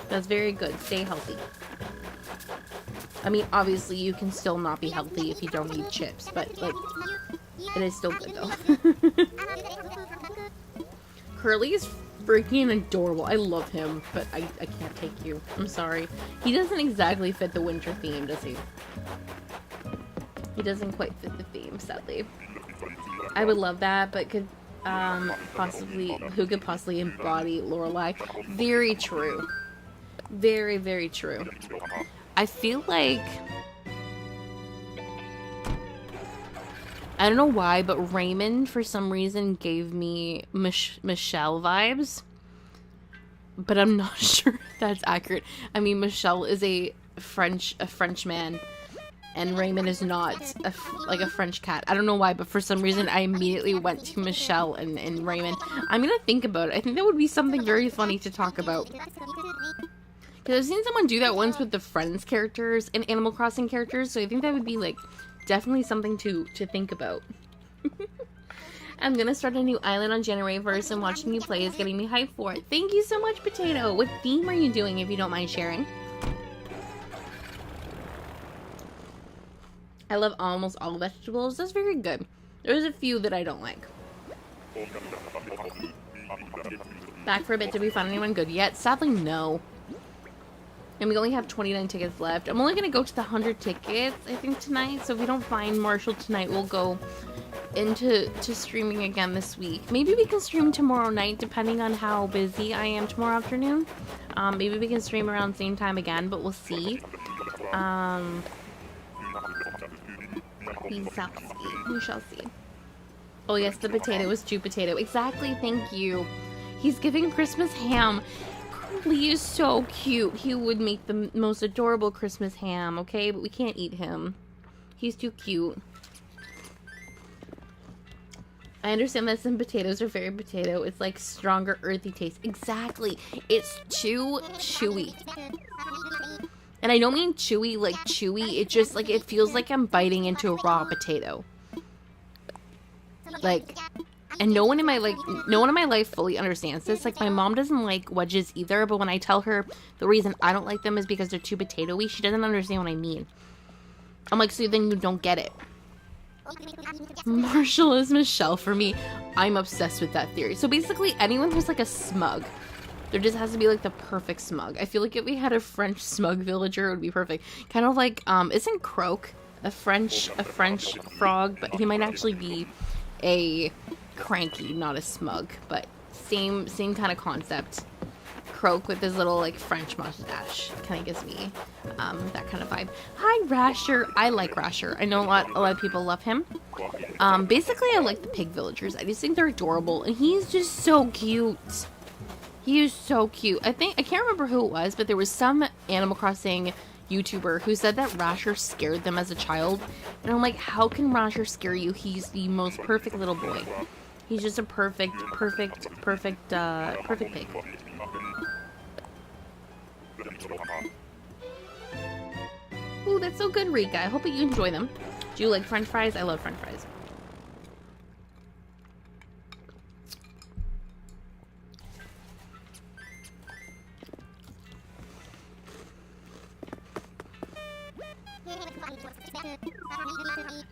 That's very good. Stay healthy. I mean, obviously, you can still not be healthy if you don't eat chips, but, like, it is still good, though. Curly is freaking adorable. I love him, but I can't take you. I'm sorry. He doesn't exactly fit the winter theme, does he? He doesn't quite fit the theme, sadly. I would love that, but could, who could possibly embody Lorelai? Very true. Very, very true. I feel like I don't know why, but Raymond, for some reason, gave me Michelle vibes. But I'm not sure if that's accurate. I mean, Michelle is a French man. And Raymond is not like a French cat. I don't know why, but for some reason, I immediately went to Michelle and Raymond. I'm gonna think about it. I think that would be something very funny to talk about. Because I've seen someone do that once with the Friends characters and Animal Crossing characters, so I think that would be, like, definitely something to think about. I'm gonna start a new island on January 1st, and watching you play is getting me hyped for it. Thank you so much, Potato! What theme are you doing, if you don't mind sharing? I love almost all vegetables. That's very good. There's a few that I don't like. Back for a bit. Did we find anyone good yet? Sadly, no. And we only have 29 tickets left. I'm only going to go to the 100 tickets, I think, tonight. So if we don't find Marshall tonight, we'll go into streaming again this week. Maybe we can stream tomorrow night, depending on how busy I am tomorrow afternoon. Maybe we can stream around the same time again, but we'll see. We shall see. Oh yes, the potato is Jew potato. Exactly, thank you. He's giving Christmas ham. Curly is so cute. He would make the most adorable Christmas ham, okay? But we can't eat him. He's too cute. I understand that some potatoes are very potato. It's like stronger, earthy taste. Exactly. It's too chewy. And I don't mean chewy like chewy. It just, like, it feels like I'm biting into a raw potato. Like, and no one in my life fully understands this. Like, my mom doesn't like wedges either, but when I tell her the reason I don't like them is because they're too potato-y, she doesn't understand what I mean. I'm like, so then you don't get it. Marshall is Michelle for me. I'm obsessed with that theory. So basically, anyone who's like a smug, there just has to be like the perfect smug. I feel like if we had a French smug villager, it would be perfect. Kind of like, isn't Croak a French frog? But he might actually be a cranky, not a smug. But same kind of concept. Croak with his little like French mustache kind of gives me that kind of vibe. Hi Rasher. I like Rasher. I know a lot of people love him. Basically I like the pig villagers. I just think they're adorable and he's just so cute. He is so cute. I can't remember who it was, but there was some Animal Crossing YouTuber who said that Rasher scared them as a child. And I'm like, how can Rasher scare you? He's the most perfect little boy. He's just a perfect pig. Ooh, that's so good, Rika. I hope that you enjoy them. Do you like French fries? I love French fries.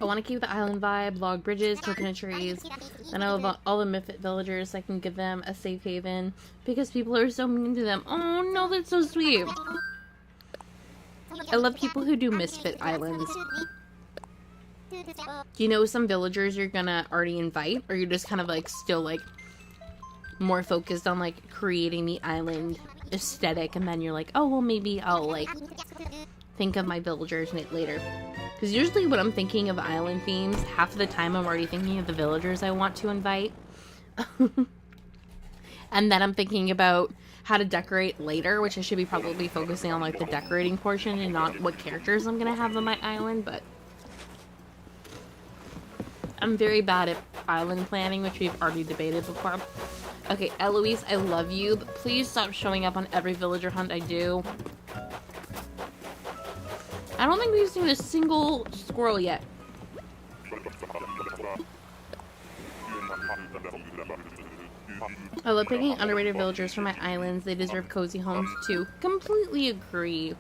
I want to keep the island vibe, log bridges, coconut trees, and I love all the Misfit villagers. I can give them a safe haven because people are so mean to them. Oh no, that's so sweet. I love people who do Misfit islands. Do you know some villagers you're gonna already invite, or you're just kind of like still like more focused on like creating the island aesthetic, and then you're like, oh well, maybe I'll like think of my villagers later. Because usually when I'm thinking of island themes, half of the time I'm already thinking of the villagers I want to invite. And then I'm thinking about how to decorate later, which I should be probably focusing on like the decorating portion and not what characters I'm going to have on my island, but I'm very bad at island planning, which we've already debated before. Okay, Eloise, I love you, but please stop showing up on every villager hunt I do. I don't think we've seen a single squirrel yet. I love picking underrated villagers for my islands. They deserve cozy homes too. Completely agree.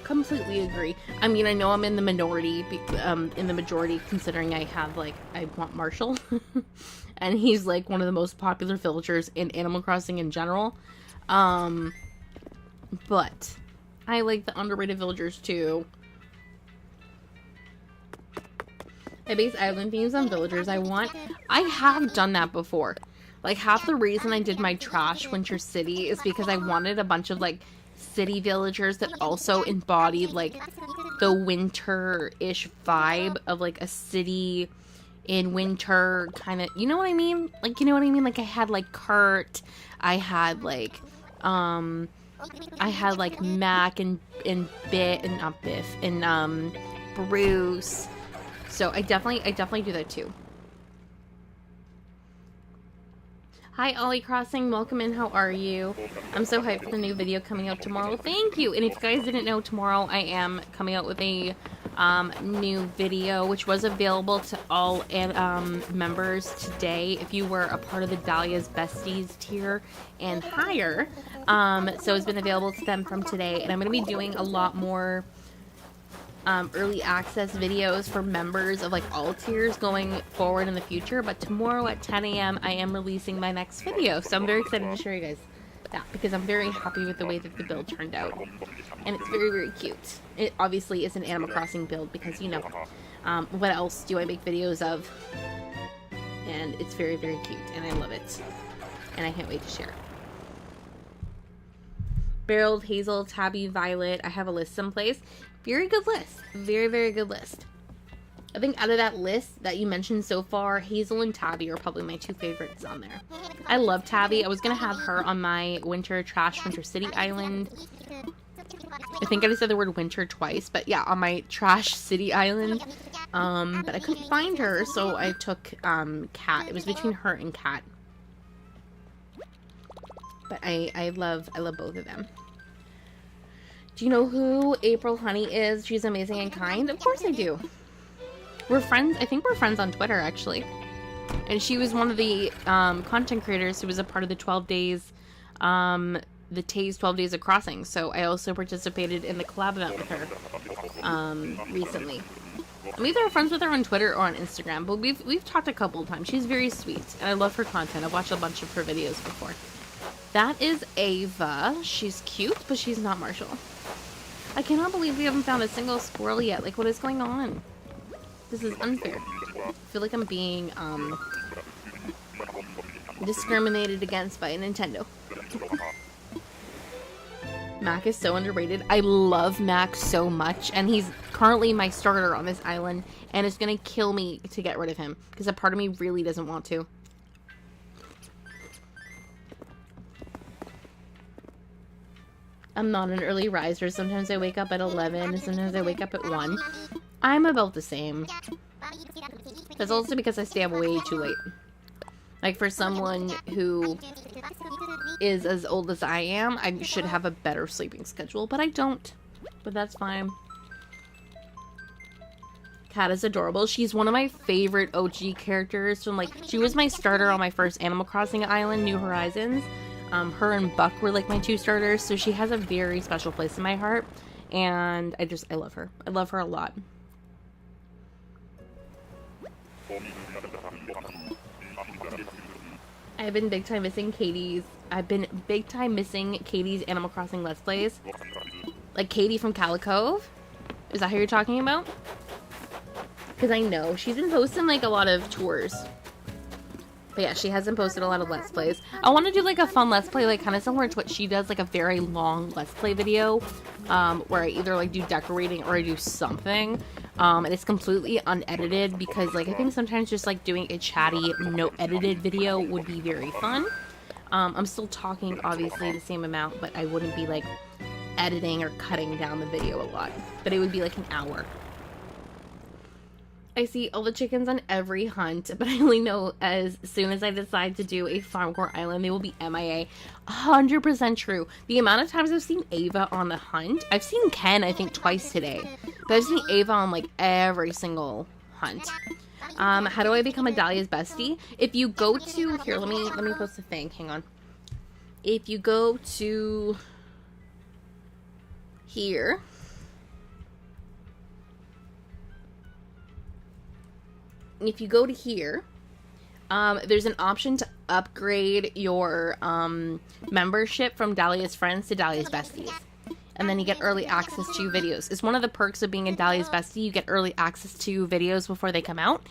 Completely agree. I mean, I know I'm in the minority, considering I want Marshall. And he's like one of the most popular villagers in Animal Crossing in general. But I like the underrated villagers too. I base island themes on villagers I want. I have done that before. Like half the reason I did my trash Winter City is because I wanted a bunch of like city villagers that also embodied like the winter-ish vibe of like a city in winter kind of, you know what I mean? Like, you know what I mean? Like I had like Kurt, I had like Mac and Bit and not Biff and Bruce. So I definitely do that too. Hi, Ollie Crossing. Welcome in. How are you? I'm so hyped for the new video coming out tomorrow. Thank you. And if you guys didn't know, tomorrow I am coming out with a new video, which was available to all members today if you were a part of the Dahlia's Besties tier and higher. So it's been available to them from today. And I'm going to be doing a lot more early access videos for members of like all tiers going forward in the future, but tomorrow at 10 a.m. I am releasing my next video, so I'm very excited to show you guys that because I'm very happy with the way that the build turned out, and it's very, very cute. It obviously is an Animal Crossing build because, you know, what else do I make videos of? And it's very, very cute, and I love it, and I can't wait to share it. Barreled, Hazel, Tabby, Violet. I have a list someplace. Very good list. Very, very good list. I think out of that list that you mentioned so far, Hazel and Tabby are probably my two favorites on there. I love Tabby. I was going to have her on my Winter City Island. I think I just said the word winter twice, but yeah, on my Trash City Island. But I couldn't find her, so I took Cat. It was between her and Cat. But I love both of them. Do you know who April Honey is? She's amazing and kind. Of course I do. We're friends. I think we're friends on Twitter, actually. And she was one of the content creators who was a part of the 12 days, the Taze 12 Days of Crossing. So I also participated in the collab event with her recently. I'm either friends with her on Twitter or on Instagram, but we've talked a couple of times. She's very sweet, and I love her content. I've watched a bunch of her videos before. That is Ava. She's cute, but she's not Marshall. I cannot believe we haven't found a single squirrel yet. Like, what is going on? This is unfair. I feel like I'm being, discriminated against by Nintendo. Mac is so underrated. I love Mac so much, and he's currently my starter on this island, and it's gonna kill me to get rid of him, because a part of me really doesn't want to. I'm not an early riser. Sometimes I wake up at 11, and sometimes I wake up at 1. I'm about the same. That's also because I stay up way too late. Like, for someone who is as old as I am, I should have a better sleeping schedule, but I don't. But that's fine. Cat is adorable. She's one of my favorite OG characters from, like, she was my starter on my first Animal Crossing island, New Horizons. Her and Buck were like my two starters, so she has a very special place in my heart, and I love her. I love her a lot. I've been big time missing Katie's Animal Crossing Let's Plays. Like Katie from Calico. Is that who you're talking about? Because I know she's been posting like a lot of tours. But yeah, she hasn't posted a lot of Let's Plays. I want to do like a fun Let's Play, like kind of similar to what she does, like a very long Let's Play video, where I either like do decorating or I do something, and it's completely unedited because like I think sometimes just like doing a chatty, no edited video would be very fun. I'm still talking obviously the same amount, but I wouldn't be like editing or cutting down the video a lot, but it would be like an hour. I see all the chickens on every hunt, but I only know as soon as I decide to do a Farmcore Island, they will be MIA. 100% true. The amount of times I've seen Ava on the hunt, I've seen Ken, I think, twice today, but I've seen Ava on, like, every single hunt. How do I become a Dahlia's bestie? If you go to, here, let me post a thing, hang on. If you go to here, if you go to here, there's an option to upgrade your membership from Dahlia's Friends to Dahlia's Besties. And then you get early access to videos. It's one of the perks of being a Dahlia's Bestie. You get early access to videos before they come out.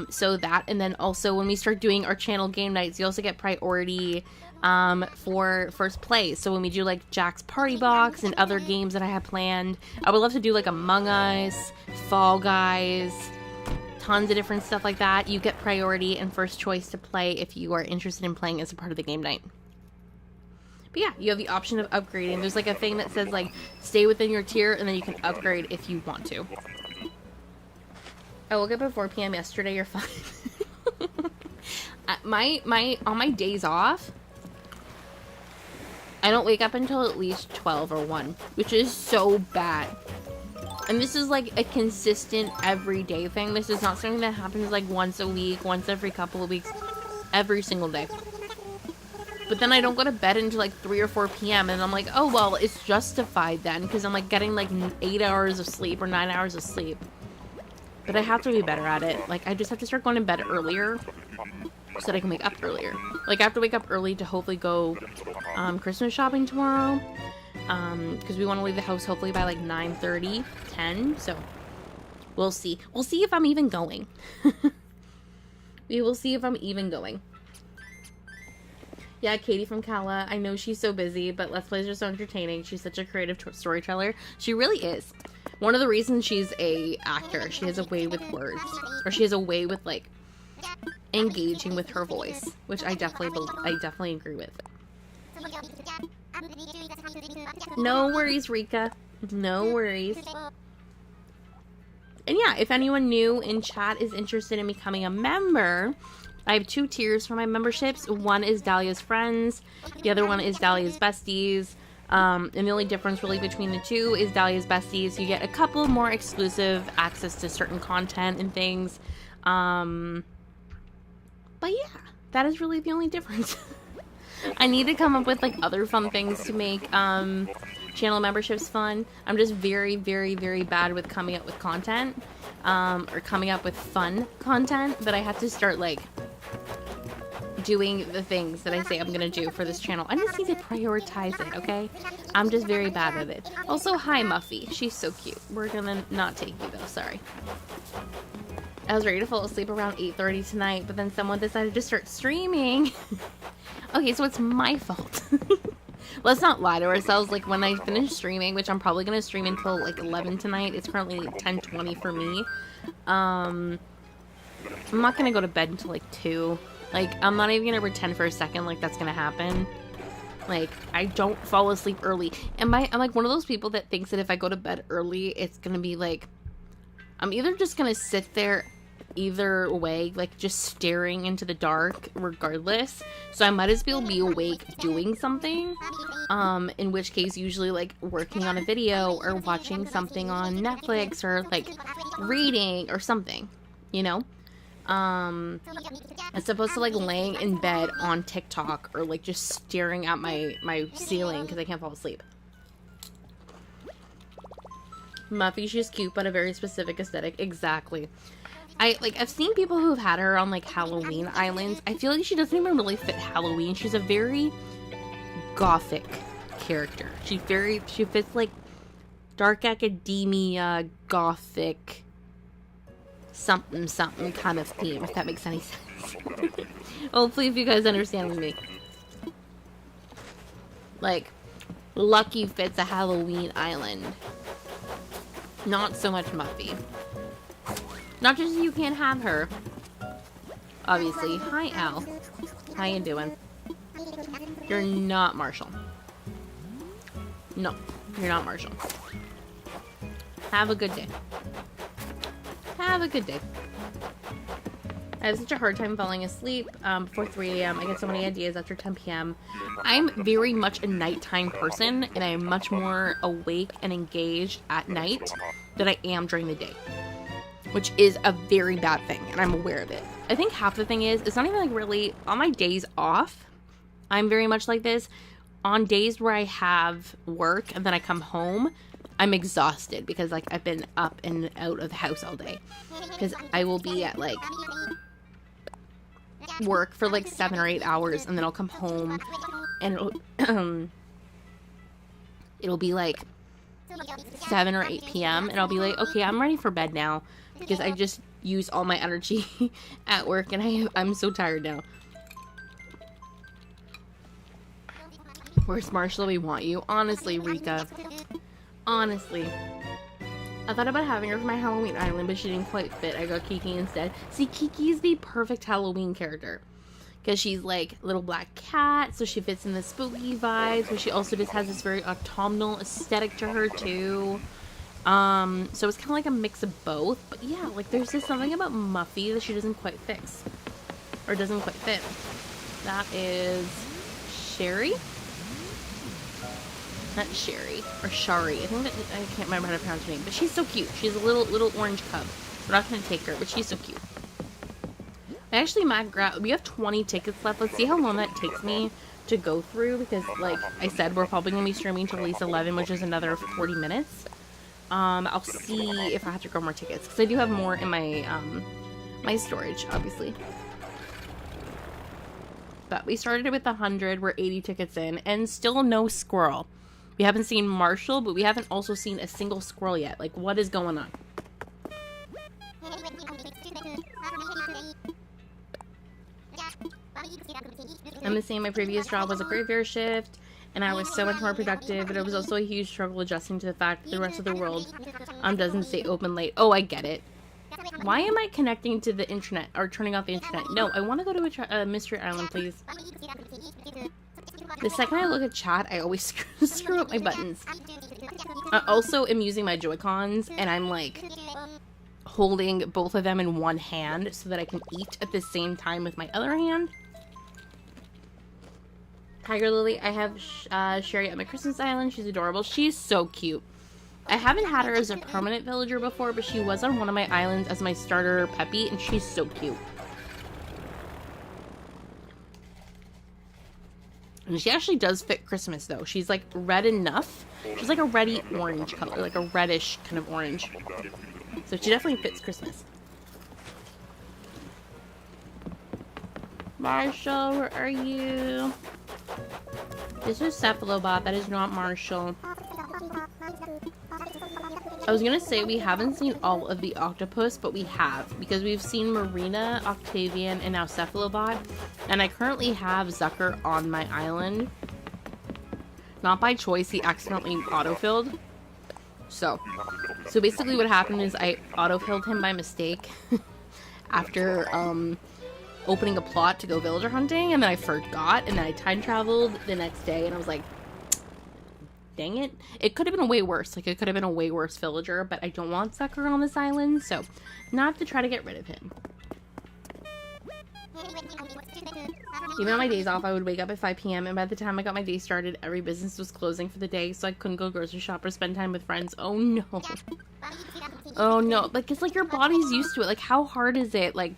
So that, and then also when we start doing our channel game nights, you also get priority for first place. So when we do like Jack's Party Box and other games that I have planned, I would love to do like Among Us, Fall Guys, tons of different stuff like that. You get priority and first choice to play if you are interested in playing as a part of the game night. But yeah, you have the option of upgrading. There's like a thing that says like stay within your tier, and then you can upgrade if you want to. I woke up at 4 p.m. yesterday. You're fine. On my days off, I don't wake up until at least 12 or 1, which is so bad. And this is like a consistent everyday thing. This is not something that happens like once a week, once every couple of weeks, every single day. But then I don't go to bed until like 3 or 4 p.m. and I'm like, oh, well, it's justified then because I'm like getting like 8 hours of sleep or 9 hours of sleep. But I have to be better at it. Like, I just have to start going to bed earlier so that I can wake up earlier. Like, I have to wake up early to hopefully go Christmas shopping tomorrow. Because we want to leave the house hopefully by like 9:30, 10. So, we'll see. We'll see if I'm even going. We will see if I'm even going. Yeah, Katie from Kala. I know she's so busy, but Let's Plays are so entertaining. She's such a creative storyteller. She really is. One of the reasons she's a actor, she has a way with words. Or she has a way with, like, engaging with her voice. Which I definitely agree with. No worries, Rika. No worries. And yeah, if anyone new in chat is interested in becoming a member, I have 2 tiers for my memberships. One is Dahlia's Friends. The other one is Dahlia's Besties. And the only difference really between the two is Dahlia's Besties. You get a couple more exclusive access to certain content and things. But yeah, that is really the only difference. I need to come up with like other fun things to make channel memberships fun. I'm just very, very, very bad with coming up with content. Or coming up with fun content. But I have to start like doing the things that I say I'm gonna do for this channel. I just need to prioritize it, okay? I'm just very bad at it. Also, hi Muffy. She's so cute. We're gonna not take you though, sorry. I was ready to fall asleep around 8:30 tonight, but then someone decided to start streaming. Okay, so it's my fault. Let's not lie to ourselves. Like, when I finish streaming, which I'm probably gonna stream until like 11 tonight. It's currently like 10:20 for me. I'm not gonna go to bed until like 2. Like, I'm not even gonna pretend for a second like that's gonna happen. Like, I don't fall asleep early. I'm like one of those people that thinks that if I go to bed early, it's gonna be like, I'm either just gonna sit there either way, like just staring into the dark regardless. So I might as well be awake doing something. In which case usually like working on a video or watching something on Netflix or like reading or something, you know? As opposed to like laying in bed on TikTok or like just staring at my ceiling because I can't fall asleep. Muffy, she's cute but a very specific aesthetic. Exactly. I've seen people who've had her on like Halloween islands. I feel like she doesn't even really fit Halloween. She's a very gothic character. She fits like dark academia, gothic, something kind of theme, if that makes any sense. Hopefully if you guys understand me. Like, Lucky fits a Halloween island. Not so much Muffy. Not just you can't have her. Obviously. Hi, Al. How you doing? You're not Marshall. No, you're not Marshall. Have a good day. Have a good day. I have such a hard time falling asleep before 3 a.m. I get so many ideas after 10 p.m. I'm very much a nighttime person, and I am much more awake and engaged at night than I am during the day. Which is a very bad thing, and I'm aware of it. I think half the thing is, it's not even like really, on my days off, I'm very much like this. On days where I have work and then I come home, I'm exhausted because like I've been up and out of the house all day. Because I will be at like work for like 7 or 8 hours, and then I'll come home and it'll be like 7 or 8 p.m. and I'll be like, okay, I'm ready for bed now. Because I just used all my energy at work and I'm so tired now. Where's Marshall? We want you. Honestly, Rika. Honestly. I thought about having her for my Halloween island, but she didn't quite fit. I got Kiki instead. See, Kiki is the perfect Halloween character. Because she's like a little black cat, so she fits in the spooky vibes, but she also just has this very autumnal aesthetic to her too. So it's kind of like a mix of both. But yeah, like there's just something about Muffy that she doesn't quite fix. Or doesn't quite fit. That is Sherry? Not Sherry. Or Shari. I think that, I can't remember how to pronounce her name. But she's so cute. She's a little orange cub. We're not going to take her, but she's so cute. I actually might grab, we have 20 tickets left. Let's see how long that takes me to go through, because like I said, we're probably going to be streaming till at least 11, which is another 40 minutes. I'll see if I have to grab more tickets, because I do have more in my, my storage, obviously. But we started with 100, we're 80 tickets in, and still no squirrel. We haven't seen Marshall, but we haven't also seen a single squirrel yet. Like, what is going on? I'm saying my previous job was a graveyard shift, and I was so much more productive, but it was also a huge struggle adjusting to the fact that the rest of the world doesn't stay open late. Oh, I get it. Why am I connecting to the internet, or turning off the internet? No, I want to go to a mystery island, please. The second I look at chat, I always screw up my buttons. I also am using my Joy-Cons, and I'm like holding both of them in one hand so that I can eat at the same time with my other hand. Tiger Lily, I have Sherry at my Christmas island. She's adorable. She's so cute. I haven't had her as a permanent villager before, but she was on one of my islands as my starter Peppy, and she's so cute. And she actually does fit Christmas, though. She's, like, red enough. She's, like, a reddy orange color. Like, a reddish kind of orange. So she definitely fits Christmas. Marshall, where are you? This is Cephalobot. That is not Marshall. I was gonna say we haven't seen all of the octopus, but we have, because we've seen Marina, Octavian, and now Cephalobot, and I currently have Zucker on my island. Not by choice, he accidentally autofilled. So basically what happened is I autofilled him by mistake after opening a plot to go villager hunting, and then I forgot, and then I time traveled the next day, and I was like, dang it. It could have been way worse. Like, it could have been a way worse villager, but I don't want Sucker on this island, so not to try to get rid of him. Even on my days off, I would wake up at 5 p.m. and by the time I got my day started, every business was closing for the day, so I couldn't go grocery shop or spend time with friends. Oh no. Oh no. Like, it's like your body's used to it. Like, how hard is it? Like,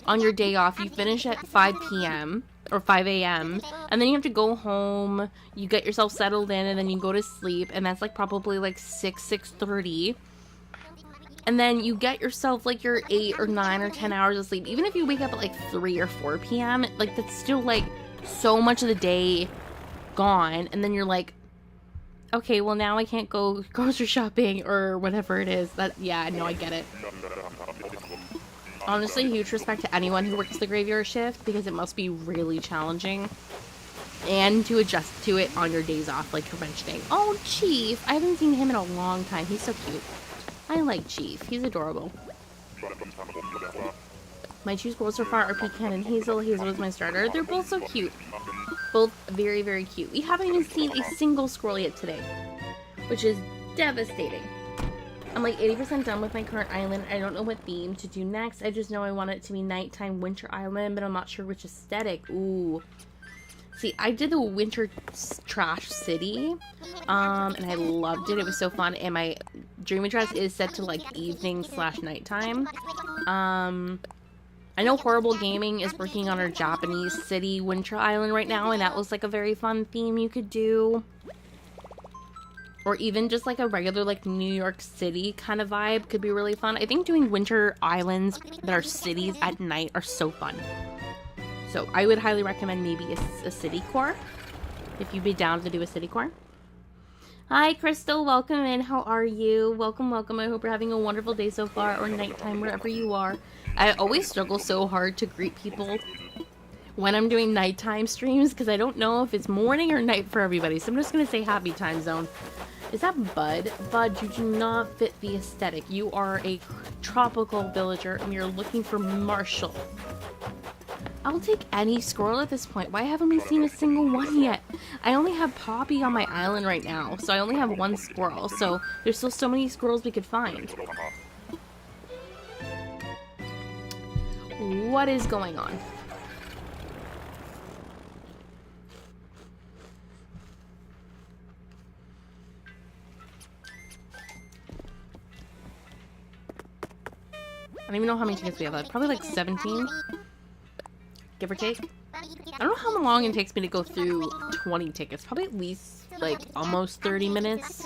on your day off, you finish at 5 p.m. or 5 a.m. and then you have to go home, you get yourself settled in, and then you go to sleep, and that's like probably like 6:30. And then you get yourself like your 8 or 9 or 10 hours of sleep. Even if you wake up at like 3 or 4 p.m., like that's still like so much of the day gone. And then you're like, okay, well now I can't go grocery shopping or whatever it is. That, yeah, no, I get it. Honestly, huge respect to anyone who works the graveyard shift, because it must be really challenging. And to adjust to it on your days off, like your bench day. Oh, Chief! I haven't seen him in a long time. He's so cute. I like Chief. He's adorable. My two squirrels so far are Pecan and Hazel. Hazel is my starter. They're both so cute. Both very, very cute. We haven't even seen a single squirrel yet today, which is devastating. I'm like 80% done with my current island. I don't know what theme to do next. I just know I want it to be nighttime winter island, but I'm not sure which aesthetic. Ooh. See, I did the winter trash city, and I loved it. It was so fun, and my dream address is set to like evening/nighttime. I know Horrible Gaming is working on our Japanese city winter island right now, and that looks like a very fun theme you could do. Or even just like a regular like New York City kind of vibe could be really fun. I think doing winter islands that are cities at night are so fun. So I would highly recommend maybe a city core, if you'd be down to do a city core. Hi Crystal, welcome in. How are you? Welcome, welcome. I hope you're having a wonderful day so far, or nighttime, wherever you are. I always struggle so hard to greet people when I'm doing nighttime streams, because I don't know if it's morning or night for everybody. So I'm just going to say happy time zone. Is that Bud? Bud, you do not fit the aesthetic. You are a tropical villager, and you're looking for Marshall. I'll take any squirrel at this point. Why haven't we seen a single one yet? I only have Poppy on my island right now, so I only have one squirrel. So there's still so many squirrels we could find. What is going on? I don't even know how many tickets we have. Probably like 17, give or take. I don't know how long it takes me to go through 20 tickets. Probably at least like almost 30 minutes.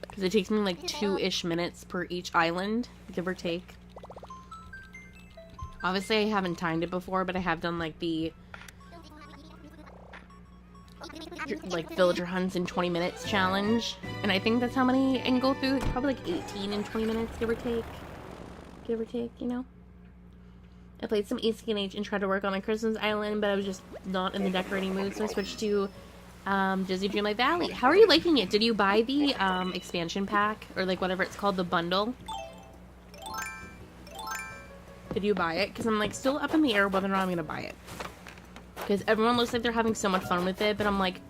Because it takes me like 2-ish minutes per each island, give or take. Obviously I haven't timed it before, but I have done like the villager hunts in 20 minutes challenge. And I think that's how many I can go through. Probably like 18 in 20 minutes, give or take. Give or take, you know? I played some ACNH and tried to work on my Christmas island, but I was just not in the decorating mood, so I switched to Disney Dreamlight Valley. How are you liking it? Did you buy the expansion pack, or like whatever it's called, the bundle? Did you buy it? Because I'm like still up in the air whether or not I'm gonna buy it. Because everyone looks like they're having so much fun with it, but I'm like,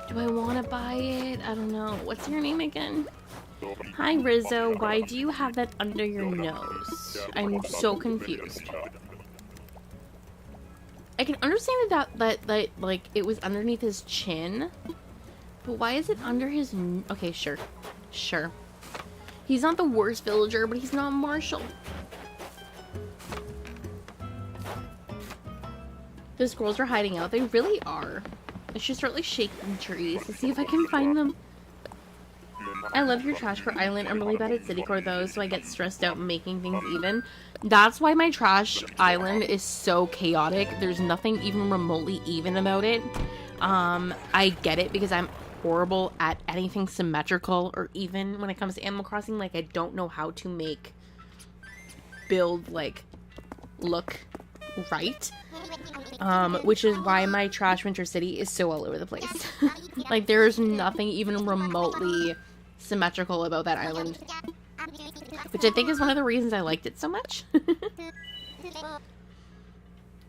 do I want to buy it? I don't know. What's your name again? Hi Rizzo, why do you have that under your nose? I'm so confused. I can understand that like it was underneath his chin, but why is it under his okay, sure. Sure. He's not the worst villager, but he's not Marshall. The squirrels are hiding out. They really are. I should start like shaking trees to see if I can find them. I love your trash core island. I'm really bad at city core though, so I get stressed out making things even. That's why my trash island is so chaotic. There's nothing even remotely even about it. I get it because I'm horrible at anything symmetrical, or even when it comes to Animal Crossing, like I don't know how to build like look right. Which is why my trash winter city is so all over the place. Like there's nothing even remotely symmetrical about that island, which I think is one of the reasons I liked it so much.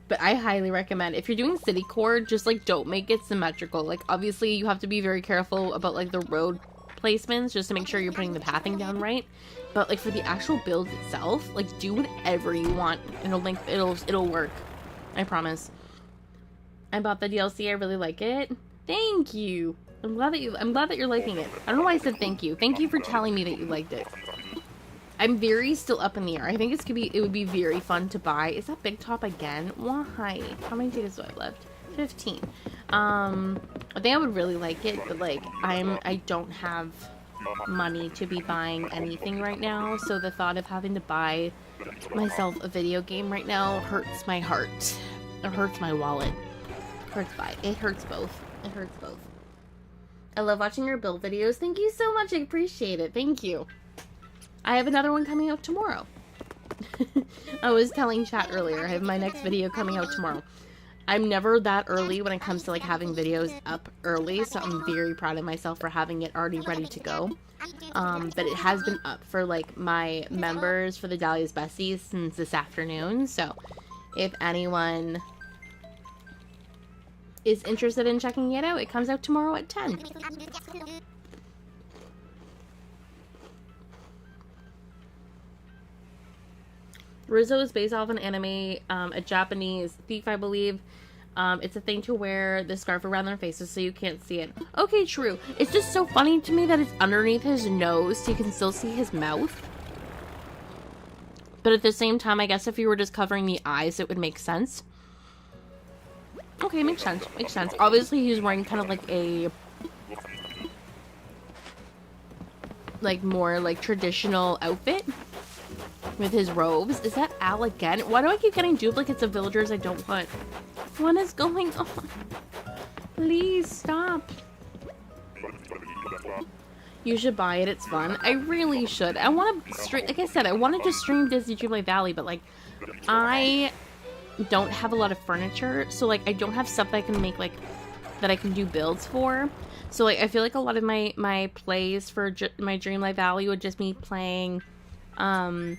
But I highly recommend, if you're doing city core, just like don't make it symmetrical. Like obviously you have to be very careful about like the road placements just to make sure you're putting the pathing down right, but like for the actual build itself, like do whatever you want. It'll work, I promise. I bought the DLC. I really like it. Thank you. I'm glad that you're liking it. I don't know why I said thank you. Thank you for telling me that you liked it. I'm very still up in the air. I think it would be very fun to buy. Is that Big Top again? Why? How many tickets do I have left? 15. I think I would really like it, but like I don't have money to be buying anything right now, so the thought of having to buy myself a video game right now hurts my heart. It hurts my wallet. It hurts both. It hurts both. I love watching your build videos. Thank you so much. I appreciate it. Thank you. I have another one coming out tomorrow. I was telling chat earlier, I have my next video coming out tomorrow. I'm never that early when it comes to like having videos up early, so I'm very proud of myself for having it already ready to go. But it has been up for like my members for the Dahlia's Besties since this afternoon, so if anyone is interested in checking it out, it comes out tomorrow at 10. Rizzo is based off an anime, a Japanese thief, I believe. It's a thing to wear the scarf around their faces so you can't see it. Okay, true. It's just so funny to me that it's underneath his nose so you can still see his mouth. But at the same time, I guess if you were just covering the eyes, it would make sense. Okay, makes sense. Makes sense. Obviously, he's wearing kind of like a more like traditional outfit with his robes. Is that Al again? Why do I keep getting duplicates of villagers I don't want? What is going on? Please stop. You should buy it. It's fun. I really should. I want to stream, like I said, I wanted to stream Disney Dreamlight Valley, but like I don't have a lot of furniture, so like I don't have stuff that I can make, like that I can do builds for. So like I feel like a lot of my plays for my Dreamlight Valley would just be playing, would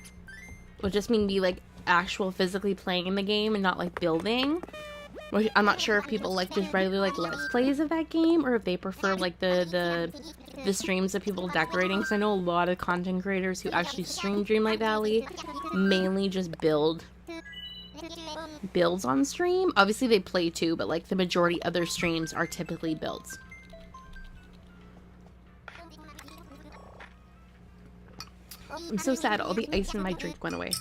just mean be like actual physically playing in the game and not like building. Which I'm not sure if people like just regularly like let's plays of that game, or if they prefer like the streams of people decorating. Because I know a lot of content creators who actually stream Dreamlight Valley mainly just builds on stream. Obviously they play too, but like the majority of their streams are typically builds. I'm so sad all the ice in my drink went away.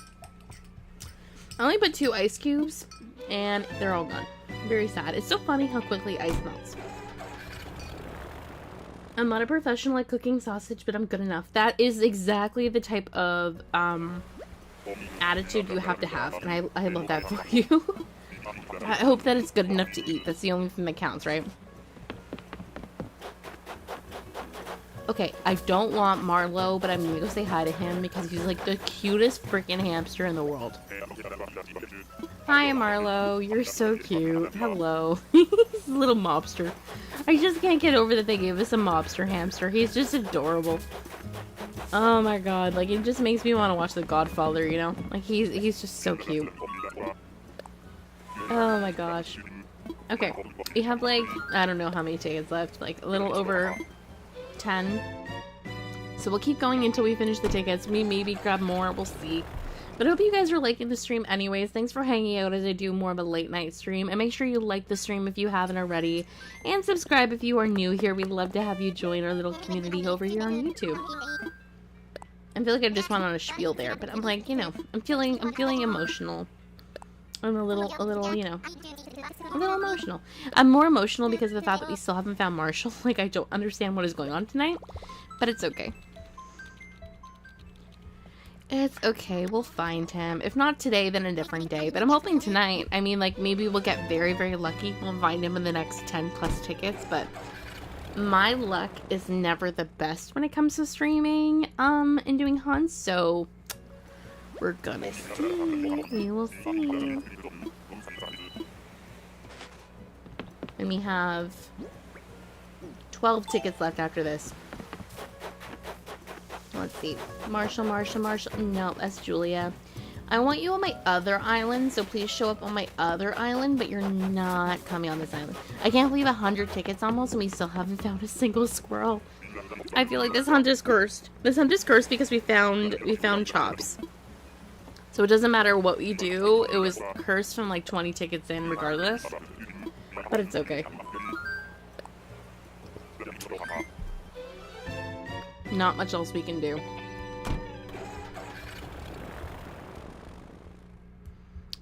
I only put 2 ice cubes and they're all gone. Very sad. It's so funny how quickly ice melts. I'm not a professional at cooking sausage, but I'm good enough. That is exactly the type of attitude you have to have, and I love that for you. I hope that it's good enough to eat. That's the only thing that counts, right? Okay, I don't want Marlo, but I'm gonna go say hi to him because he's like the cutest freaking hamster in the world. Hi, Marlo. You're so cute. Hello. He's a little mobster. I just can't get over that they gave us a mobster hamster. He's just adorable. Oh my god, like it just makes me want to watch The Godfather, you know? Like he's just so cute. Oh my gosh. Okay, we have like, I don't know how many tickets left, like a little over 10. So we'll keep going until we finish the tickets. We maybe grab more, we'll see. But I hope you guys are liking the stream anyways. Thanks for hanging out as I do more of a late night stream. And make sure you like the stream if you haven't already. And subscribe if you are new here. We'd love to have you join our little community over here on YouTube. I feel like I just went on a spiel there, but I'm like, you know, I'm feeling emotional. I'm a little, you know, a little emotional. I'm more emotional because of the fact that we still haven't found Marshall. Like, I don't understand what is going on tonight, but it's okay. It's okay, we'll find him. If not today, then a different day. But I'm hoping tonight. I mean, like, maybe we'll get very, very lucky. We'll find him in the next 10 plus tickets, but my luck is never the best when it comes to streaming, and doing hunts, so we're gonna see. We will see. And we have 12 tickets left after this. Let's see. Marshall. No, that's Julia. I want you on my other island, so please show up on my other island, but you're not coming on this island. I can't believe 100 tickets almost, and we still haven't found a single squirrel. I feel like this hunt is cursed. This hunt is cursed because we found Chops. So it doesn't matter what we do, it was cursed from like 20 tickets in regardless. But it's okay. Not much else we can do.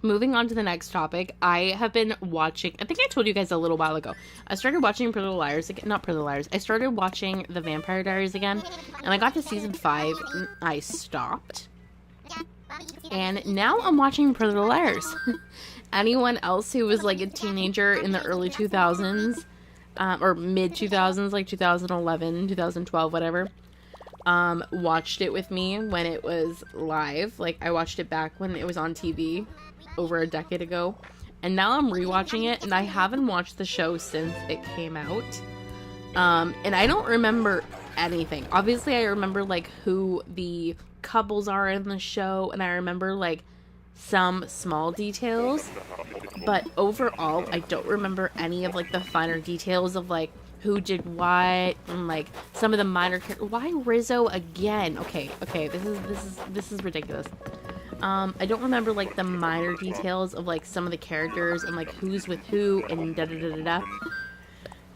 Moving on to the next topic, I have been watching, I think I told you guys a little while ago, I started watching Pretty Little Liars again, not Pretty Little Liars, I started watching The Vampire Diaries again, and I got to season 5, and I stopped. And now I'm watching Pretty Little Liars. Anyone else who was like a teenager in the early 2000s, or mid 2000s, like 2011, 2012, whatever, watched it with me when it was live. Like, I watched it back when it was on TV over a decade ago, and now I'm rewatching it, and I haven't watched the show since it came out, and I don't remember anything. Obviously, I remember, like, who the couples are in the show, and I remember, like, some small details, but overall, I don't remember any of, like, the finer details of, like, who did what, and like some of the minor characters. Why Rizzo again? Okay, this is ridiculous. I don't remember like the minor details of like some of the characters and like who's with who and da da da da da.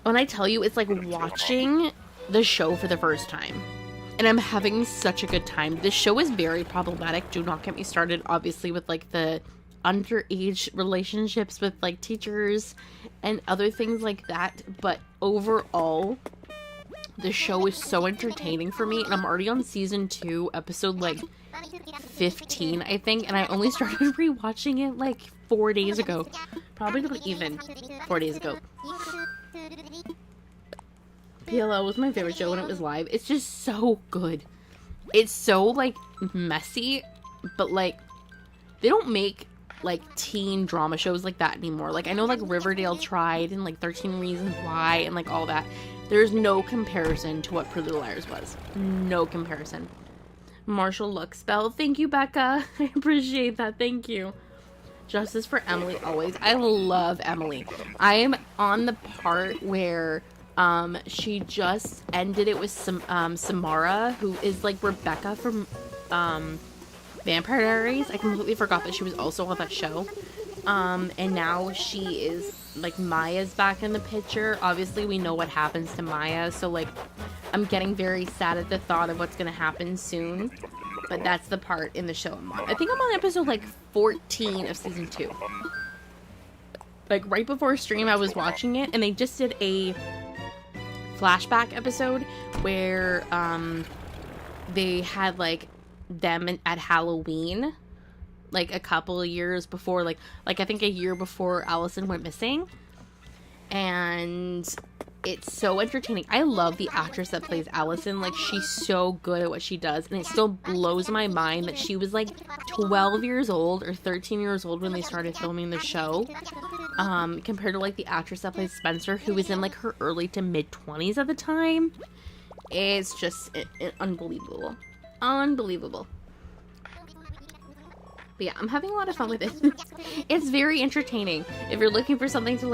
When I tell you, it's like watching the show for the first time, and I'm having such a good time. This show is very problematic. Do not get me started, obviously, with like the underage relationships with like teachers and other things like that, but overall the show is so entertaining for me, and I'm already on season 2, episode like 15, I think, and I only started rewatching it like 4 days ago, probably not even 4 days ago. PLL was my favorite show when it was live. It's just so good. It's so like messy, but like they don't make like teen drama shows like that anymore. Like I know like Riverdale tried and like 13 Reasons Why and like all that. There's no comparison to what Pretty Little Liars was. No comparison. Marshall look spell. Thank you, Becca. I appreciate that. Thank you. Justice for Emily always. I love Emily. I am on the part where she just ended it with Samara, who is like Rebecca from Vampire Diaries. I completely forgot that she was also on that show. And now she is like Maya's back in the picture. Obviously we know what happens to Maya, so like I'm getting very sad at the thought of what's gonna happen soon. But that's the part in the show I'm on. I think I'm on episode like 14 of season 2. Like right before stream I was watching it, and they just did a flashback episode where they had like them at Halloween, like a couple of years before, like I think a year before Allison went missing. And it's so entertaining. I love the actress that plays Allison. Like, she's so good at what she does. And it still blows my mind that she was, like, 12 years old or 13 years old when they started filming the show. Compared to, like, the actress that plays Spencer, who was in, like, her early to mid-20s at the time. It's just unbelievable. Unbelievable. But yeah, I'm having a lot of fun with it. It's very entertaining. If you're looking for something to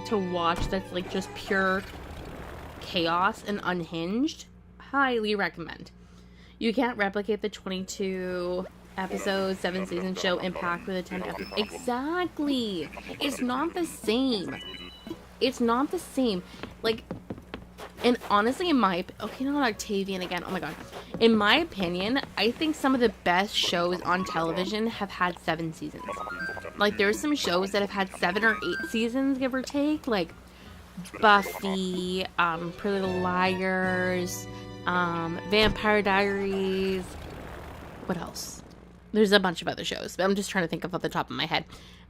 to watch that's like just pure chaos and unhinged, highly recommend. You can't replicate the 22 episode 7-season show Impact with a 10 episode. Exactly. It's not the same. It's not the same. Like, and honestly, okay, not Octavian again. Oh my god. In my opinion, I think some of the best shows on television have had 7 seasons. Like, there's some shows that have had 7 or 8 seasons, give or take. Like, Buffy, Pretty Little Liars, Vampire Diaries. What else? There's a bunch of other shows, but I'm just trying to think of off the top of my head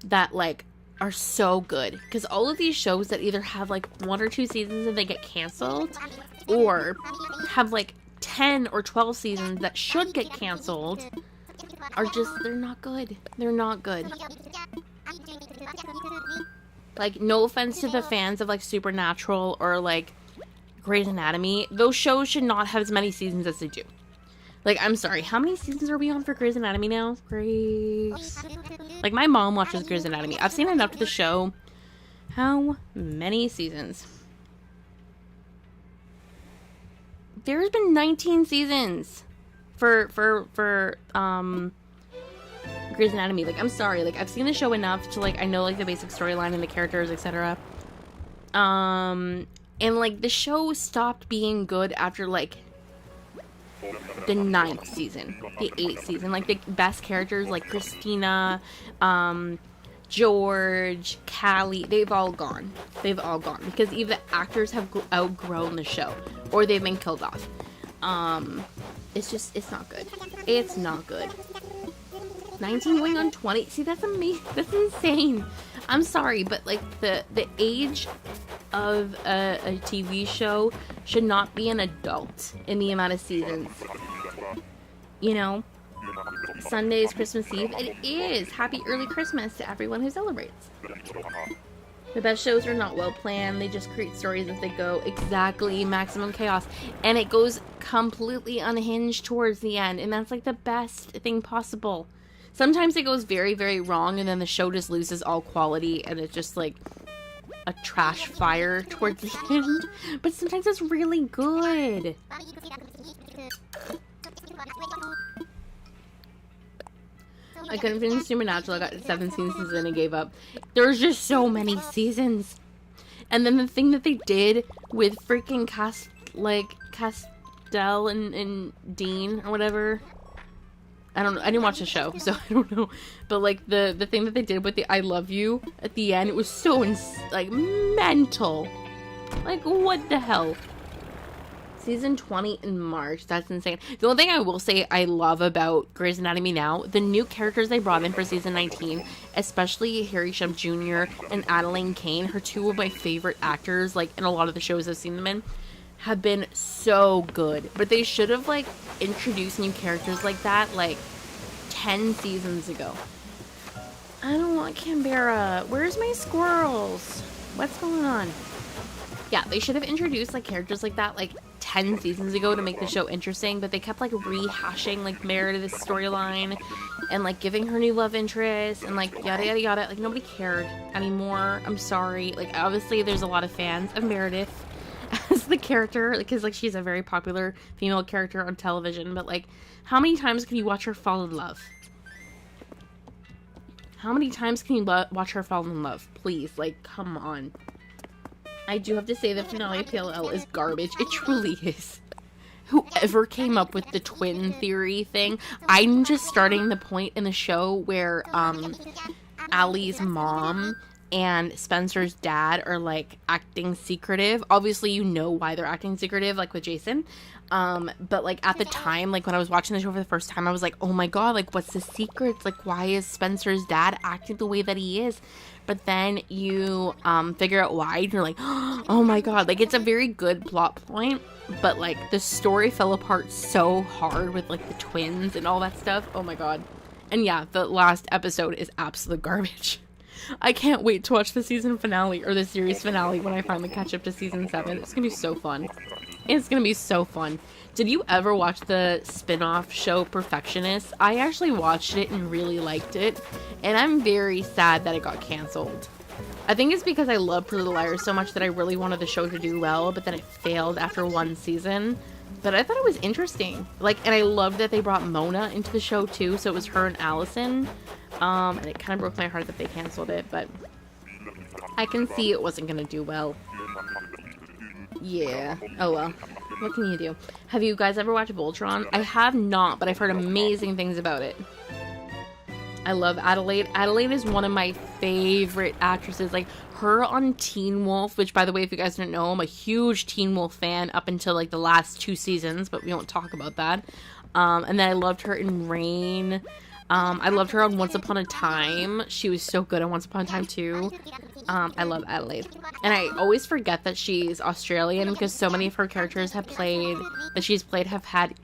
that, like, are so good. Because all of these shows that either have, like, 1 or 2 seasons and they get canceled, or have, like, 10 or 12 seasons that should get canceled, are just, they're not good. They're not good. Like, no offense to the fans of, like, Supernatural or, like, Grey's Anatomy, those shows should not have as many seasons as they do. Like, I'm sorry, how many seasons are we on for Grey's Anatomy now? Grey's... Like, my mom watches Grey's Anatomy. I've seen enough to the show. How many seasons? There's been 19 seasons for Grey's Anatomy. Like, I'm sorry. Like, I've seen the show enough to, like, I know, like, the basic storyline and the characters, etc. And, like, the show stopped being good after, like, the 9th season, the 8th season. Like, the best characters, like Christina, George, Callie, they've all gone. They've all gone. Because either the actors have outgrown the show, or they've been killed off. It's just, it's not good. It's not good. 19 going on 20. See, that's amazing. That's insane. I'm sorry, but, like, the age of a TV show should not be an adult in the amount of seasons. You know? Sunday is Christmas Eve. It is. Happy early Christmas to everyone who celebrates. The best shows are not well planned. They just create stories as they go. Exactly. Maximum chaos. And it goes completely unhinged towards the end. And that's, like, the best thing possible. Sometimes it goes very, very wrong, and then the show just loses all quality, and it's just, like, a trash fire towards the end. But sometimes it's really good. I couldn't finish Supernatural. I got 7 seasons and I gave up. There's just so many seasons. And then the thing that they did with freaking Castell and Dean or whatever. I don't know. I didn't watch the show, so I don't know. But, like, the thing that they did with the I love you at the end, it was so, like, mental. Like, what the hell? Season 20 in March. That's insane. The only thing I will say I love about Grey's Anatomy now, the new characters they brought in for season 19, especially Harry Shum Jr. and Adeline Kane, her 2 of my favorite actors, like, in a lot of the shows I've seen them in, have been so good. But they should have, like, introduced new characters like that, like, 10 seasons ago. I don't want Canberra. Where's my squirrels? What's going on? Yeah, they should have introduced like characters like that like 10 seasons ago to make the show interesting, but they kept like rehashing like Meredith's storyline and like giving her new love interest and like yada yada yada. Like nobody cared anymore. I'm sorry. Like obviously there's a lot of fans of Meredith as the character because like she's a very popular female character on television, but like how many times can you watch her fall in love? How many times can you watch her fall in love? Please, like, come on. I do have to say the finale of PLL is garbage. It truly is. Whoever came up with the twin theory thing, I'm just starting the point in the show where, Allie's mom and Spencer's dad are, like, acting secretive. Obviously, you know why they're acting secretive, like, with Jason. But like at the time, like when I was watching the show for the first time, I was like, oh my god, like what's the secret? Like why is Spencer's dad acting the way that he is? But then you figure out why and you're like, oh my god, like it's a very good plot point, but like the story fell apart so hard with like the twins and all that stuff. Oh my god. And yeah, the last episode is absolute garbage. I can't wait to watch the season finale or the series finale when I finally catch up to season 7. It's gonna be so fun. It's gonna be so fun. Did you ever watch the spin-off show Perfectionist? I actually watched it and really liked it, and I'm very sad that it got canceled. I think it's because I love Pretty Little Liars so much that I really wanted the show to do well, but then it failed after one season. But I thought it was interesting. Like, and I loved that they brought Mona into the show too, so it was her and Allison. And it kind of broke my heart that they canceled it, but I can see it wasn't gonna do well. Yeah. Oh well. What can you do? Have you guys ever watched Voltron? I have not, but I've heard amazing things about it. I love Adelaide. Adelaide is one of my favorite actresses. Like, her on Teen Wolf, which, by the way, if you guys don't know, I'm a huge Teen Wolf fan up until, like, the last 2 seasons, but we won't talk about that. And then I loved her in Rain. I loved her on Once Upon a Time. She was so good on Once Upon a Time too. I love Adelaide. And I always forget that she's Australian because so many of her characters have had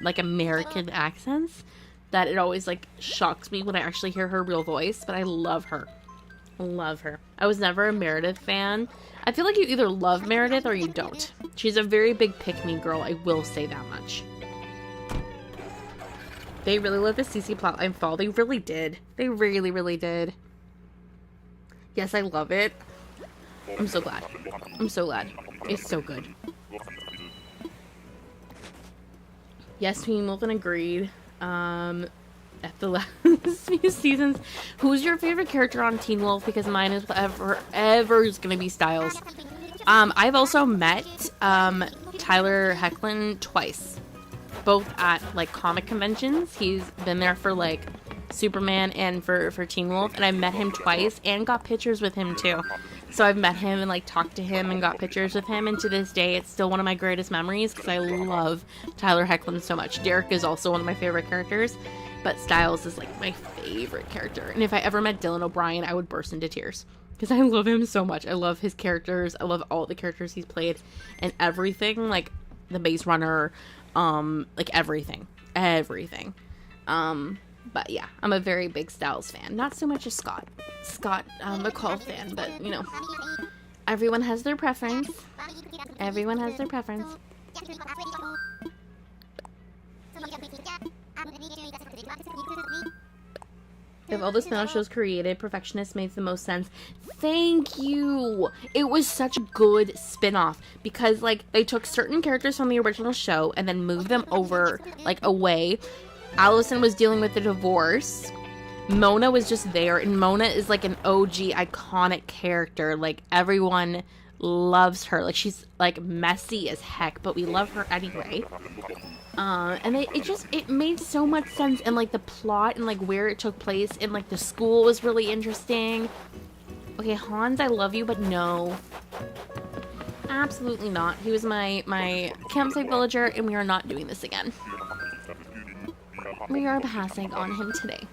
like American accents that it always like shocks me when I actually hear her real voice. But I love her. Love her. I was never a Meredith fan. I feel like you either love Meredith or you don't. She's a very big pick-me girl, I will say that much. They really let the CC plotline fall. They really did. They really, really did. Yes, I love it. I'm so glad. I'm so glad. It's so good. Yes, Teen Wolf and agreed. At the last few seasons. Who's your favorite character on Teen Wolf? Because mine is ever is gonna be Styles. I've also met Tyler Hoechlin twice. Both at like comic conventions. He's been there for like Superman and for Teen Wolf, and I met him twice and got pictures with him too. So I've met him and like talked to him and got pictures with him, and to this day it's still one of my greatest memories because I love Tyler Hoechlin so much. Derek is also one of my favorite characters, but Styles is like my favorite character. And if I ever met Dylan O'Brien, I would burst into tears because I love him so much. I love his characters. I love all the characters he's played and everything, like the Maze Runner, like everything. But yeah, I'm a very big Styles fan. Not so much a Scott McCall fan, but you know, everyone has their preference. Everyone has their preference. Of all the spin-off shows created, Perfectionist makes the most sense. Thank you! It was such a good spin-off because, like, they took certain characters from the original show and then moved them over, like, away. Allison was dealing with the divorce. Mona was just there, and Mona is, like, an OG, iconic character. Like, everyone loves her. Like, she's, like, messy as heck, but we love her anyway. And it made so much sense, and like the plot and like where it took place, and like the school was really interesting. Okay, Hans, I love you, but no, absolutely not. He was my campsite villager, and we are not doing this again. We are passing on him today.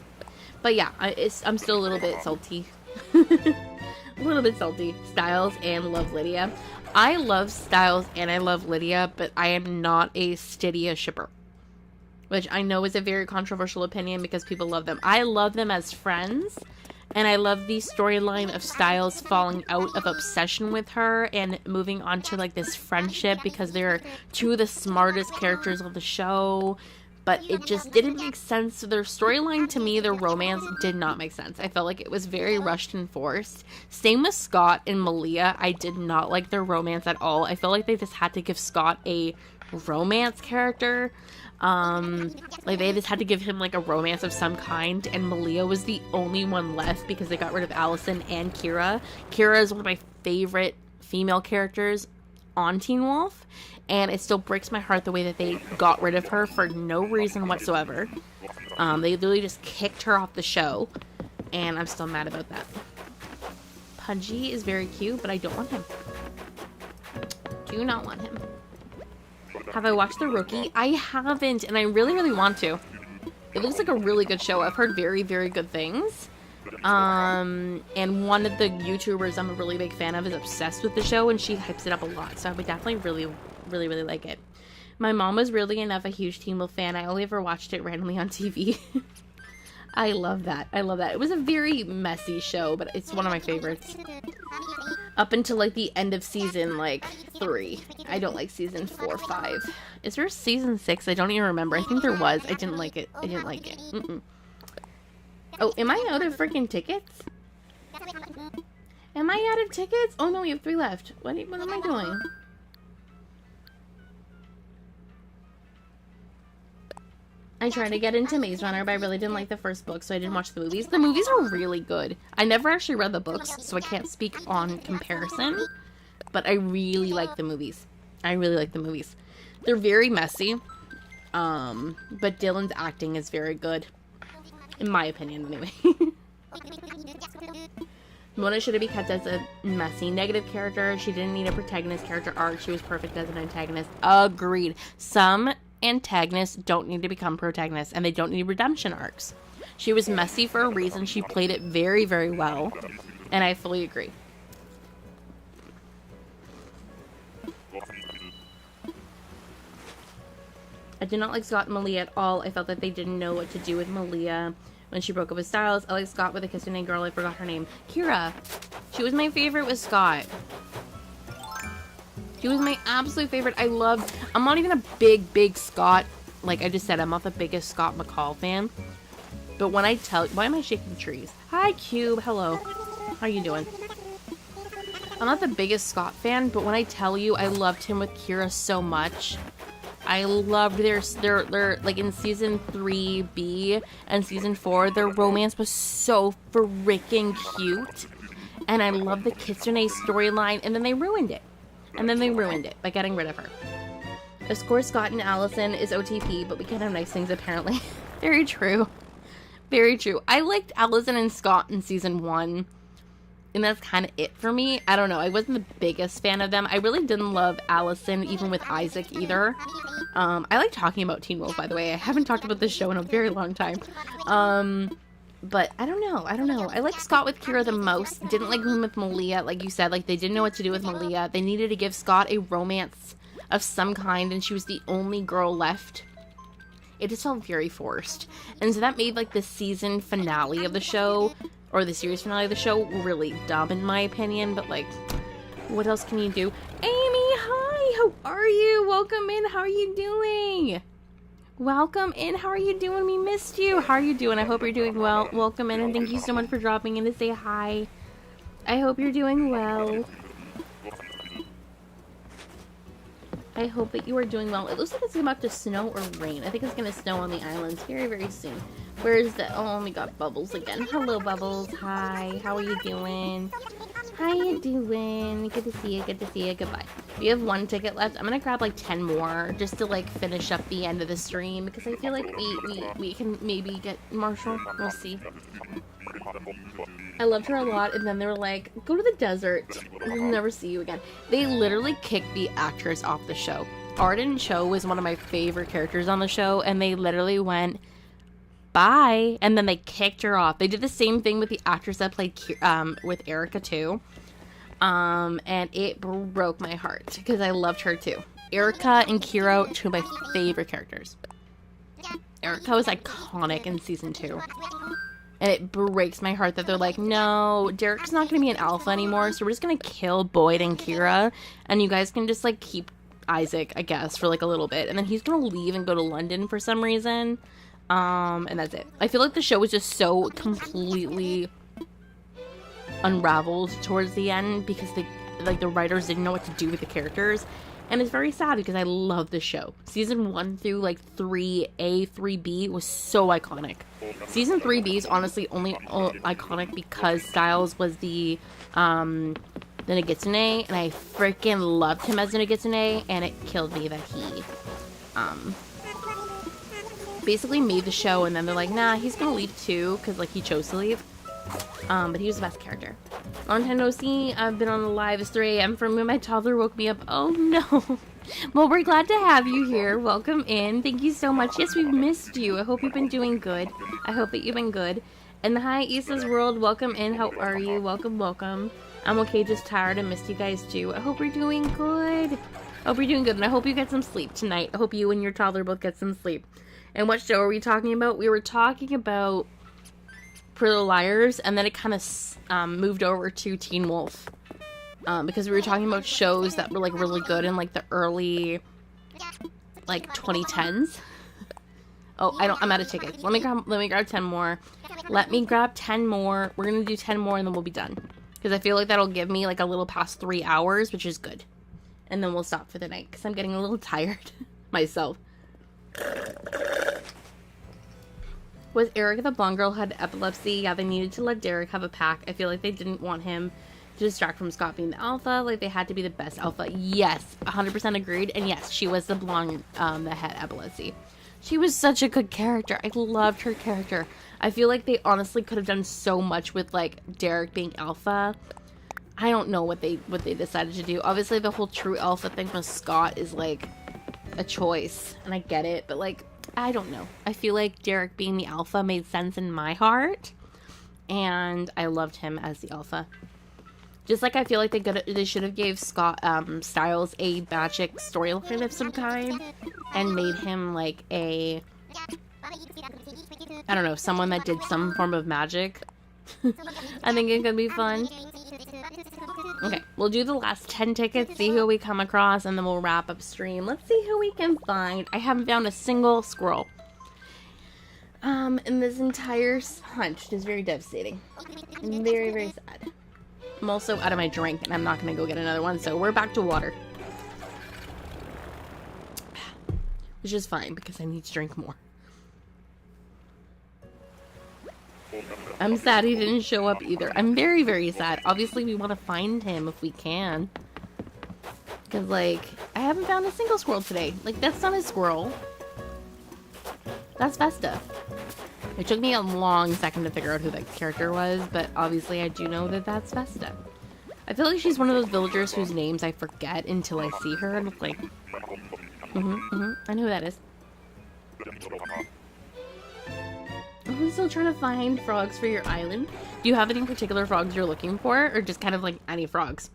But yeah, I'm still a little bit salty. A little bit salty. Styles and love Lydia. I love Styles and I love Lydia, but I am not a Stydia shipper. Which I know is a very controversial opinion because people love them. I love them as friends, And I love the storyline of Styles falling out of obsession with her and moving on to like this friendship because they're two of the smartest characters of the show. But it just didn't make sense. Their storyline, to me, their romance did not make sense. I felt like it was very rushed and forced. Same with Scott and Malia. I did not like their romance at all. I felt like they just had to give Scott a romance character. Like they just had to give him like a romance of some kind, and Malia was the only one left because they got rid of Allison and Kira. Kira is one of my favorite female characters on Teen Wolf, and it still breaks my heart the way that they got rid of her for no reason whatsoever. They literally just kicked her off the show, and I'm still mad about that. Pudgy is very cute, but I don't want him. Do not want him. Have I watched The Rookie? I haven't, and I really, really want to. It looks like a really good show. I've heard very, very good things. And one of the YouTubers I'm a really big fan of is obsessed with the show, and she hypes it up a lot, so I would definitely really like it. My mom was really enough a huge Teen Wolf fan. I only ever watched it randomly on TV. I love that. I love that. It was a very messy show, but it's one of my favorites. Up until like the end of season like 3. I don't like season 4, 5. Is there a season 6? I don't even remember. I think there was. I didn't like it. I didn't like it. Oh, am I out of freaking tickets? Am I out of tickets? Oh no, we have 3 left. What am I doing? I tried to get into Maze Runner, but I really didn't like the first book, so I didn't watch the movies. The movies are really good. I never actually read the books, so I can't speak on comparison, but I really like the movies. I really like the movies. They're very messy, but Dylan's acting is very good. In my opinion, anyway. Mona should have been kept as a messy negative character. She didn't need a protagonist character arc. She was perfect as an antagonist. Agreed. Some antagonists don't need to become protagonists, and they don't need redemption arcs. She was messy for a reason. She played it very, very well, and I fully agree. I did not like Scott and Malia at all. I felt that they didn't know what to do with Malia when she broke up with Styles. I like Scott with a kissing a girl. I forgot her name. Kira. She was my favorite with Scott. She was my absolute favorite. I'm not even a big Scott. Like I just said, I'm not the biggest Scott McCall fan. But when I tell... Why am I shaking trees? Hi, Cube. Hello. How you doing? I'm not the biggest Scott fan, but when I tell you I loved him with Kira so much... I loved their like in season 3B and season 4, their romance was so freaking cute. And I love the Kitsune storyline, and then they ruined it. By getting rid of her. Of course, Scott and Allison is OTP, but we can't have nice things apparently. Very true. Very true. I liked Allison and Scott in season 1. And that's kind of it for me. I don't know. I wasn't the biggest fan of them. I really didn't love Allison, even with Isaac, either. I like talking about Teen Wolf, by the way. I haven't talked about this show in a very long time. But I don't know. I like Scott with Kira the most. Didn't like him with Malia. Like you said, like they didn't know what to do with Malia. They needed to give Scott a romance of some kind, and she was the only girl left. It just felt very forced. And so that made like the season finale of the show, or the series finale of the show, really dumb in my opinion. But like, what else can you do? Amy, hi! How are you? Welcome in. How are you doing? Welcome in. How are you doing? We missed you. How are you doing? I hope you're doing well. Welcome in, and thank you so much for dropping in to say hi. I hope you're doing well. I hope that you are doing well. It looks like it's about to snow or rain. I think it's going to snow on the islands very, very soon. Where is the... Oh, we got Bubbles again. Hello, Bubbles. Hi. How are you doing? How you doing? Good to see you. Good to see you. Goodbye. We have 1 ticket left. I'm going to grab like 10 more just to like finish up the end of the stream because I feel like we can maybe get Marshall. We'll see. I loved her a lot, and then they were like, go to the desert. We'll never see you again. They literally kicked the actress off the show. Arden Cho was one of my favorite characters on the show, and they literally went, bye, and then they kicked her off. They did the same thing with the actress that played with Erica too. And it broke my heart, because I loved her too. Erica and Kiro, 2 of my favorite characters. Erica was iconic in season 2. And it breaks my heart that they're like, no, Derek's not going to be an alpha anymore, so we're just going to kill Boyd and Kira, and you guys can just, like, keep Isaac, I guess, for, like, a little bit. And then he's going to leave and go to London for some reason. And that's it. I feel like the show was just so completely unraveled towards the end because the writers didn't know what to do with the characters. And it's very sad because I love the show. Season 1 through, like, 3A, 3B was so iconic. Season 3B is honestly only iconic because Styles was the Nagitsune, and I freaking loved him as a Nagitsune, and it killed me that he, basically made the show, and then they're like, nah, he's gonna leave too, because, like, he chose to leave. But he was the best character. Long time no see. I've been on the live. It's 3 a.m. from when my toddler woke me up. Oh, no. Well, we're glad to have you here. Welcome in. Thank you so much. Yes, we've missed you. I hope you've been doing good. I hope that you've been good. And hi, Issa's World. Welcome in. How are you? Welcome, welcome. I'm okay, just tired. I missed you guys, too. I hope you're doing good. I hope you're doing good, and I hope you get some sleep tonight. I hope you and your toddler both get some sleep. And what show are we talking about? We were talking about Pretty Little Liars, and then it kind of moved over to Teen Wolf, because we were talking about shows that were, like, really good in, like, the early, like, 2010s. Oh, I'm out of tickets. Let me grab 10 more. Let me grab 10 more. We're gonna do 10 more, and then we'll be done, because I feel like that'll give me, like, a little past 3 hours, which is good. And then we'll stop for the night, because I'm getting a little tired myself. Was Eric the blonde girl had epilepsy? Yeah, they needed to let Derek have a pack. I feel like they didn't want him to distract from Scott being the alpha. Like, they had to be the best alpha. Yes, 100% agreed. And yes, she was the blonde that had epilepsy. She was such a good character. I loved her character. I feel like they honestly could have done so much with, like, Derek being alpha. I don't know what they decided to do. Obviously, the whole true alpha thing with Scott is, like, a choice. And I get it, but, like, I don't know. I feel like Derek being the alpha made sense in my heart, and I loved him as the alpha. Just like I feel like they should have gave Scott Styles a magic storyline of some kind, and made him like a, I don't know, someone that did some form of magic. I think it could be fun. Okay, we'll do the last 10 tickets, see who we come across, and then we'll wrap up stream. Let's see who we can find. I haven't found a single squirrel in this entire hunt, which is very devastating. Very, very sad. I'm also out of my drink, and I'm not going to go get another one, so we're back to water. Which is fine, because I need to drink more. I'm sad he didn't show up either. I'm very, very sad. Obviously, we want to find him if we can. Because, like, I haven't found a single squirrel today. Like, that's not a squirrel. That's Vesta. It took me a long second to figure out who that character was, but obviously I do know that that's Vesta. I feel like she's one of those villagers whose names I forget until I see her, and it's like, I know who that is. I'm still trying to find frogs for your island. Do you have any particular frogs you're looking for, or just kind of like any frogs?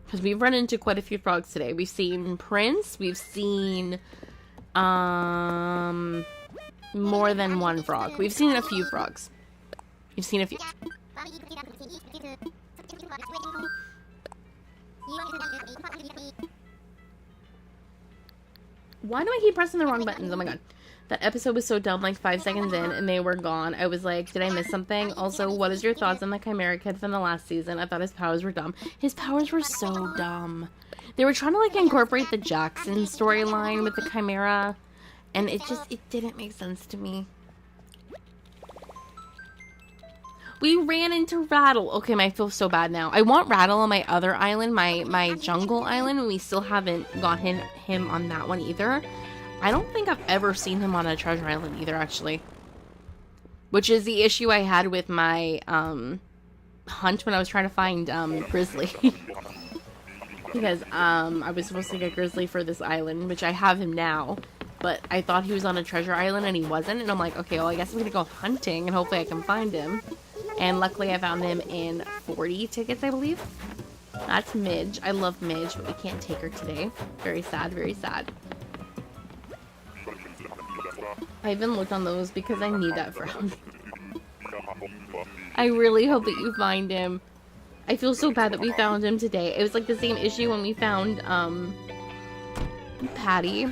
Because we've run into quite a few frogs today. We've seen Prince. We've seen more than one frog. We've seen a few frogs. We've seen a few. Why do I keep pressing the wrong buttons? Oh my god. That episode was so dumb, like 5 seconds in, and they were gone. I was like, did I miss something? Also, what is your thoughts on the Chimera Kid from the last season? I thought his powers were dumb. His powers were so dumb. They were trying to, like, incorporate the Jackson storyline with the Chimera, and it didn't make sense to me. We ran into Rattle. Okay, I feel so bad now. I want Rattle on my other island, my jungle island, and we still haven't got him on that one either. I don't think I've ever seen him on a treasure island either, actually. Which is the issue I had with my hunt when I was trying to find Grizzly. Because I was supposed to get Grizzly for this island, which I have him now. But I thought he was on a treasure island and he wasn't. And I'm like, okay, well, I guess I'm going to go hunting and hopefully I can find him. And luckily I found him in 40 tickets, I believe. That's Midge. I love Midge, but we can't take her today. Very sad, very sad. I even looked on those because I need that for him. I really hope that you find him. I feel so bad that we found him today. It was like the same issue when we found Patty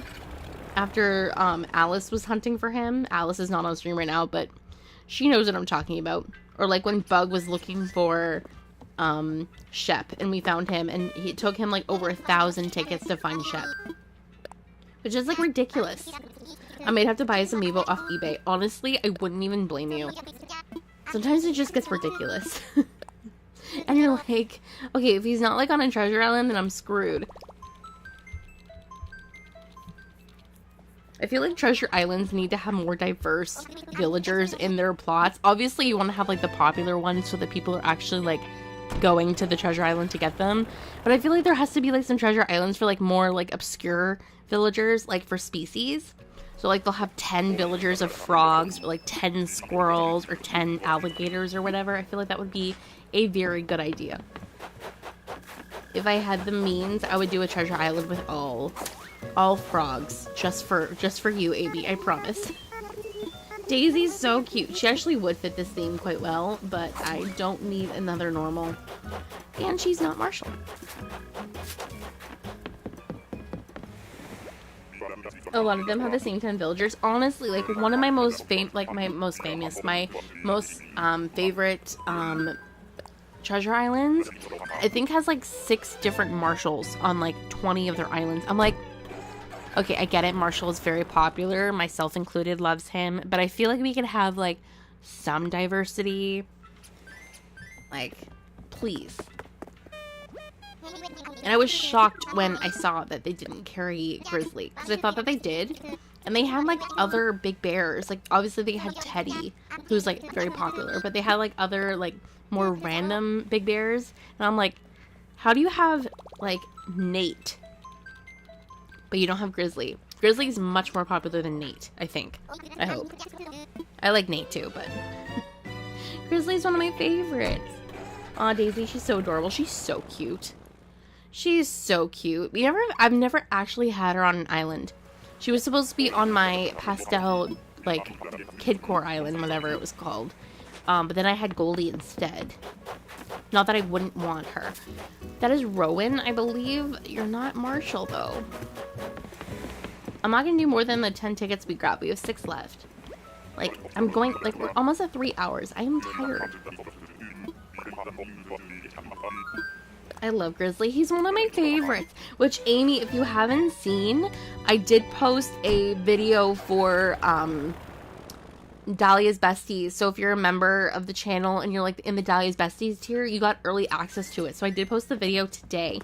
after Alice was hunting for him. Alice is not on stream right now, but she knows what I'm talking about. Or like when Bug was looking for Shep and we found him, and it took him like over 1,000 tickets to find Shep, which is like ridiculous. I might have to buy his amiibo off eBay. Honestly, I wouldn't even blame you. Sometimes it just gets ridiculous. And you're like, okay, if he's not like on a treasure island, then I'm screwed. I feel like treasure islands need to have more diverse villagers in their plots. Obviously, you want to have like the popular ones so that people are actually like going to the treasure island to get them. But I feel like there has to be like some treasure islands for like more like obscure villagers, like for species. So like they'll have 10 villagers of frogs, or like 10 squirrels, or 10 alligators or whatever. I feel like that would be a very good idea. If I had the means, I would do a treasure island with all frogs, just for you, AB, I promise. Daisy's so cute. She actually would fit this theme quite well, but I don't need another normal. And she's not Marshall. A lot of them have the same 10 villagers. Honestly, like one of my most favorite treasure islands, I think has like 6 different marshals on like 20 of their islands. I'm like, okay, I get it. Marshall is very popular. Myself included loves him. But I feel like we could have like some diversity. Like, please. And I was shocked when I saw that they didn't carry Grizzly, because I thought that they did. And they had like other big bears. Like obviously they had Teddy, who's like very popular, but they had like other like more random big bears. And I'm like, how do you have like Nate, but you don't have Grizzly? Grizzly's much more popular than Nate, I think. I hope. I like Nate too, but Grizzly's one of my favorites. Aw, Daisy, she's so adorable. She's so cute. She's so cute. I've never actually had her on an island. She was supposed to be on my pastel, like, Kidcore Island, whatever it was called. But then I had Goldie instead. Not that I wouldn't want her. That is Rowan, I believe. You're not Marshall, though. I'm not gonna do more than the 10 tickets we grabbed. We have 6 left. Like, we're almost at 3 hours. I am tired. I love Grizzly. He's one of my favorites. Which, Amy, if you haven't seen, I did post a video for Dahlia's Besties. So if you're a member of the channel and you're like in the Dahlia's Besties tier, you got early access to it. So I did post the video today.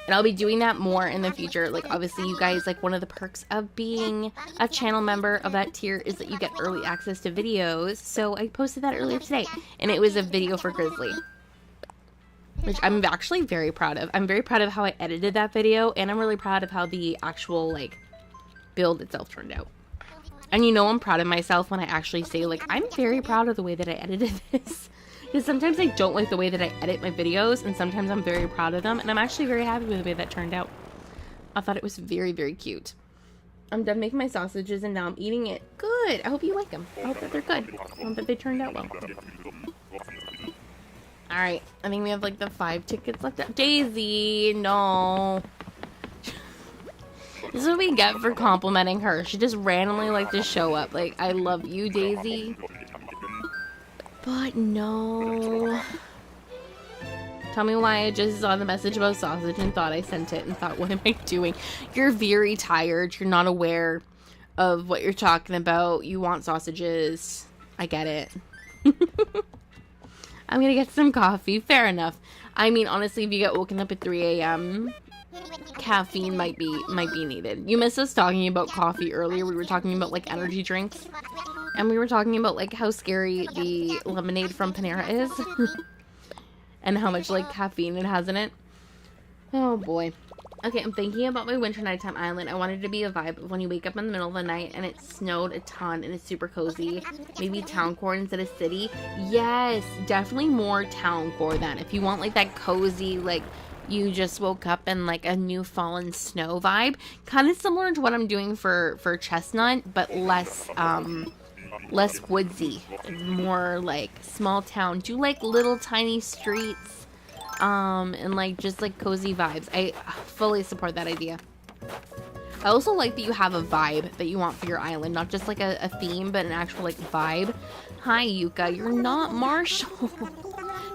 And I'll be doing that more in the future. Like, obviously, you guys, like, one of the perks of being a channel member of that tier is that you get early access to videos. So I posted that earlier today. And it was a video for Grizzly, which I'm actually very proud of. I'm very proud of how I edited that video, and I'm really proud of how the actual, like, build itself turned out. And you know I'm proud of myself when I actually say, like, I'm very proud of the way that I edited this. Because sometimes I don't like the way that I edit my videos, and sometimes I'm very proud of them, and I'm actually very happy with the way that turned out. I thought it was very, very cute. I'm done making my sausages, and now I'm eating it. Good! I hope you like them. I hope that they're good. I hope that they turned out well. Alright, I think we have like the 5 tickets left. Daisy, no. This is what we get for complimenting her. She just randomly like to show up. Like, I love you, Daisy. But no. Tell me why I just saw the message about sausage and thought I sent it and thought, what am I doing? You're very tired. You're not aware of what you're talking about. You want sausages. I get it. I'm gonna get some coffee. Fair enough. I mean, honestly, if you get woken up at 3 a.m., caffeine might be needed. You missed us talking about coffee earlier. We were talking about, like, energy drinks. And we were talking about, like, how scary the lemonade from Panera is. And how much, like, caffeine it has in it. Oh, boy. Okay, I'm thinking about my winter nighttime island. I wanted it to be a vibe of when you wake up in the middle of the night and it snowed a ton and it's super cozy. Maybe town core instead of city. Yes, definitely more town core then. If you want, like, that cozy, like, you just woke up in, like, a new fallen snow vibe. Kind of similar to what I'm doing for Chestnut, but less less woodsy, more like small town. Do you like little tiny streets, and like just like cozy vibes? I fully support that idea. I also like that you have a vibe that you want for your island, not just like a theme, but an actual like vibe. Hi, Yuka, you're not Marshall.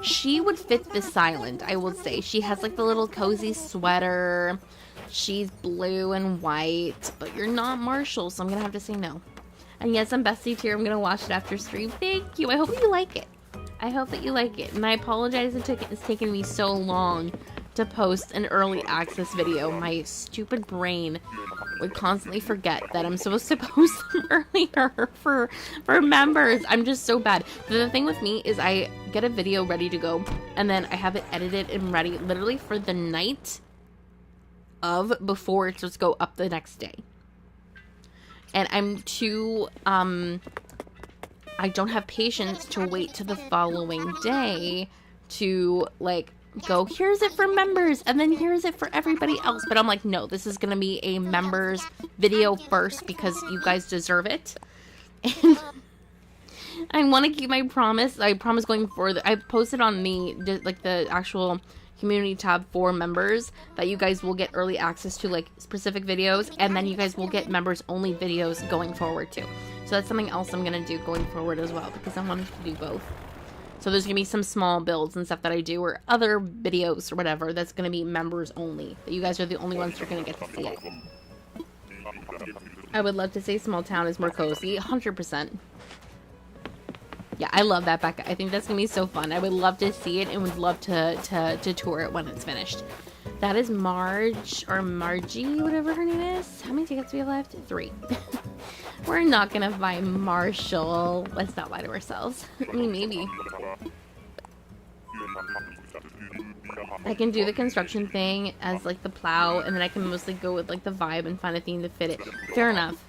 She would fit this island, I will say. She has like the little cozy sweater. She's blue and white, but you're not Marshall, so I'm gonna have to say no. And yes, I'm Bestie Tier. I'm gonna watch it after stream. Thank you. I hope you like it. I hope that you like it. And I apologize it's taken me so long to post an early access video. My stupid brain would constantly forget that I'm supposed to post them earlier for members. I'm just so bad. The thing with me is I get a video ready to go and then I have it edited and ready literally for the night of before it's supposed to go up the next day. And I'm too, I don't have patience to wait to the following day to, like, go, here's it for members, and then here's it for everybody else. But I'm like, no, this is going to be a members video first because you guys deserve it. And I want to keep my promise. I promise going forward. I posted on the actual community tab for members that you guys will get early access to like specific videos, and then you guys will get members only videos going forward too. So that's something else I'm gonna do going forward as well, because I wanted to do both. So there's gonna be some small builds and stuff that I do, or other videos or whatever that's gonna be members only, that you guys are the only ones that are gonna get to see it. I would love to say small town is more cozy. 100%. Yeah, I love that, Becca. I think that's gonna be so fun. I would love to see it and would love to tour it when it's finished. That is Marge, or Margie, whatever her name is. How many tickets do we have left? 3. We're not gonna buy Marshall. Let's not lie to ourselves. I mean, maybe. I can do the construction thing as like the plow, and then I can mostly go with like the vibe and find a theme to fit it. Fair enough.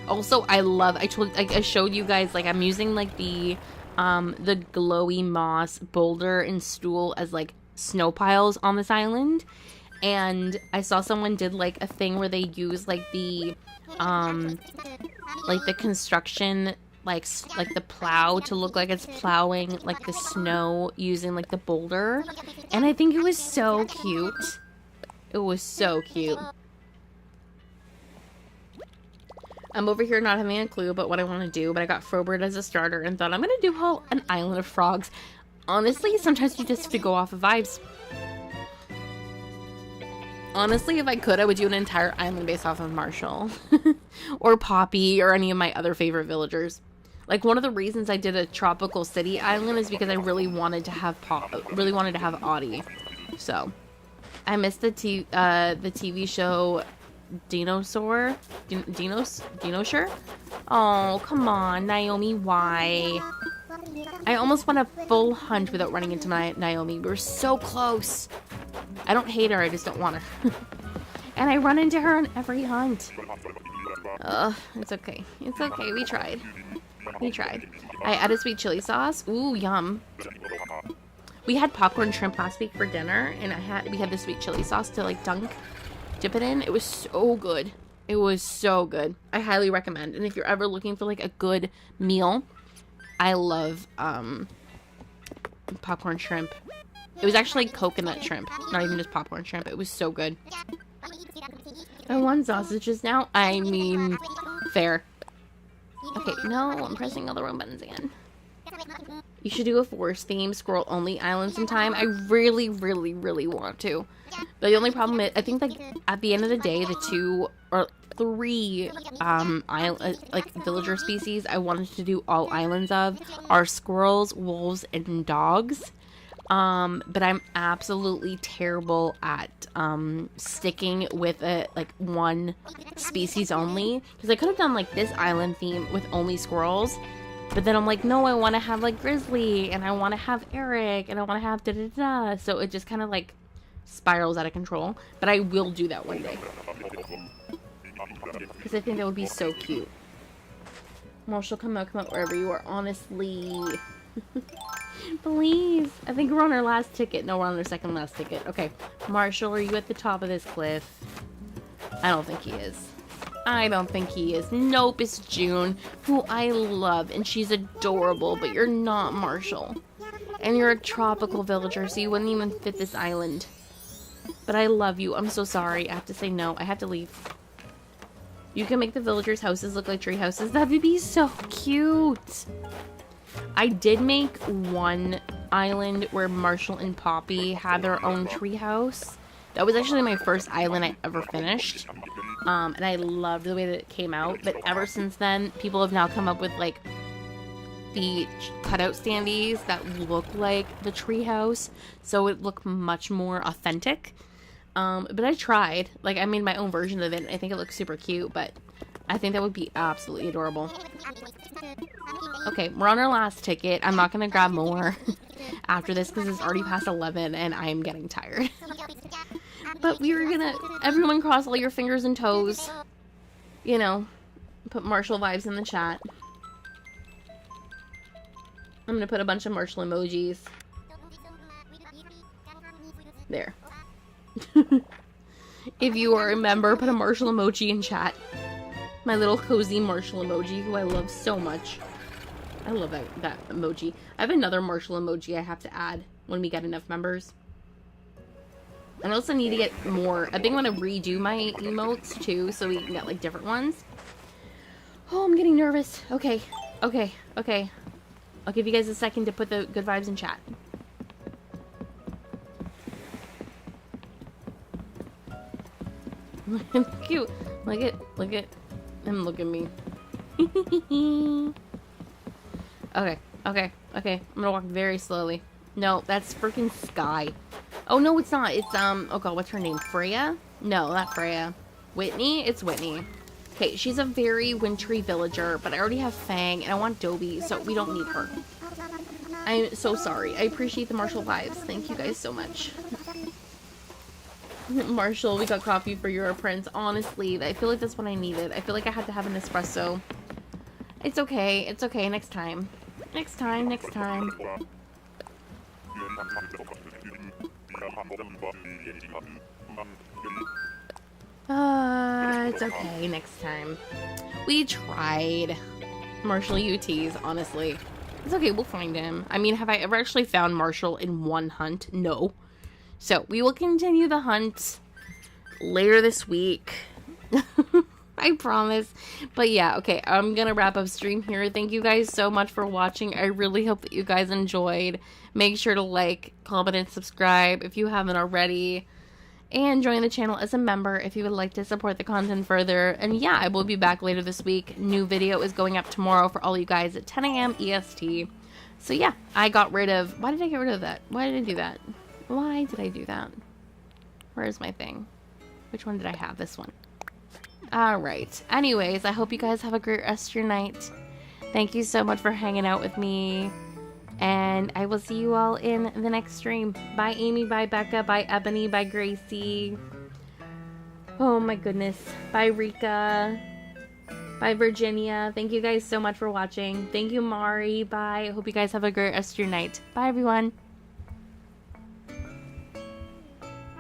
Also, I showed you guys, like, I'm using, like, the glowy moss boulder and stool as, like, snow piles on this island. And I saw someone did, like, a thing where they use, like, the construction, like the plow to look like it's plowing, like, the snow using, like, the boulder. And I think it was so cute. It was so cute. I'm over here not having a clue about what I want to do, but I got Frobert as a starter and thought I'm going to do an island of frogs. Honestly, sometimes you just have to go off of vibes. Honestly, if I could, I would do an entire island based off of Marshall. Or Poppy, or any of my other favorite villagers. Like, one of the reasons I did a tropical city island is because I really wanted to have Audie. So, I missed the TV show Dinosaur? Dinosaur? Oh, come on, Naomi, why? I almost went a full hunt without running into my Naomi. We were so close. I don't hate her, I just don't want her. And I run into her on every hunt. Ugh, it's okay. It's okay, we tried. We tried. I added sweet chili sauce. Ooh, yum. We had popcorn shrimp last week for dinner, and we had the sweet chili sauce to like dip it in. It was so good. It was so good. I highly recommend. And if you're ever looking for like a good meal, I love popcorn shrimp. It was actually coconut shrimp, not even just popcorn shrimp. It was so good. I want sausages now. I mean, fair. Okay, no, I'm pressing all the wrong buttons again. You should do a forest theme, squirrel only island sometime. I really, really, really want to. But the only problem is, I think like at the end of the day, the 2 or 3 villager species I wanted to do all islands of are squirrels, wolves, and dogs. But I'm absolutely terrible at sticking with one species only, because I could have done like this island theme with only squirrels, but then I'm like, no, I want to have like Grizzly, and I want to have Eric, and I want to have da-da-da, so it just kind of like spirals out of control. But I will do that one day, because I think that would be so cute. Marshall, come out wherever you are, honestly. Please. I think we're on our last ticket. No, we're on our second last ticket. Okay. Marshall, are you at the top of this cliff? I don't think he is. I don't think he is. Nope, it's June, who I love, and she's adorable, but you're not Marshall. And you're a tropical villager, so you wouldn't even fit this island. But I love you. I'm so sorry. I have to say no. I have to leave. You can make the villagers' houses look like tree houses. That would be so cute. I did make one island where Marshall and Poppy had their own tree house. That was actually my first island I ever finished. And I loved the way that it came out. But ever since then, people have now come up with like the cutout standees that look like the tree house. So it looked much more authentic. But I tried. Like, I made my own version of it. I think it looks super cute, but I think that would be absolutely adorable. Okay, we're on our last ticket. I'm not going to grab more after this because it's already past 11 and I'm getting tired. But we were going to, everyone cross all your fingers and toes. You know, put Marshall vibes in the chat. I'm going to put a bunch of Marshall emojis. There. If you are a member, put a Marshall emoji in chat. My little cozy Marshall emoji, who I love so much. I love that emoji. I have another Marshall emoji I have to add when we get enough members. And I also need to get more. I think I'm going to redo my emotes too, so we can get like different ones. Oh, I'm getting nervous. Okay. I'll give you guys a second to put the good vibes in chat. Cute. Look at him look at me. Okay. I'm gonna walk very slowly. No, that's freaking Sky. Oh no, it's not. It's oh god, what's her name? Freya? No, not Freya. Whitney? It's Whitney. Okay, she's a very wintry villager, but I already have Fang and I want Dobie, so we don't need her. I'm so sorry. I appreciate the Marshall vibes. Thank you guys so much. Marshall, we got coffee for your prince. Honestly, I feel like that's what I needed. I feel like I had to have an espresso. It's okay. It's okay. Next time. Next time. It's okay. Next time. We tried. Marshall UTs, honestly. It's okay. We'll find him. I mean, have I ever actually found Marshall in one hunt? No. So, we will continue the hunt later this week. I promise. But yeah, okay, I'm gonna wrap up stream here. Thank you guys so much for watching. I really hope that you guys enjoyed. Make sure to like, comment, and subscribe if you haven't already. And join the channel as a member if you would like to support the content further. And yeah, I will be back later this week. New video is going up tomorrow for all you guys at 10 a.m. EST. So yeah, I got rid of... Why did I get rid of that? Why did I do that? Why did I do that? Where's my thing? Which one did I have? This one. Alright. Anyways, I hope you guys have a great rest of your night. Thank you so much for hanging out with me. And I will see you all in the next stream. Bye, Amy. Bye, Becca. Bye, Ebony. Bye, Gracie. Oh, my goodness. Bye, Rika. Bye, Virginia. Thank you guys so much for watching. Thank you, Mari. Bye. I hope you guys have a great rest of your night. Bye, everyone.